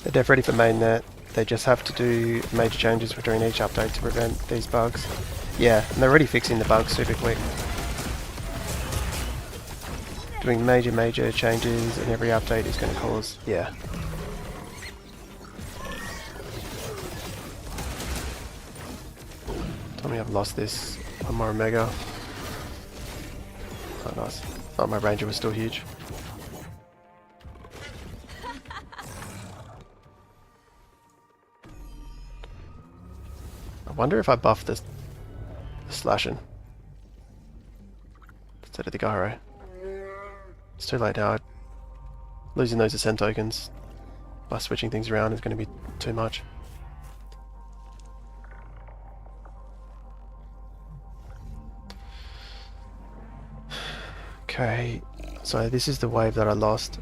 S1: They're dev ready for mainnet. They just have to do major changes between each update to prevent these bugs. Yeah, and they're already fixing the bugs super quick. Doing major changes in every update is going to cause, yeah. Tell me I've lost this. One more Omega. Oh nice. Oh, my Ranger was still huge. I wonder if I buff the slashing instead of the gyro. It's too late now. Losing those ascent tokens by switching things around is going to be too much. Okay, so this is the wave that I lost.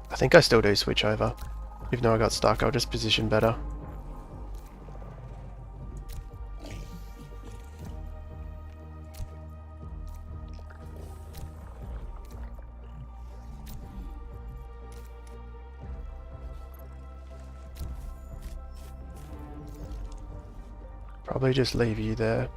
S1: I think I still do switch over. Even though I got stuck, I'll just position better. Probably just leave you there.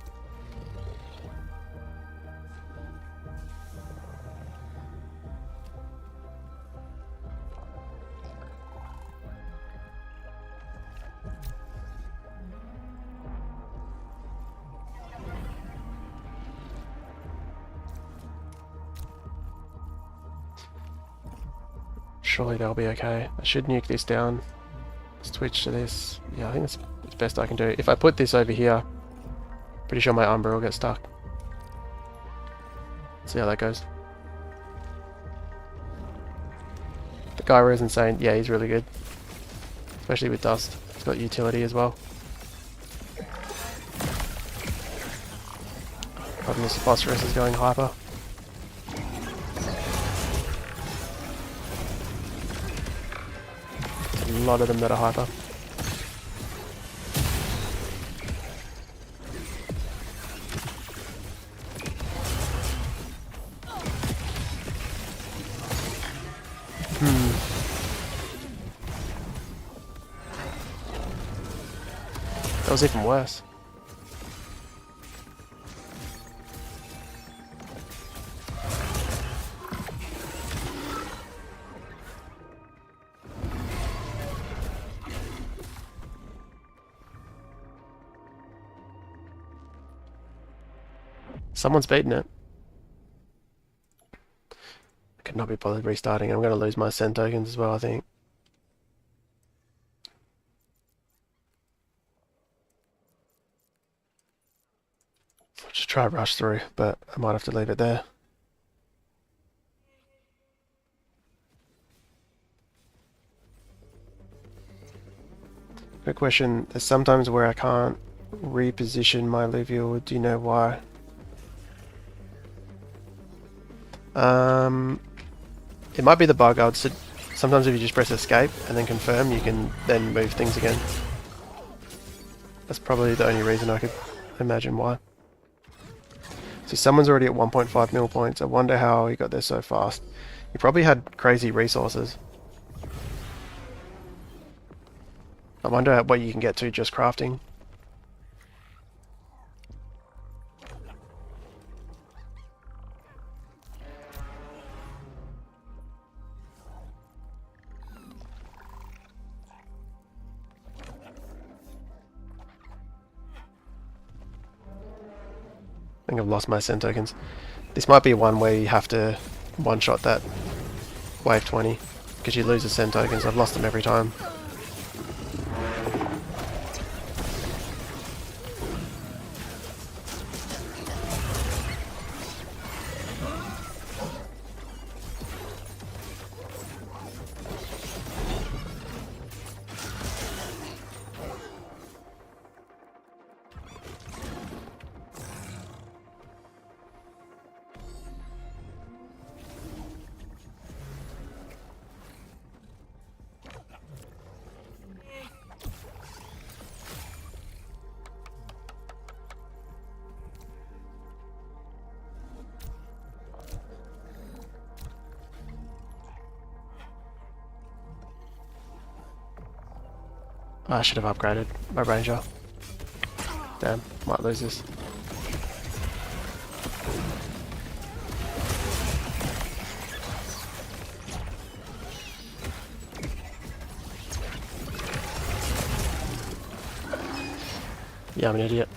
S1: Surely they'll be okay. I should nuke this down. Switch to this. Yeah, I think it's best I can do. If I put this over here, pretty sure my Umbra will get stuck. See how that goes. The Gyro is insane. Yeah, he's really good. Especially with Dust. He's got utility as well. Problem is the Phosphorus is going hyper. lot of them that are hyper. That was even worse. Someone's beaten it. I could not be bothered restarting. I'm going to lose my send tokens as well, I think. I'll just try to rush through, but I might have to leave it there. Quick question. There's sometimes where I can't reposition my Illuvial. Do you know why? It might be the bug. Sometimes if you just press escape and then confirm, you can then move things again. That's probably the only reason I could imagine why. So someone's already at 1.5 mil points. I wonder how he got there so fast. He probably had crazy resources. I wonder what you can get to just crafting. I think I've lost my send tokens. This might be one where you have to one-shot that wave 20 because you lose the send tokens. I've lost them every time. I should have upgraded my ranger. Damn, might lose this. Yeah, I'm an idiot.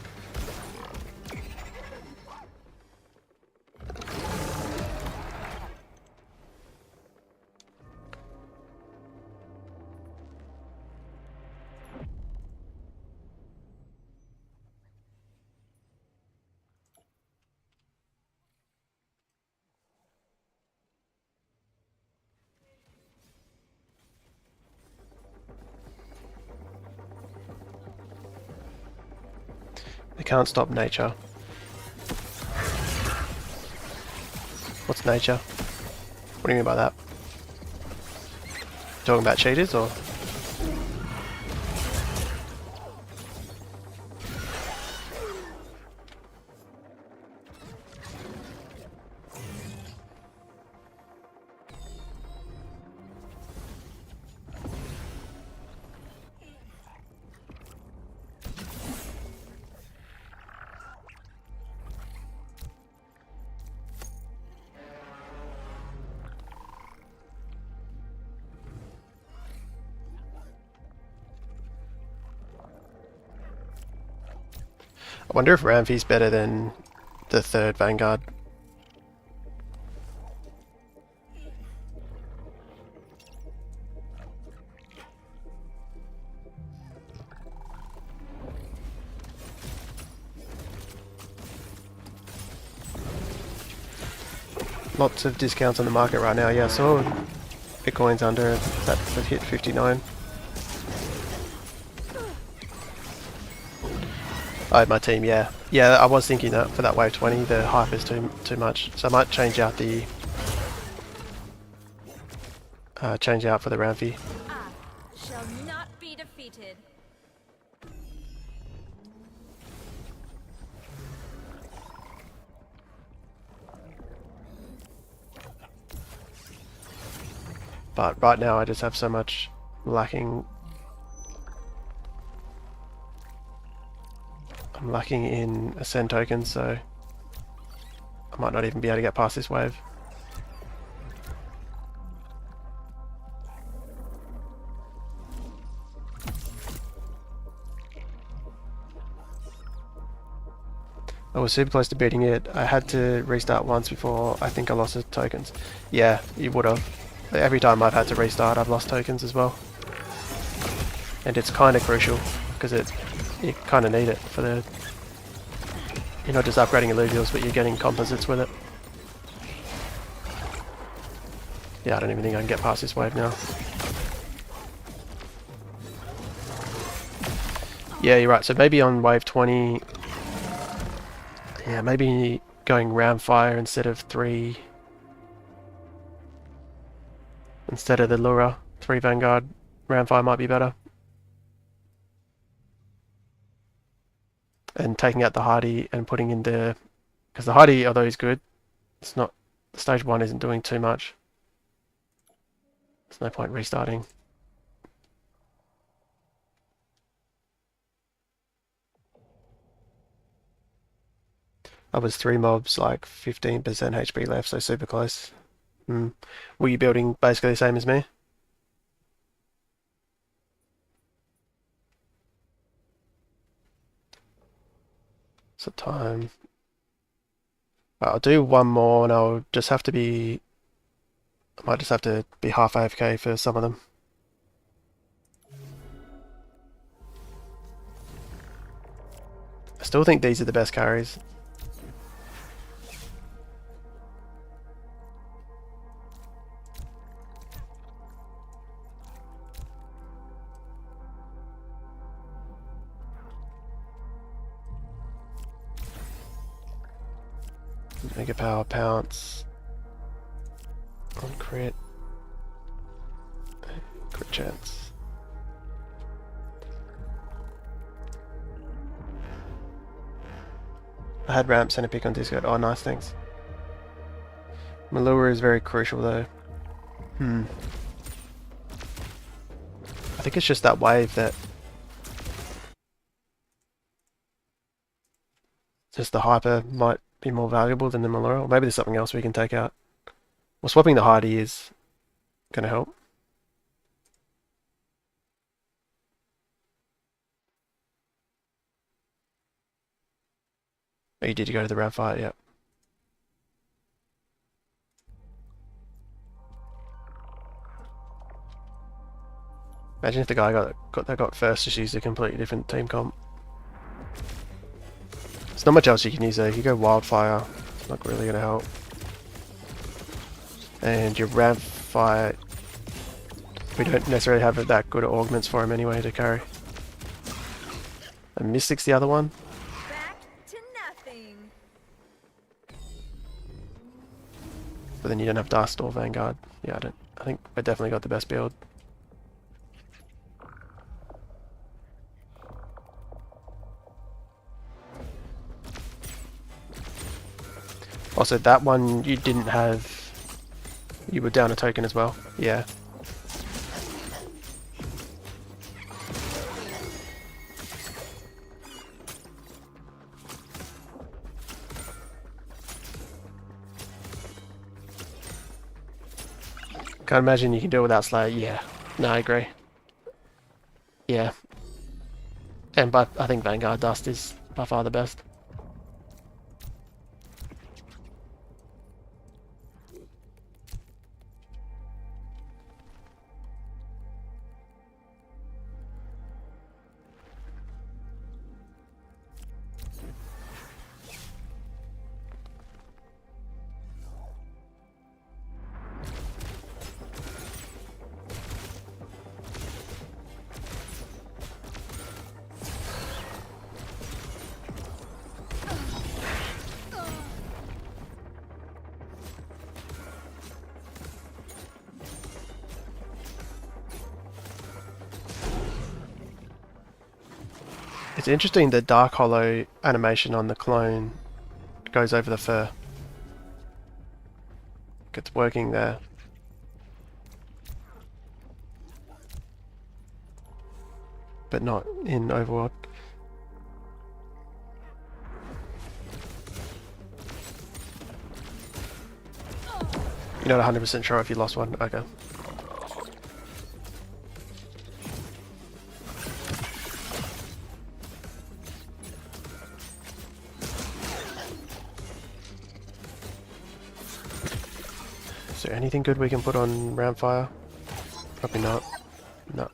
S1: They can't stop nature. What's nature? What do you mean by that? Talking about cheaters or? I wonder if Ramfi's better than the third Vanguard. Lots of discounts on the market right now. Yeah, I saw Bitcoin's under that hit 59. I had my team, yeah. Yeah, I was thinking that for that wave 20, the hype is too much. So I might change out the change out for the Ramfi.
S2: I shall
S1: But right now I just have so much lacking. I'm lacking in Ascend tokens, so I might not even be able to get past this wave. I was super close to beating it. I had to restart once before I think I lost the tokens. Yeah, you would have. Every time I've had to restart, I've lost tokens as well. And it's kind of crucial, because you kind of need it for the... You're not just upgrading Illuvials, but you're getting composites with it. Yeah, I don't even think I can get past this wave now. Yeah, you're right. So maybe on wave 20... Yeah, maybe going round fire instead of 3... Instead of the Lura, 3 Vanguard, round fire might be better. And taking out the Hardy and putting in the... Because the Hardy, although he's good, it's not... Stage 1 isn't doing too much. There's no point restarting. I was 3 mobs, like 15% HP left, so super close. Were you building basically the same as me? So time. I'll do one more and I'll just have to be... I might just have to be half AFK for some of them. I still think these are the best carries. Mega Power Pounce on crit. Crit chance. I had ramp center pick on Discord. Oh, nice, thanks. Malua is very crucial though. I think it's just that wave that... Just the hyper might be more valuable than the Malura. Or maybe there's something else we can take out. Well, swapping the Hardy is going to help. Oh, you did go to the round fight, yep. Imagine if the guy got first, just used a completely different team comp. There's not much else you can use though. You go Wildfire, it's not really going to help. And your ramp fight, we don't necessarily have that good augments for him anyway to carry. And Mystic's the other one.
S2: Back to nothing.
S1: But then you don't have Dust or Vanguard. Yeah, I think we definitely got the best build. Also, that one you didn't have... You were down a token as well. Yeah. Can't imagine you can do it without Slayer. Yeah. No, I agree. Yeah. And but I think Vanguard Dust is by far the best. It's interesting the Dark Hollow animation on the clone goes over the fur. It's working there. but not in Overworld. You're not 100% sure if you lost one? Okay. Is there anything good we can put on Roundfire? Probably not. No.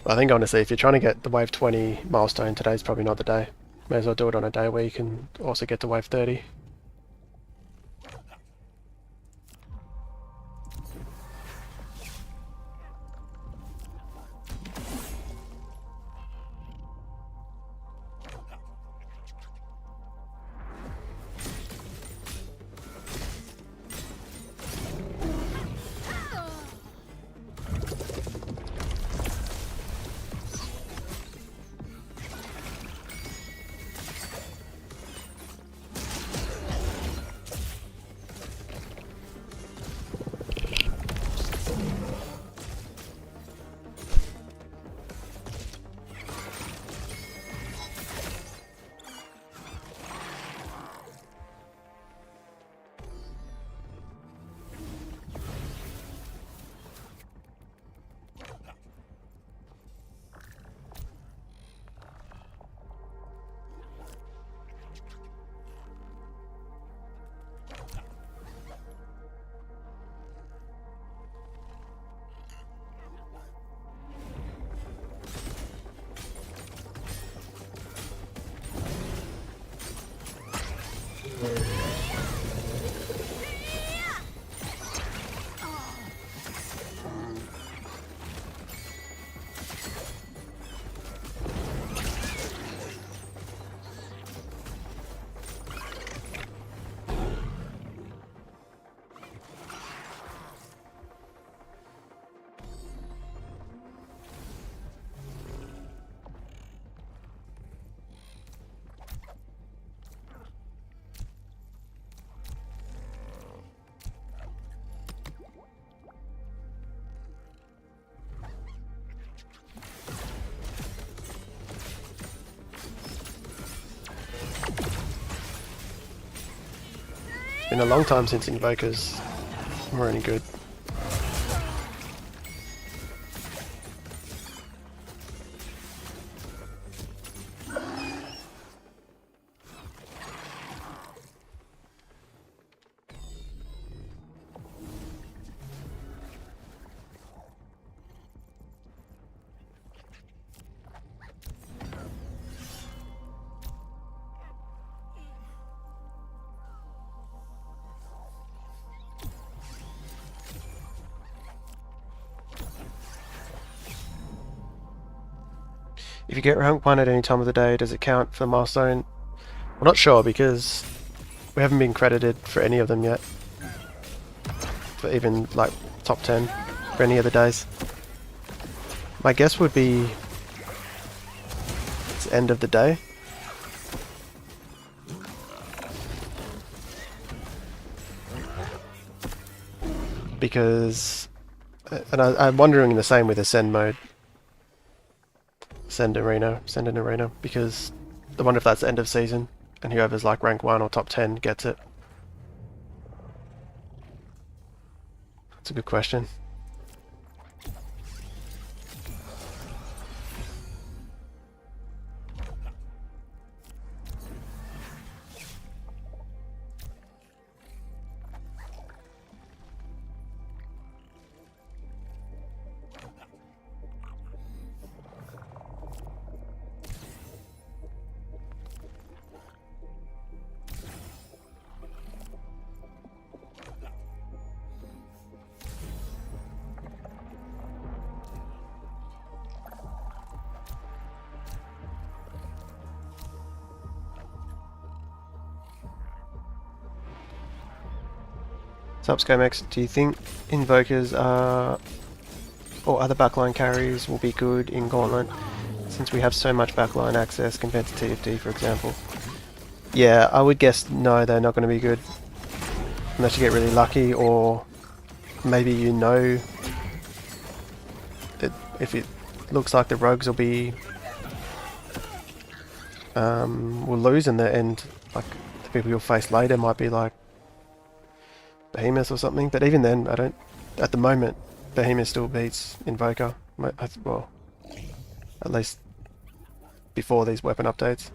S1: I think honestly, if you're trying to get the wave 20 milestone, today's probably not the day. May as well do it on a day where you can also get to wave 30. It's been a long time since Invokers were any good. If you get rank 1 at any time of the day, does it count for milestone? I'm not sure because we haven't been credited for any of them yet. For even like top 10 for any of the days. My guess would be it's end of the day. Because, and I'm wondering the same with Ascend mode. Send an arena, because I wonder if that's end of season, and whoever's like rank 1 or top 10 gets it. That's a good question. Subscomex, do you think invokers are or other backline carries will be good in Gauntlet since we have so much backline access compared to TFT, for example? Yeah, I would guess no, they're not going to be good unless you get really lucky, or maybe you know that if it looks like the rogues will be will lose in the end, like the people you'll face later might be like Behemoth or something. But even then, I don't. At the moment, Behemoth still beats Invoker. Well, at least before these weapon updates.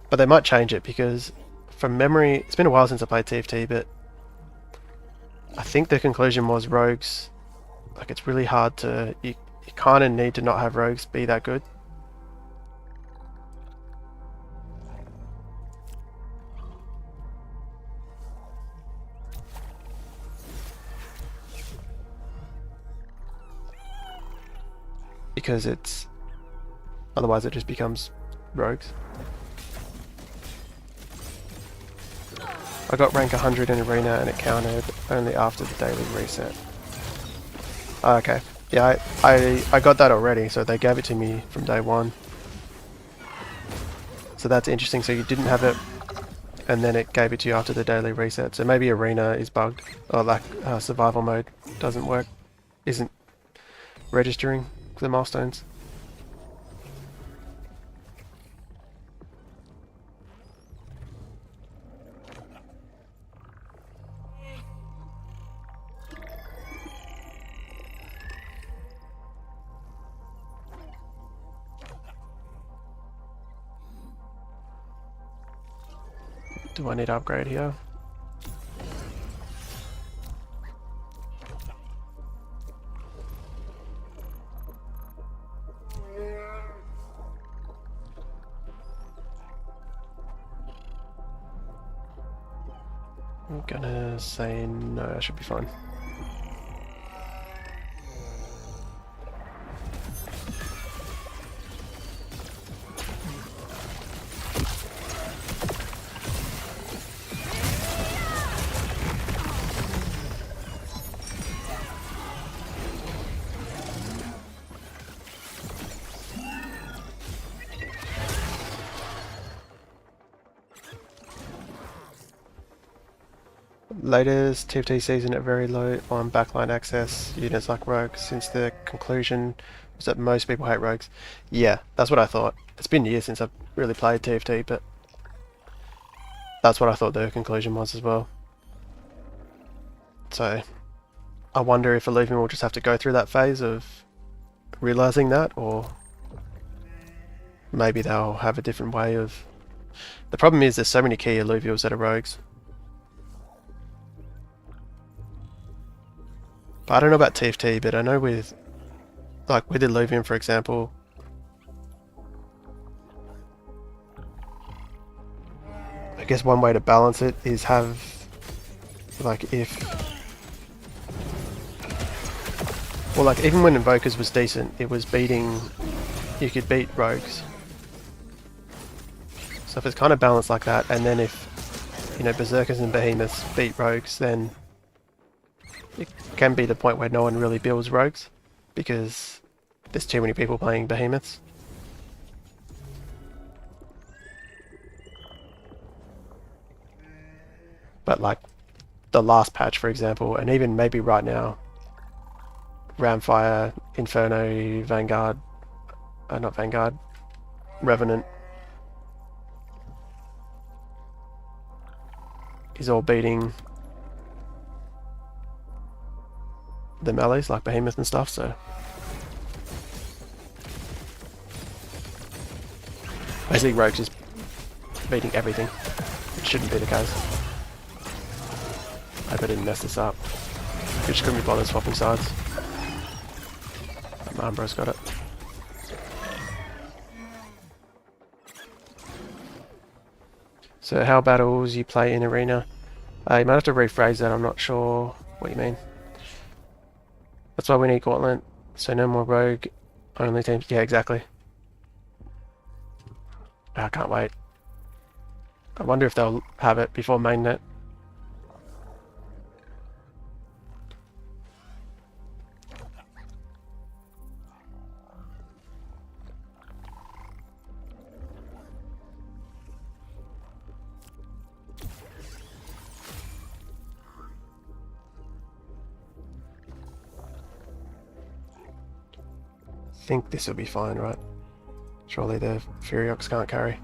S1: But they might change it because, from memory, it's been a while since I played TFT, but I think the conclusion was rogues. Like it's really hard to. You kind of need to not have rogues be that good. Because it's otherwise it just becomes rogues. I got rank 100 in arena and it counted only after the daily reset. Oh, okay, yeah, I got that already, so they gave it to me from day one. So that's interesting. So you didn't have it, and then it gave it to you after the daily reset. So maybe arena is bugged, or like survival mode doesn't work, isn't registering the milestones. Do I need to upgrade here? I'm gonna say no, I should be fine. Latest TFT season at very low on backline access units like rogues since the conclusion was that most people hate rogues. Yeah, that's what I thought. It's been years since I've really played TFT, but that's what I thought the conclusion was as well. So I wonder if Illuvium will just have to go through that phase of realizing that, or maybe they'll have a different way of... The problem is there's so many key Illuvials that are rogues. But I don't know about TFT, but I know with Illuvium, for example, I guess one way to balance it is have, like, if... Well, like, even when Invokers was decent, it was beating... You could beat rogues. So if it's kind of balanced like that, and then if, you know, Berserkers and Behemoths beat rogues, then it can be the point where no one really builds rogues, because there's too many people playing Behemoths. But like, the last patch, for example, and even maybe right now, Ramfire, Inferno, Vanguard, not Vanguard, Revenant, is all beating the melees like Behemoth and stuff, so basically Rogue's just beating everything. It shouldn't be the case. I hope I didn't mess this up. I just couldn't be bothered swapping sides. My Umbro's got it. So how battles you play in arena? You might have to rephrase that, I'm not sure what you mean. That's why we need Gauntlet, so no more rogue, only teams. Yeah, exactly. I can't wait. I wonder if they'll have it before mainnet. think this will be fine, right? Surely the Furiox can't carry.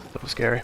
S1: A little scary.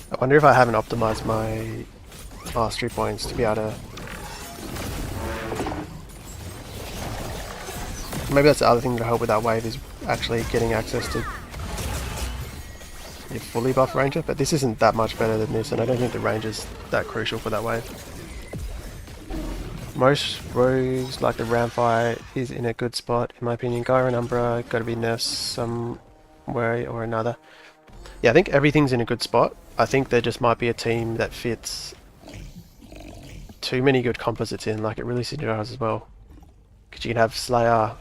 S1: I wonder if I haven't optimized my mastery points to be able to... Maybe that's the other thing to help with that wave, is actually getting access to your fully buff ranger, but this isn't that much better than this, and I don't think the range is that crucial for that wave. Most rogues, like the Ramfire, is in a good spot, in my opinion. Gyro and Umbra got to be nerfed some way or another. Yeah, I think everything's in a good spot. I think there just might be a team that fits too many good composites in, like it really synergizes as well. Because you can have Slayer,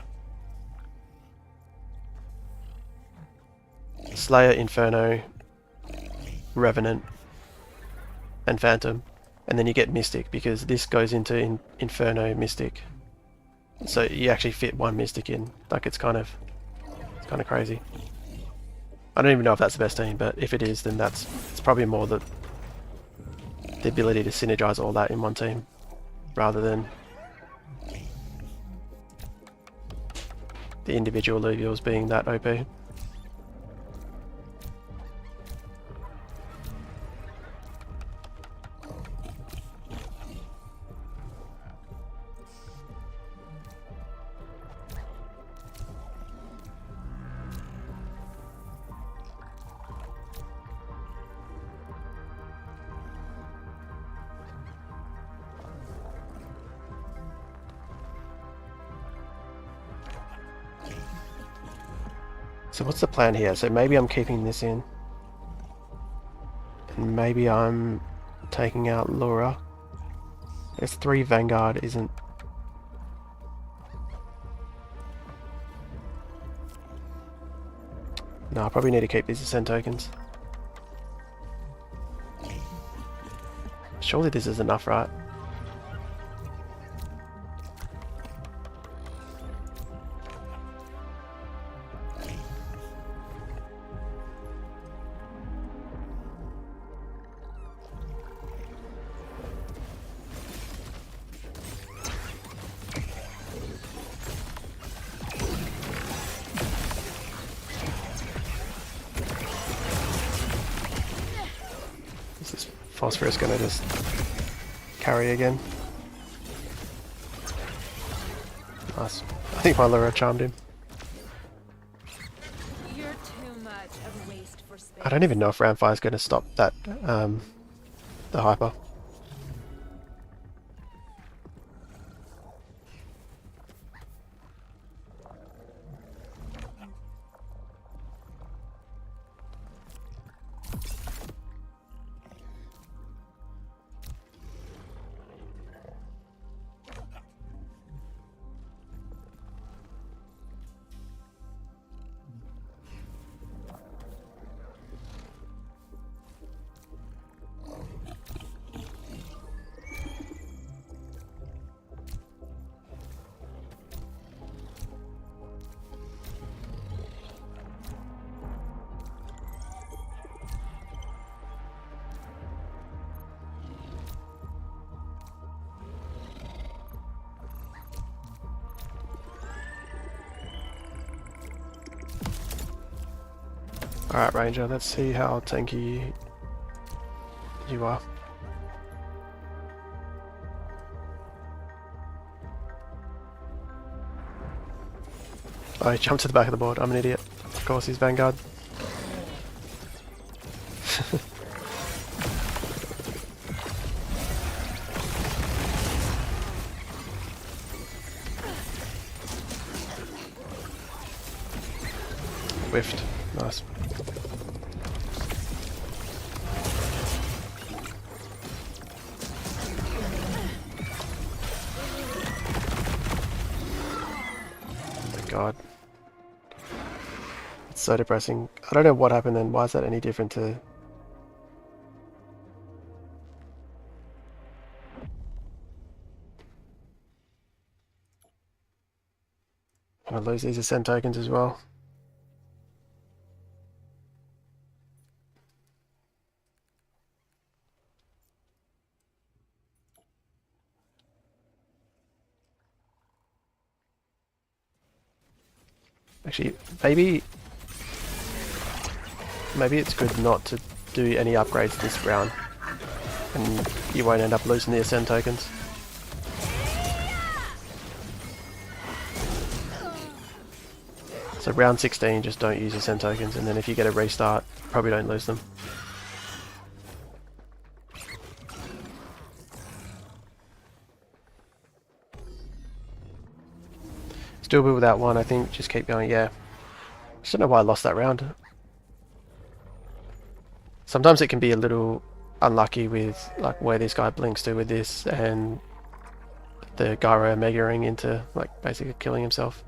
S1: Inferno, Revenant, and Phantom, and then you get Mystic, because this goes into Inferno Mystic. So you actually fit one Mystic in. Like it's kind of crazy. I don't even know if that's the best team, but if it is, then it's probably more the ability to synergize all that in one team, rather than the individual Illuvials being that OP. So what's the plan here? So maybe I'm keeping this in, and maybe I'm taking out Laura. There's 3 Vanguard isn't... No, I probably need to keep these Ascend tokens. Surely this is enough, right? Phosphorus gonna just carry again. Nice. I think my Lura charmed him.
S2: You're too much of a waste for space.
S1: I don't even know if Ramfire is gonna stop that the hyper. Alright, Ranger, let's see how tanky you are. Oh, he jumped to the back of the board. I'm an idiot. Of course, he's Vanguard. Whiffed. Nice. Oh my god. It's so depressing. I don't know what happened then. Why is that any different to... I lose these ascent tokens as well. Actually, maybe it's good not to do any upgrades this round, and you won't end up losing the ascend tokens. So round 16, just don't use ascend tokens, and then if you get a restart, probably don't lose them. Still be without one, I think. Just keep going. Yeah. Just don't know why I lost that round. Sometimes it can be a little unlucky with like where this guy blinks to with this, and the Gyro Megaing into like basically killing himself.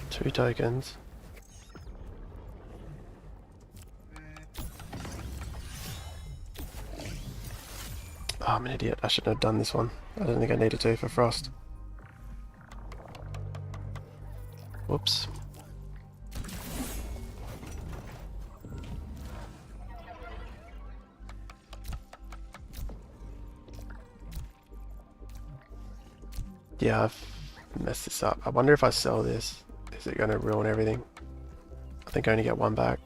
S1: Two tokens. Oh, I'm an idiot. I shouldn't have done this one. I don't think I needed to for Frost. Whoops. Yeah, I've messed this up. I wonder if I sell this, is it going to ruin everything? I think I only get one back.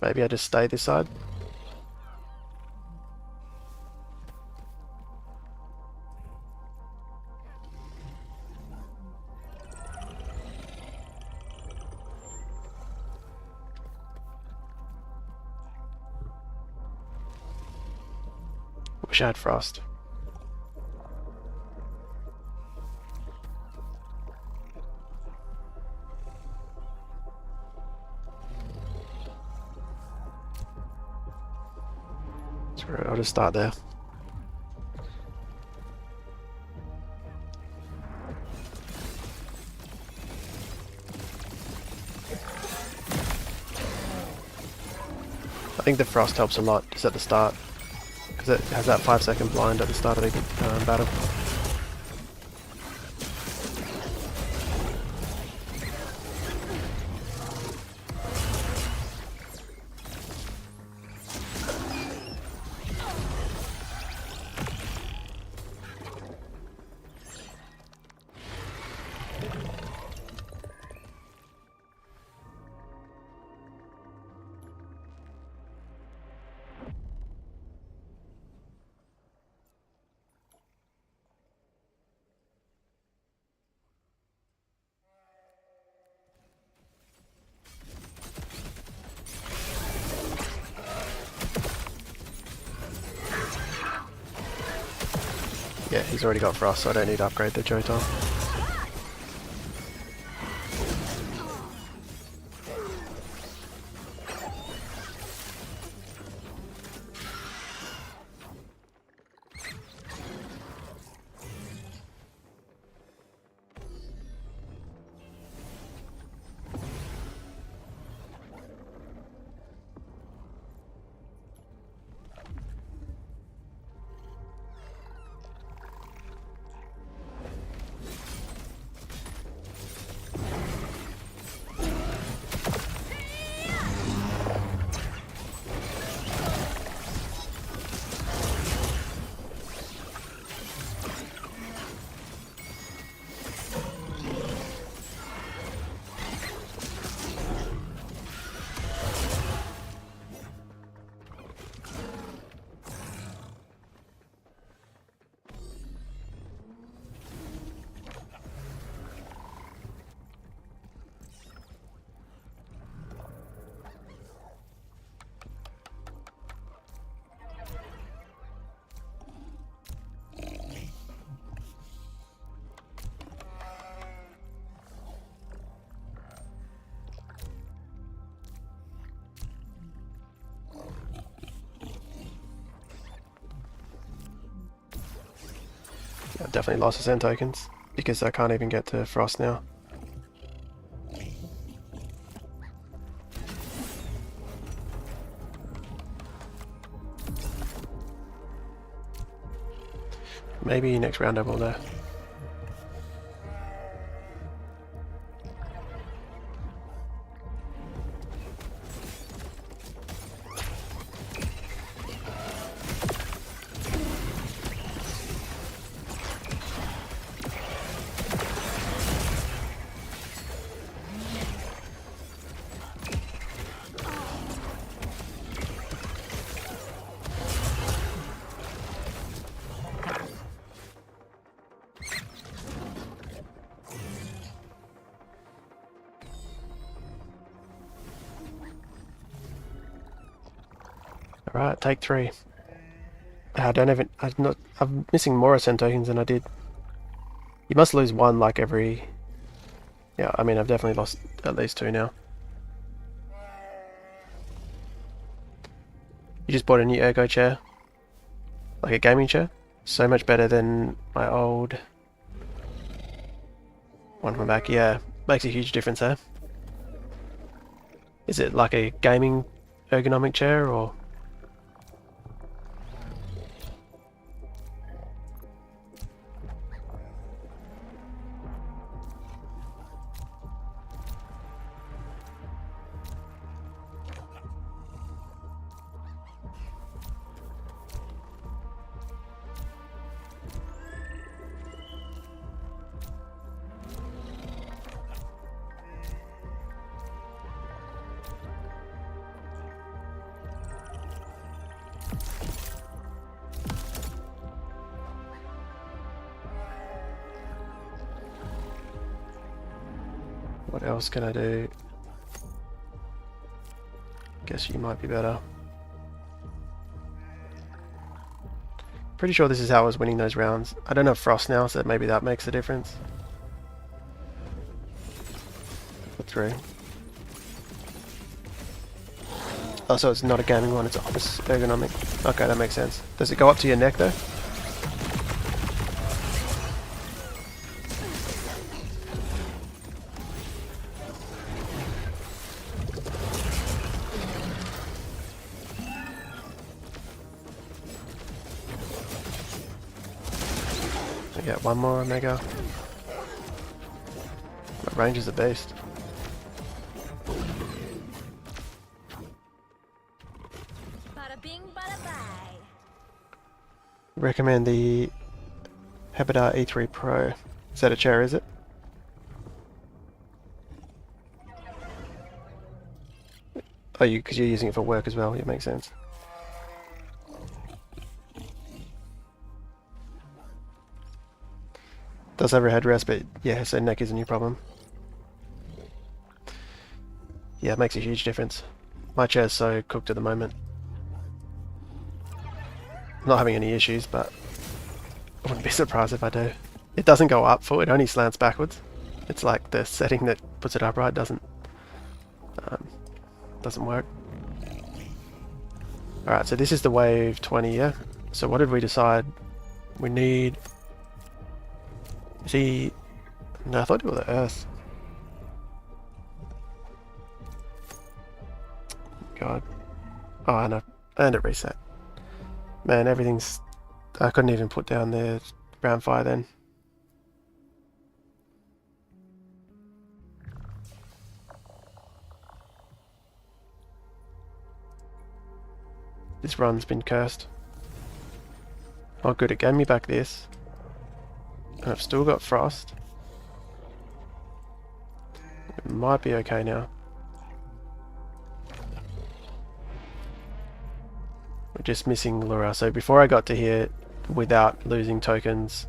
S1: Maybe I just stay this side. Wish I had Frost. I'll just start there. I think the frost helps a lot just at the start, because it has that 5-second blind at the start of the battle. Yeah, he's already got frost, so I don't need to upgrade the Jotar. I've definitely lost the Zen tokens, because I can't even get to frost now. Maybe next round I will though. Alright, take 3. I don't even. I'm missing more Ascent tokens than I did. You must lose 1 like every. Yeah, I mean, I've definitely lost at least 2 now. You just bought a new ergo chair, like a gaming chair. So much better than my old one from back. Yeah, makes a huge difference there. Is it like a gaming ergonomic chair or? What else can I do? Guess you might be better. Pretty sure this is how I was winning those rounds. I don't have frost now, so maybe that makes a difference. For 3. Oh, so it's not a gaming one, it's opposite ergonomic. Okay, that makes sense. Does it go up to your neck though? get one more Omega. My range is a beast.
S2: Bada bing, bada bye.
S1: Recommend the Hebida E3 Pro. Is that a chair, is it? Oh, because you're using it for work as well. It makes sense. Does have a headrest, but yeah, so neck isn't your problem. Yeah, it makes a huge difference. My chair's so cooked at the moment. I'm not having any issues, but I wouldn't be surprised if I do. It doesn't go up full, it only slants backwards. It's like the setting that puts it upright doesn't work. Alright, so this is the wave 20, yeah? So what did we decide? We need the... No, I thought it was the Earth. God. Oh, I know. And it reset. Man, everything's... I couldn't even put down the round fire then. This run's been cursed. Oh good, it gave me back this. And I've still got frost. It might be okay now. We're just missing Lura. So before I got to here, without losing tokens,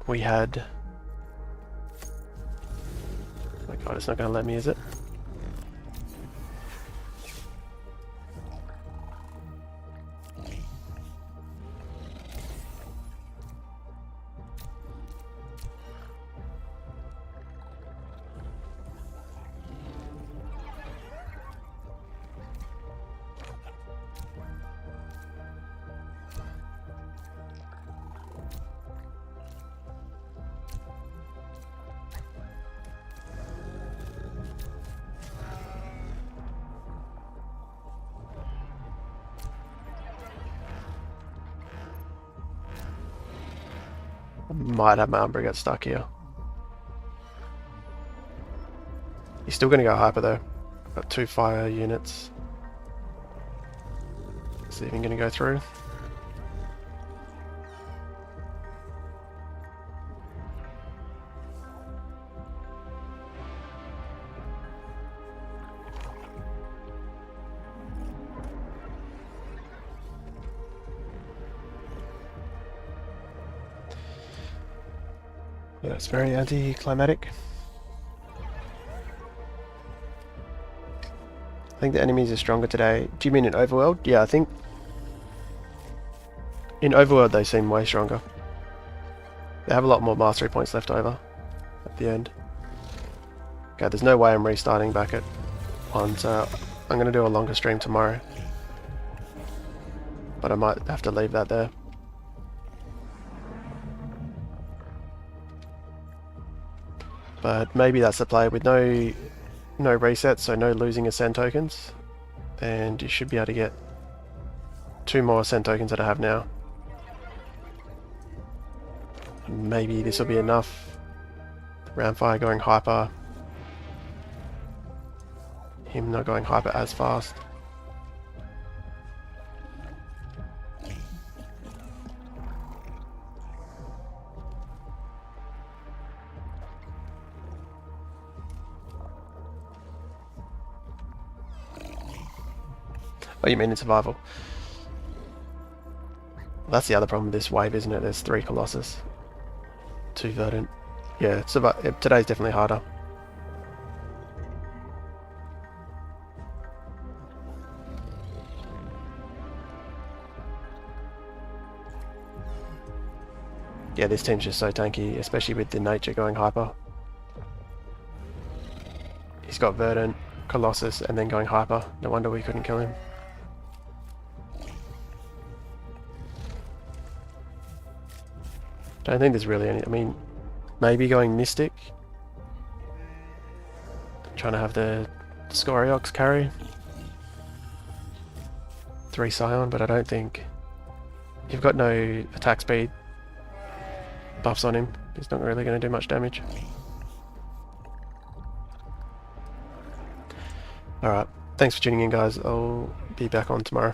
S1: we had... Oh my god, it's not going to let me, is it? Might have my Umbra get stuck here. He's still going to go hyper though. Got 2 fire units. Is it even going to go through? Yeah, it's very anticlimactic. I think the enemies are stronger today. Do you mean in Overworld? Yeah, I think in Overworld they seem way stronger. They have a lot more mastery points left over at the end. Okay, there's no way I'm restarting back at 1, so I'm going to do a longer stream tomorrow. But I might have to leave that there. But maybe that's the play with no resets, so no losing Ascend tokens. And you should be able to get 2 more Ascend tokens that I have now. Maybe this will be enough. Roundfire going hyper. Him not going hyper as fast. Oh, you mean in survival? Well, that's the other problem with this wave, isn't it? There's 3 Colossus. 2 Verdant. Yeah, today's definitely harder. Yeah, this team's just so tanky, especially with the nature going hyper. He's got Verdant, Colossus, and then going hyper. No wonder we couldn't kill him. I don't think there's really any... I mean, maybe going Mystic. Trying to have the Scoriox carry. 3 Scion, but I don't think you've got no attack speed buffs on him. He's not really going to do much damage. Alright, thanks for tuning in guys. I'll be back on tomorrow.